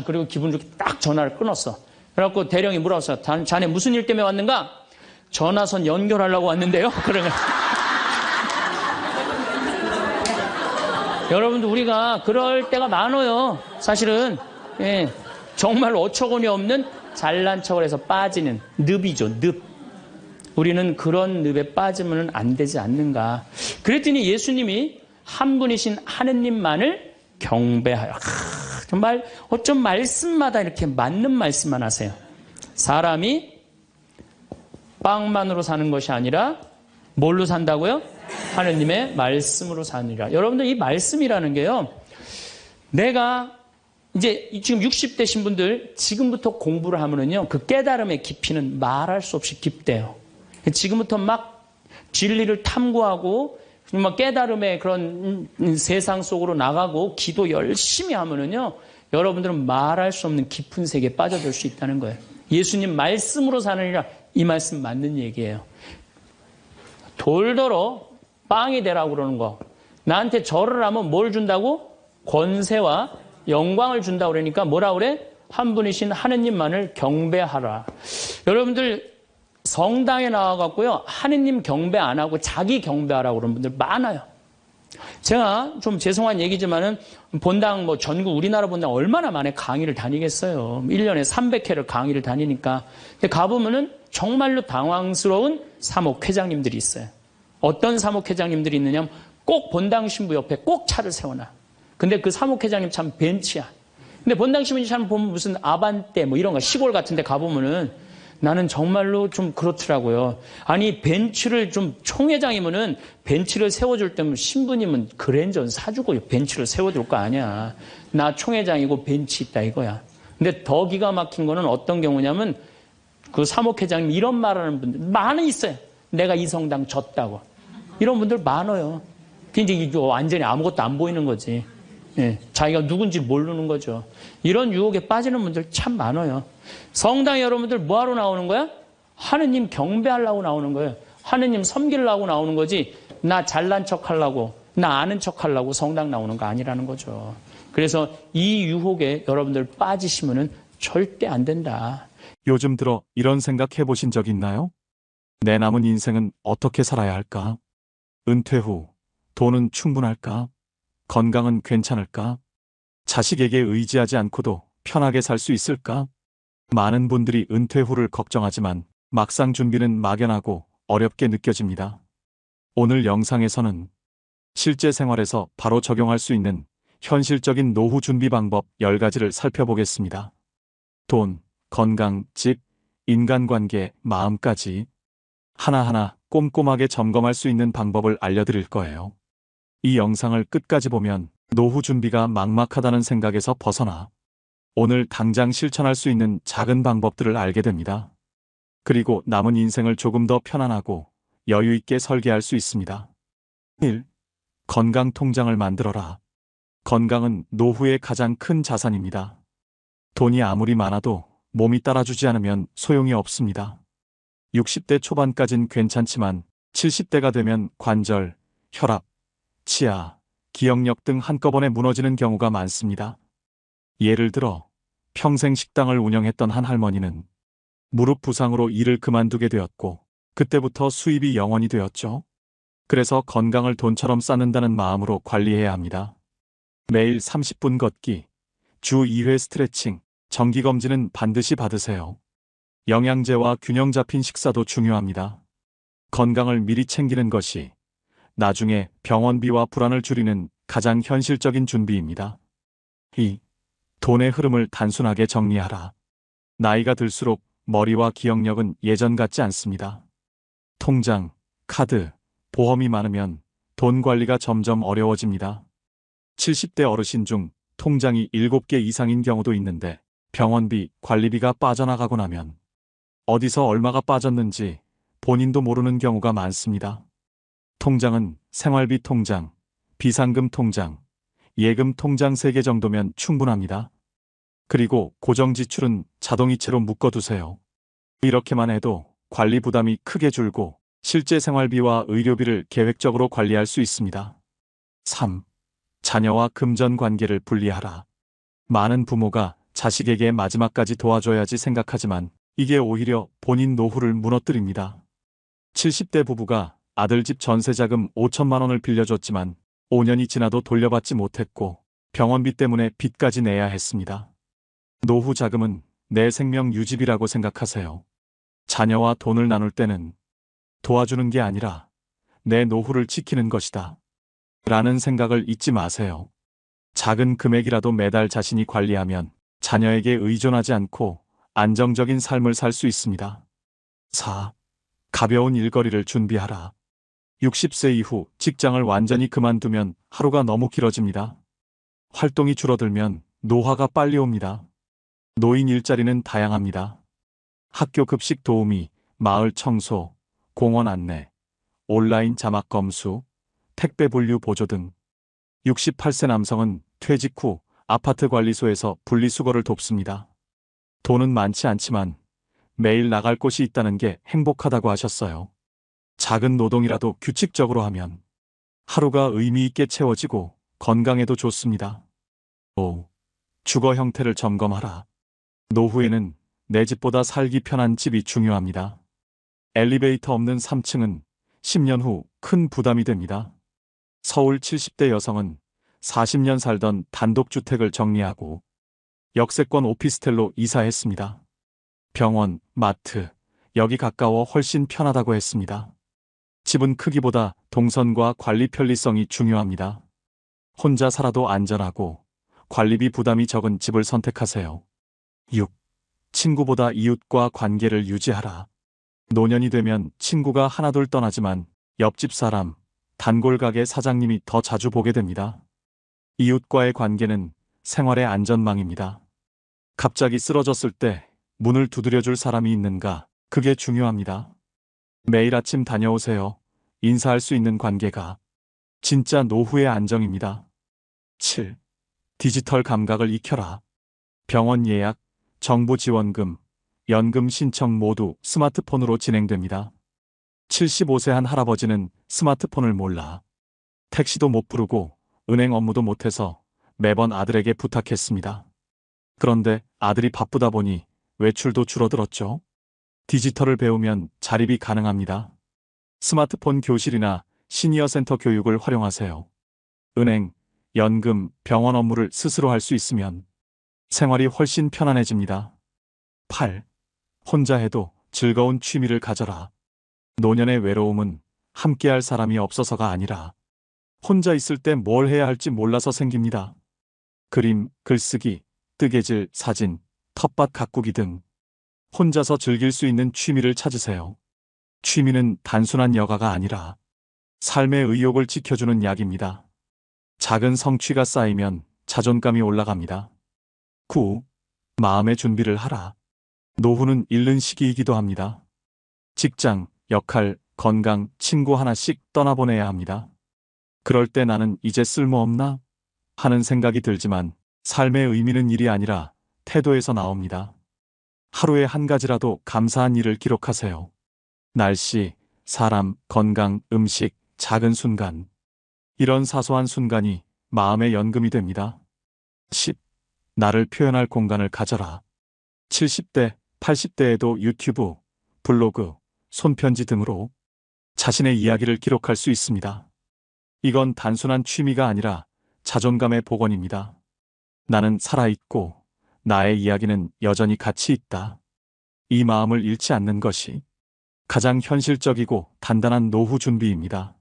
그리고 기분 좋게 딱 전화를 끊었어. 그래갖고 대령이 물어봤어. 자네 무슨 일 때문에 왔는가? 전화선 연결하려고 왔는데요. 그러면 여러분들 우리가 그럴 때가 많아요. 사실은 예, 정말 어처구니 없는 잘난 척을 해서 빠지는 늪이죠. 늪. 우리는 그런 늪에 빠지면 안 되지 않는가. 그랬더니 예수님이 한 분이신 하느님만을 경배하여. 정말 어쩜 말씀마다 이렇게 맞는 말씀만 하세요. 사람이 빵만으로 사는 것이 아니라 뭘로 산다고요? 하느님의 말씀으로 사느니라. 여러분들 이 말씀이라는 게요. 내가 이제 지금 60대신 분들 지금부터 공부를 하면은요. 그 깨달음의 깊이는 말할 수 없이 깊대요. 지금부터 막 진리를 탐구하고 막 깨달음의 그런 세상 속으로 나가고 기도 열심히 하면은요. 여러분들은 말할 수 없는 깊은 세계에 빠져들 수 있다는 거예요. 예수님 말씀으로 사느니라 이 말씀 맞는 얘기예요. 돌더러 빵이 되라고 그러는 거. 나한테 절을 하면 뭘 준다고? 권세와 영광을 준다고 그러니까 뭐라 그래? 한 분이신 하느님만을 경배하라. 여러분들 성당에 나와갖고요, 하느님 경배 안 하고 자기 경배하라고 그러는 분들 많아요. 제가 좀 죄송한 얘기지만은 본당 전국 우리나라 본당 얼마나 만에 강의를 다니겠어요. 1년에 300회를 강의를 다니니까. 근데 가보면은 정말로 당황스러운 사목회장님들이 있어요. 어떤 사목회장님들이 있느냐면 꼭 본당 신부 옆에 꼭 차를 세워놔. 근데 그 사목회장님 참 벤치야. 근데 본당 신부 참 보면 무슨 아반떼 이런 거 시골 같은 데 가보면은 나는 정말로 좀 그렇더라고요. 아니 벤츠를 좀 총회장이면은 벤츠를 세워줄 때면 신부님은 그랜저 사주고 벤츠를 세워줄 거 아니야. 나 총회장이고 벤츠 있다 이거야. 근데 더 기가 막힌 거는 어떤 경우냐면 그 사목회장님 이런 말하는 분들 많이 있어요. 내가 이 성당 졌다고. 이런 분들 많아요. 근데 이게 완전히 아무것도 안 보이는 거지. 예, 자기가 누군지 모르는 거죠. 이런 유혹에 빠지는 분들 참 많아요. 성당에 여러분들 뭐하러 나오는 거야? 하느님 경배하려고 나오는 거예요. 하느님 섬기려고 나오는 거지 나 잘난 척 하려고 나 아는 척 하려고 성당 나오는 거 아니라는 거죠. 그래서 이 유혹에 여러분들 빠지시면은 절대 안 된다. 요즘 들어 이런 생각 해보신 적 있나요? 내 남은 인생은 어떻게 살아야 할까? 은퇴 후 돈은 충분할까? 건강은 괜찮을까? 자식에게 의지하지 않고도 편하게 살 수 있을까? 많은 분들이 은퇴 후를 걱정하지만 막상 준비는 막연하고 어렵게 느껴집니다. 오늘 영상에서는 실제 생활에서 바로 적용할 수 있는 현실적인 노후 준비 방법 10가지를 살펴보겠습니다. 돈, 건강, 집, 인간관계, 마음까지 하나하나 꼼꼼하게 점검할 수 있는 방법을 알려드릴 거예요. 이 영상을 끝까지 보면 노후 준비가 막막하다는 생각에서 벗어나 오늘 당장 실천할 수 있는 작은 방법들을 알게 됩니다. 그리고 남은 인생을 조금 더 편안하고 여유 있게 설계할 수 있습니다. 1. 건강 통장을 만들어라. 건강은 노후의 가장 큰 자산입니다. 돈이 아무리 많아도 몸이 따라주지 않으면 소용이 없습니다. 60대 초반까진 괜찮지만 70대가 되면 관절, 혈압, 치아, 기억력 등 한꺼번에 무너지는 경우가 많습니다. 예를 들어 평생 식당을 운영했던 한 할머니는 무릎 부상으로 일을 그만두게 되었고 그때부터 수입이 0원이 되었죠. 그래서 건강을 돈처럼 쌓는다는 마음으로 관리해야 합니다. 매일 30분 걷기, 주 2회 스트레칭, 정기검진은 반드시 받으세요. 영양제와 균형 잡힌 식사도 중요합니다. 건강을 미리 챙기는 것이 나중에 병원비와 불안을 줄이는 가장 현실적인 준비입니다. 2. 돈의 흐름을 단순하게 정리하라. 나이가 들수록 머리와 기억력은 예전 같지 않습니다. 통장, 카드, 보험이 많으면 돈 관리가 점점 어려워집니다. 70대 어르신 중 통장이 7개 이상인 경우도 있는데 병원비, 관리비가 빠져나가고 나면 어디서 얼마가 빠졌는지 본인도 모르는 경우가 많습니다. 통장은 생활비 통장, 비상금 통장, 예금 통장 3개 정도면 충분합니다. 그리고 고정지출은 자동이체로 묶어두세요. 이렇게만 해도 관리 부담이 크게 줄고 실제 생활비와 의료비를 계획적으로 관리할 수 있습니다. 3. 자녀와 금전 관계를 분리하라. 많은 부모가 자식에게 마지막까지 도와줘야지 생각하지만 이게 오히려 본인 노후를 무너뜨립니다. 70대 부부가 아들 집 전세자금 5천만 원을 빌려줬지만 5년이 지나도 돌려받지 못했고 병원비 때문에 빚까지 내야 했습니다. 노후 자금은 내 생명 유지비라고 생각하세요. 자녀와 돈을 나눌 때는 도와주는 게 아니라 내 노후를 지키는 것이다. 라는 생각을 잊지 마세요. 작은 금액이라도 매달 자신이 관리하면 자녀에게 의존하지 않고 안정적인 삶을 살 수 있습니다. 4. 가벼운 일거리를 준비하라. 60세 이후 직장을 완전히 그만두면 하루가 너무 길어집니다. 활동이 줄어들면 노화가 빨리 옵니다. 노인 일자리는 다양합니다. 학교 급식 도우미, 마을 청소, 공원 안내, 온라인 자막 검수, 택배 분류 보조 등 68세 남성은 퇴직 후 아파트 관리소에서 분리수거를 돕습니다. 돈은 많지 않지만 매일 나갈 곳이 있다는 게 행복하다고 하셨어요. 작은 노동이라도 규칙적으로 하면 하루가 의미 있게 채워지고 건강에도 좋습니다. 5. 주거 형태를 점검하라. 노후에는 내 집보다 살기 편한 집이 중요합니다. 엘리베이터 없는 3층은 10년 후 큰 부담이 됩니다. 서울 70대 여성은 40년 살던 단독주택을 정리하고 역세권 오피스텔로 이사했습니다. 병원, 마트, 여기 가까워 훨씬 편하다고 했습니다. 집은 크기보다 동선과 관리 편리성이 중요합니다. 혼자 살아도 안전하고 관리비 부담이 적은 집을 선택하세요. 6. 친구보다 이웃과 관계를 유지하라. 노년이 되면 친구가 하나둘 떠나지만 옆집 사람, 단골 가게 사장님이 더 자주 보게 됩니다. 이웃과의 관계는 생활의 안전망입니다. 갑자기 쓰러졌을 때 문을 두드려줄 사람이 있는가, 그게 중요합니다. 매일 아침 다녀오세요. 인사할 수 있는 관계가 진짜 노후의 안정입니다. 7. 디지털 감각을 익혀라. 병원 예약, 정부 지원금, 연금 신청 모두 스마트폰으로 진행됩니다. 75세 한 할아버지는 스마트폰을 몰라 택시도 못 부르고 은행 업무도 못해서 매번 아들에게 부탁했습니다. 그런데 아들이 바쁘다 보니 외출도 줄어들었죠. 디지털을 배우면 자립이 가능합니다. 스마트폰 교실이나 시니어 센터 교육을 활용하세요. 은행, 연금, 병원 업무를 스스로 할 수 있으면 생활이 훨씬 편안해집니다. 8. 혼자 해도 즐거운 취미를 가져라. 노년의 외로움은 함께할 사람이 없어서가 아니라 혼자 있을 때 뭘 해야 할지 몰라서 생깁니다. 그림, 글쓰기, 뜨개질, 사진, 텃밭 가꾸기 등 혼자서 즐길 수 있는 취미를 찾으세요. 취미는 단순한 여가가 아니라 삶의 의욕을 지켜주는 약입니다. 작은 성취가 쌓이면 자존감이 올라갑니다. 9. 마음의 준비를 하라. 노후는 잃는 시기이기도 합니다. 직장, 역할, 건강, 친구 하나씩 떠나보내야 합니다. 그럴 때 나는 이제 쓸모없나? 하는 생각이 들지만 삶의 의미는 일이 아니라 태도에서 나옵니다. 하루에 한 가지라도 감사한 일을 기록하세요. 날씨, 사람, 건강, 음식, 작은 순간. 이런 사소한 순간이 마음의 연금이 됩니다. 10. 나를 표현할 공간을 가져라. 70대, 80대에도 유튜브, 블로그, 손편지 등으로 자신의 이야기를 기록할 수 있습니다. 이건 단순한 취미가 아니라 자존감의 복원입니다. 나는 살아있고 나의 이야기는 여전히 가치 있다. 이 마음을 잃지 않는 것이 가장 현실적이고 단단한 노후 준비입니다.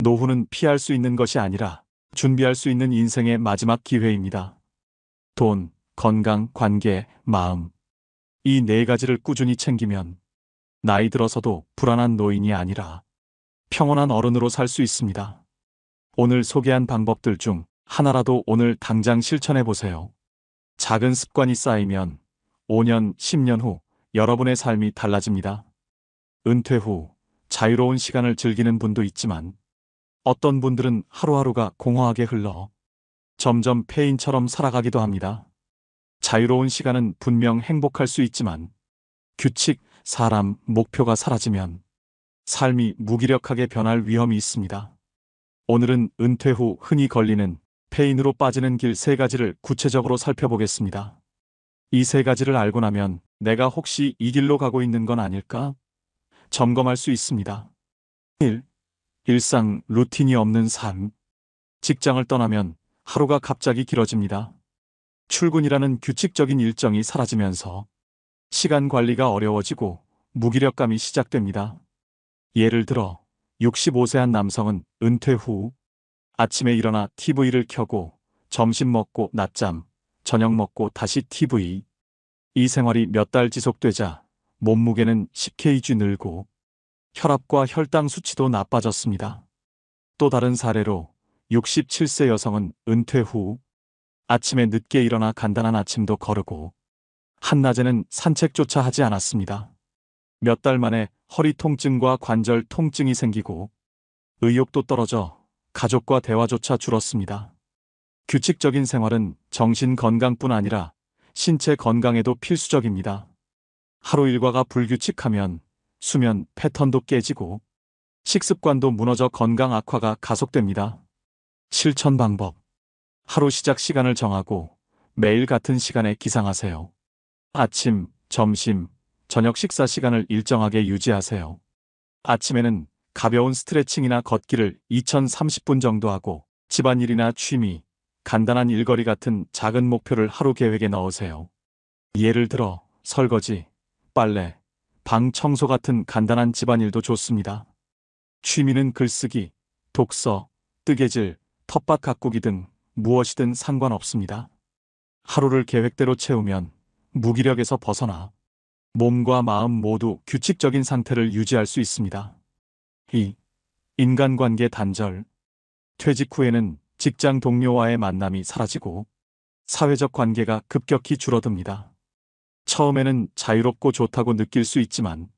노후는 피할 수 있는 것이 아니라 준비할 수 있는 인생의 마지막 기회입니다. 돈, 건강, 관계, 마음. 이 네 가지를 꾸준히 챙기면 나이 들어서도 불안한 노인이 아니라 평온한 어른으로 살 수 있습니다. 오늘 소개한 방법들 중 하나라도 오늘 당장 실천해 보세요. 작은 습관이 쌓이면 5년, 10년 후 여러분의 삶이 달라집니다. 은퇴 후 자유로운 시간을 즐기는 분도 있지만 어떤 분들은 하루하루가 공허하게 흘러 점점 폐인처럼 살아가기도 합니다. 자유로운 시간은 분명 행복할 수 있지만 규칙, 사람, 목표가 사라지면 삶이 무기력하게 변할 위험이 있습니다. 오늘은 은퇴 후 흔히 걸리는 폐인으로 빠지는 길 3가지를 구체적으로 살펴보겠습니다. 이 3가지를 알고 나면 내가 혹시 이 길로 가고 있는 건 아닐까? 점검할 수 있습니다. 1. 일상, 루틴이 없는 삶. 직장을 떠나면 하루가 갑자기 길어집니다. 출근이라는 규칙적인 일정이 사라지면서 시간 관리가 어려워지고 무기력감이 시작됩니다. 예를 들어 65세 한 남성은 은퇴 후 아침에 일어나 TV를 켜고 점심 먹고 낮잠, 저녁 먹고 다시 TV. 이 생활이 몇 달 지속되자 몸무게는 10kg 늘고 혈압과 혈당 수치도 나빠졌습니다. 또 다른 사례로 67세 여성은 은퇴 후 아침에 늦게 일어나 간단한 아침도 거르고 한낮에는 산책조차 하지 않았습니다. 몇 달 만에 허리 통증과 관절 통증이 생기고 의욕도 떨어져 가족과 대화조차 줄었습니다. 규칙적인 생활은 정신 건강뿐 아니라 신체 건강에도 필수적입니다. 하루 일과가 불규칙하면 수면 패턴도 깨지고 식습관도 무너져 건강 악화가 가속됩니다. 실천 방법. 하루 시작 시간을 정하고 매일 같은 시간에 기상하세요. 아침, 점심, 저녁 식사 시간을 일정하게 유지하세요. 아침에는 가벼운 스트레칭이나 걷기를 2030분 정도 하고 집안일이나 취미, 간단한 일거리 같은 작은 목표를 하루 계획에 넣으세요. 예를 들어 설거지, 빨래, 방 청소 같은 간단한 집안일도 좋습니다. 취미는 글쓰기, 독서, 뜨개질, 텃밭 가꾸기 등 무엇이든 상관없습니다. 하루를 계획대로 채우면 무기력에서 벗어나 몸과 마음 모두 규칙적인 상태를 유지할 수 있습니다. 2. 인간관계 단절. 퇴직 후에는 직장 동료와의 만남이 사라지고 사회적 관계가 급격히 줄어듭니다. 처음에는 자유롭고 좋다고 느낄 수 있지만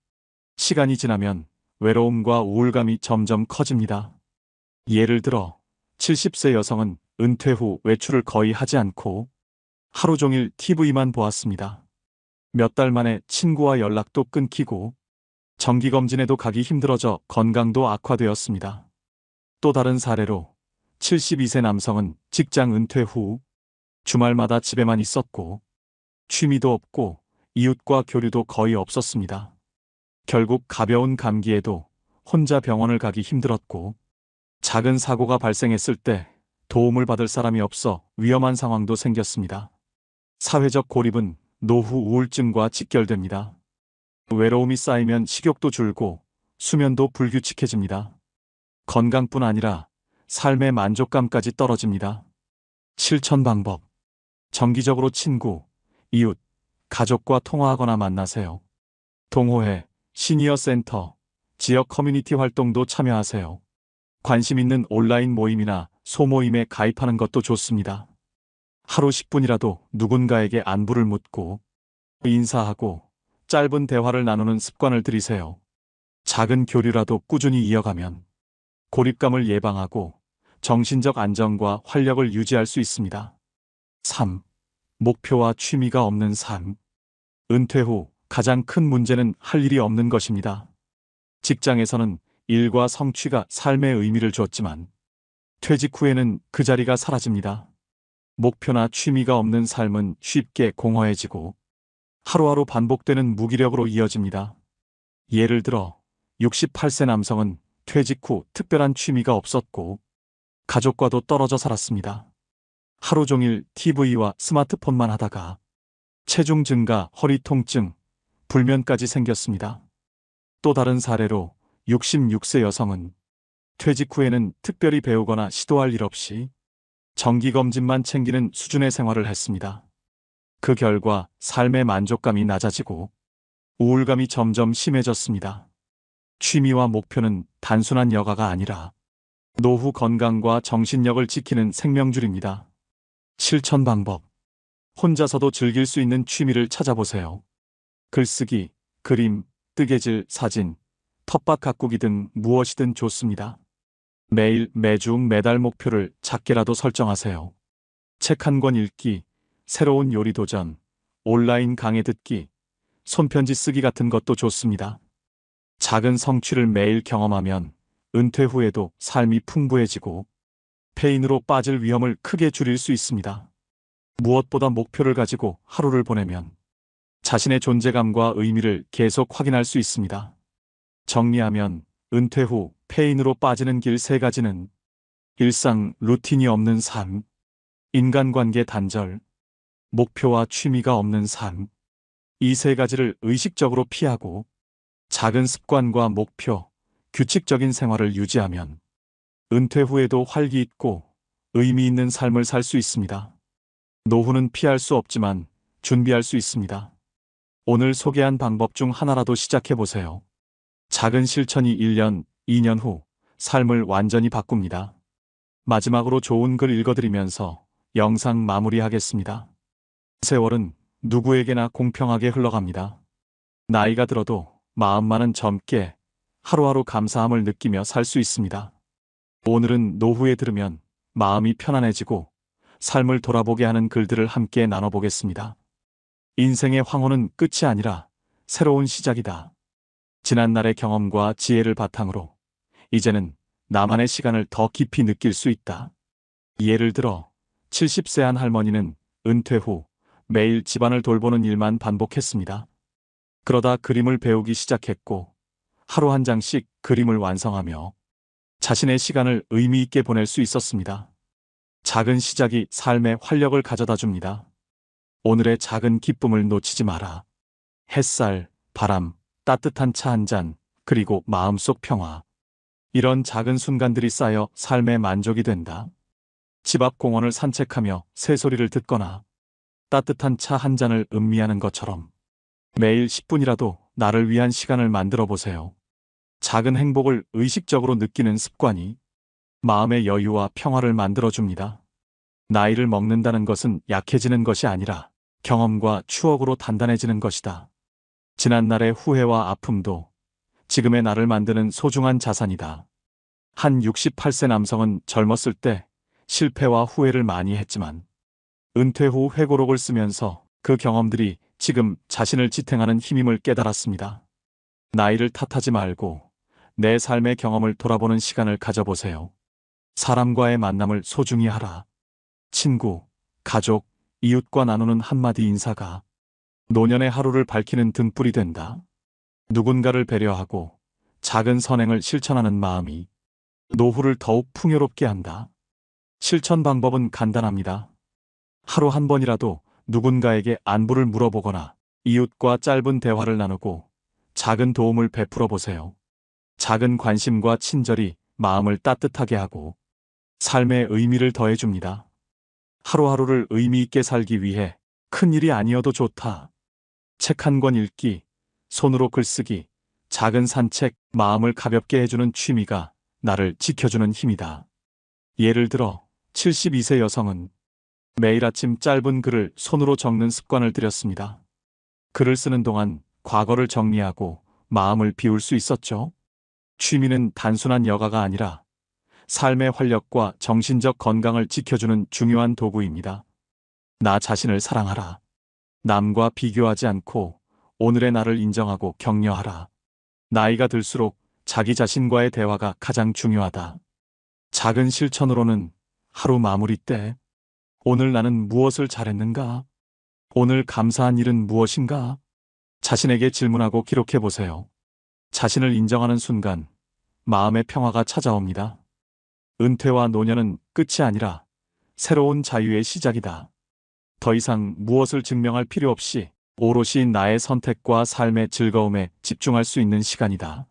시간이 지나면 외로움과 우울감이 점점 커집니다. 예를 들어 70세 여성은 은퇴 후 외출을 거의 하지 않고 하루 종일 TV만 보았습니다. 몇 달 만에 친구와 연락도 끊기고 정기검진에도 가기 힘들어져 건강도 악화되었습니다. 또 다른 사례로 72세 남성은 직장 은퇴 후 주말마다 집에만 있었고 취미도 없고 이웃과 교류도 거의 없었습니다. 결국 가벼운 감기에도 혼자 병원을 가기 힘들었고 작은 사고가 발생했을 때 도움을 받을 사람이 없어 위험한 상황도 생겼습니다. 사회적 고립은 노후 우울증과 직결됩니다. 외로움이 쌓이면 식욕도 줄고 수면도 불규칙해집니다. 건강뿐 아니라 삶의 만족감까지 떨어집니다. 실천 방법. 정기적으로 친구, 이웃, 가족과 통화하거나 만나세요. 동호회, 시니어 센터, 지역 커뮤니티 활동도 참여하세요. 관심 있는 온라인 모임이나 소모임에 가입하는 것도 좋습니다. 하루 10분이라도 누군가에게 안부를 묻고 인사하고 짧은 대화를 나누는 습관을 들이세요. 작은 교류라도 꾸준히 이어가면 고립감을 예방하고 정신적 안정과 활력을 유지할 수 있습니다. 3. 목표와 취미가 없는 삶. 은퇴 후 가장 큰 문제는 할 일이 없는 것입니다. 직장에서는 일과 성취가 삶의 의미를 줬지만 퇴직 후에는 그 자리가 사라집니다. 목표나 취미가 없는 삶은 쉽게 공허해지고 하루하루 반복되는 무기력으로 이어집니다. 예를 들어 68세 남성은 퇴직 후 특별한 취미가 없었고 가족과도 떨어져 살았습니다. 하루 종일 TV와 스마트폰만 하다가 체중 증가, 허리 통증, 불면까지 생겼습니다. 또 다른 사례로 66세 여성은 퇴직 후에는 특별히 배우거나 시도할 일 없이 정기검진만 챙기는 수준의 생활을 했습니다. 그 결과 삶의 만족감이 낮아지고 우울감이 점점 심해졌습니다. 취미와 목표는 단순한 여가가 아니라 노후 건강과 정신력을 지키는 생명줄입니다. 실천 방법. 혼자서도 즐길 수 있는 취미를 찾아보세요. 글쓰기, 그림, 뜨개질, 사진, 텃밭 가꾸기 등 무엇이든 좋습니다. 매일, 매주, 매달 목표를 작게라도 설정하세요. 책 한 권 읽기, 새로운 요리 도전, 온라인 강의 듣기, 손편지 쓰기 같은 것도 좋습니다. 작은 성취를 매일 경험하면 은퇴 후에도 삶이 풍부해지고 페인으로 빠질 위험을 크게 줄일 수 있습니다. 무엇보다 목표를 가지고 하루를 보내면 자신의 존재감과 의미를 계속 확인할 수 있습니다. 정리하면 은퇴 후 페인으로 빠지는 길 3가지는 일상 루틴이 없는 삶, 인간관계 단절, 목표와 취미가 없는 삶. 이 3가지를 의식적으로 피하고 작은 습관과 목표, 규칙적인 생활을 유지하면 은퇴 후에도 활기 있고 의미 있는 삶을 살 수 있습니다. 노후는 피할 수 없지만 준비할 수 있습니다. 오늘 소개한 방법 중 하나라도 시작해보세요. 작은 실천이 1년, 2년 후 삶을 완전히 바꿉니다. 마지막으로 좋은 글 읽어드리면서 영상 마무리하겠습니다. 세월은 누구에게나 공평하게 흘러갑니다. 나이가 들어도 마음만은 젊게 하루하루 감사함을 느끼며 살 수 있습니다. 오늘은 노후에 들으면 마음이 편안해지고 삶을 돌아보게 하는 글들을 함께 나눠보겠습니다. 인생의 황혼은 끝이 아니라 새로운 시작이다. 지난날의 경험과 지혜를 바탕으로 이제는 나만의 시간을 더 깊이 느낄 수 있다. 예를 들어 70세 한 할머니는 은퇴 후 매일 집안을 돌보는 일만 반복했습니다. 그러다 그림을 배우기 시작했고 하루 한 장씩 그림을 완성하며 자신의 시간을 의미 있게 보낼 수 있었습니다. 작은 시작이 삶에 활력을 가져다 줍니다. 오늘의 작은 기쁨을 놓치지 마라. 햇살, 바람, 따뜻한 차 한 잔, 그리고 마음속 평화. 이런 작은 순간들이 쌓여 삶의 만족이 된다. 집 앞 공원을 산책하며 새소리를 듣거나 따뜻한 차 한 잔을 음미하는 것처럼 매일 10분이라도 나를 위한 시간을 만들어 보세요. 작은 행복을 의식적으로 느끼는 습관이 마음의 여유와 평화를 만들어줍니다. 나이를 먹는다는 것은 약해지는 것이 아니라 경험과 추억으로 단단해지는 것이다. 지난날의 후회와 아픔도 지금의 나를 만드는 소중한 자산이다. 한 68세 남성은 젊었을 때 실패와 후회를 많이 했지만 은퇴 후 회고록을 쓰면서 그 경험들이 지금 자신을 지탱하는 힘임을 깨달았습니다. 나이를 탓하지 말고 내 삶의 경험을 돌아보는 시간을 가져보세요. 사람과의 만남을 소중히 하라. 친구, 가족, 이웃과 나누는 한마디 인사가 노년의 하루를 밝히는 등불이 된다. 누군가를 배려하고 작은 선행을 실천하는 마음이 노후를 더욱 풍요롭게 한다. 실천 방법은 간단합니다. 하루 한 번이라도 누군가에게 안부를 물어보거나 이웃과 짧은 대화를 나누고 작은 도움을 베풀어 보세요. 작은 관심과 친절이 마음을 따뜻하게 하고 삶의 의미를 더해줍니다. 하루하루를 의미 있게 살기 위해 큰 일이 아니어도 좋다. 책 한 권 읽기, 손으로 글쓰기, 작은 산책, 마음을 가볍게 해주는 취미가 나를 지켜주는 힘이다. 예를 들어 72세 여성은 매일 아침 짧은 글을 손으로 적는 습관을 들였습니다. 글을 쓰는 동안 과거를 정리하고 마음을 비울 수 있었죠. 취미는 단순한 여가가 아니라 삶의 활력과 정신적 건강을 지켜주는 중요한 도구입니다. 나 자신을 사랑하라. 남과 비교하지 않고 오늘의 나를 인정하고 격려하라. 나이가 들수록 자기 자신과의 대화가 가장 중요하다. 작은 실천으로는 하루 마무리 때 오늘 나는 무엇을 잘했는가? 오늘 감사한 일은 무엇인가? 자신에게 질문하고 기록해 보세요. 자신을 인정하는 순간 마음의 평화가 찾아옵니다. 은퇴와 노년은 끝이 아니라 새로운 자유의 시작이다. 더 이상 무엇을 증명할 필요 없이 오롯이 나의 선택과 삶의 즐거움에 집중할 수 있는 시간이다.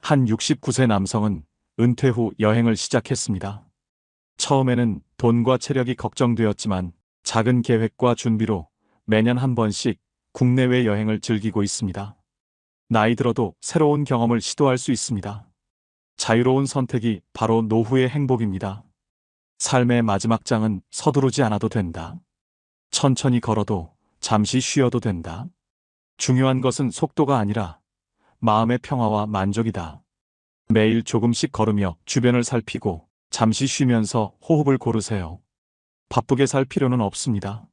한 69세 남성은 은퇴 후 여행을 시작했습니다. 처음에는 돈과 체력이 걱정되었지만 작은 계획과 준비로 매년 한 번씩 국내외 여행을 즐기고 있습니다. 나이 들어도 새로운 경험을 시도할 수 있습니다. 자유로운 선택이 바로 노후의 행복입니다. 삶의 마지막 장은 서두르지 않아도 된다. 천천히 걸어도 잠시 쉬어도 된다. 중요한 것은 속도가 아니라 마음의 평화와 만족이다. 매일 조금씩 걸으며 주변을 살피고 잠시 쉬면서 호흡을 고르세요. 바쁘게 살 필요는 없습니다.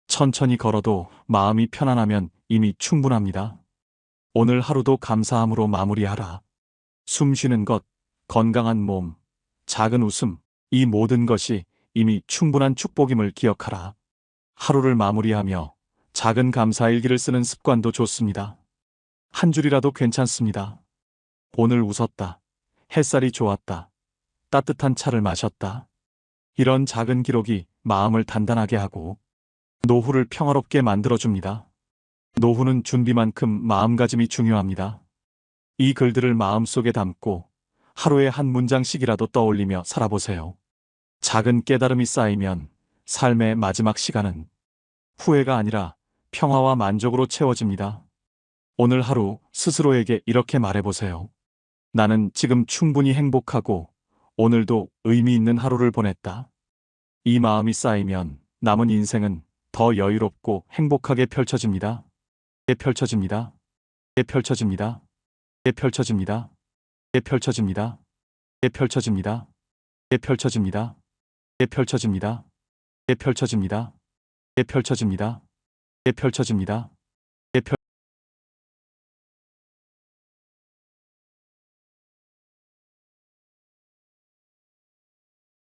천천히 걸어도 마음이 편안하면 이미 충분합니다. 오늘 하루도 감사함으로 마무리하라. 숨 쉬는 것, 건강한 몸, 작은 웃음, 이 모든 것이 이미 충분한 축복임을 기억하라. 하루를 마무리하며 작은 감사일기를 쓰는 습관도 좋습니다. 한 줄이라도 괜찮습니다. 오늘 웃었다. 햇살이 좋았다. 따뜻한 차를 마셨다. 이런 작은 기록이 마음을 단단하게 하고 노후를 평화롭게 만들어줍니다. 노후는 준비만큼 마음가짐이 중요합니다. 이 글들을 마음속에 담고 하루에 한 문장씩이라도 떠올리며 살아보세요. 작은 깨달음이 쌓이면 삶의 마지막 시간은 후회가 아니라 평화와 만족으로 채워집니다. 오늘 하루 스스로에게 이렇게 말해보세요. 나는 지금 충분히 행복하고 오늘도 의미 있는 하루를 보냈다. 이 마음이 쌓이면 남은 인생은 더 여유롭고 행복하게 펼쳐집니다. 펼쳐집니다. 펼쳐집니다. 펼쳐집니다. 펼쳐집니다. 펼쳐집니다. 펼쳐집니다. 펼쳐집니다. 펼쳐집니다. 펼쳐집니다. 펼쳐집니다.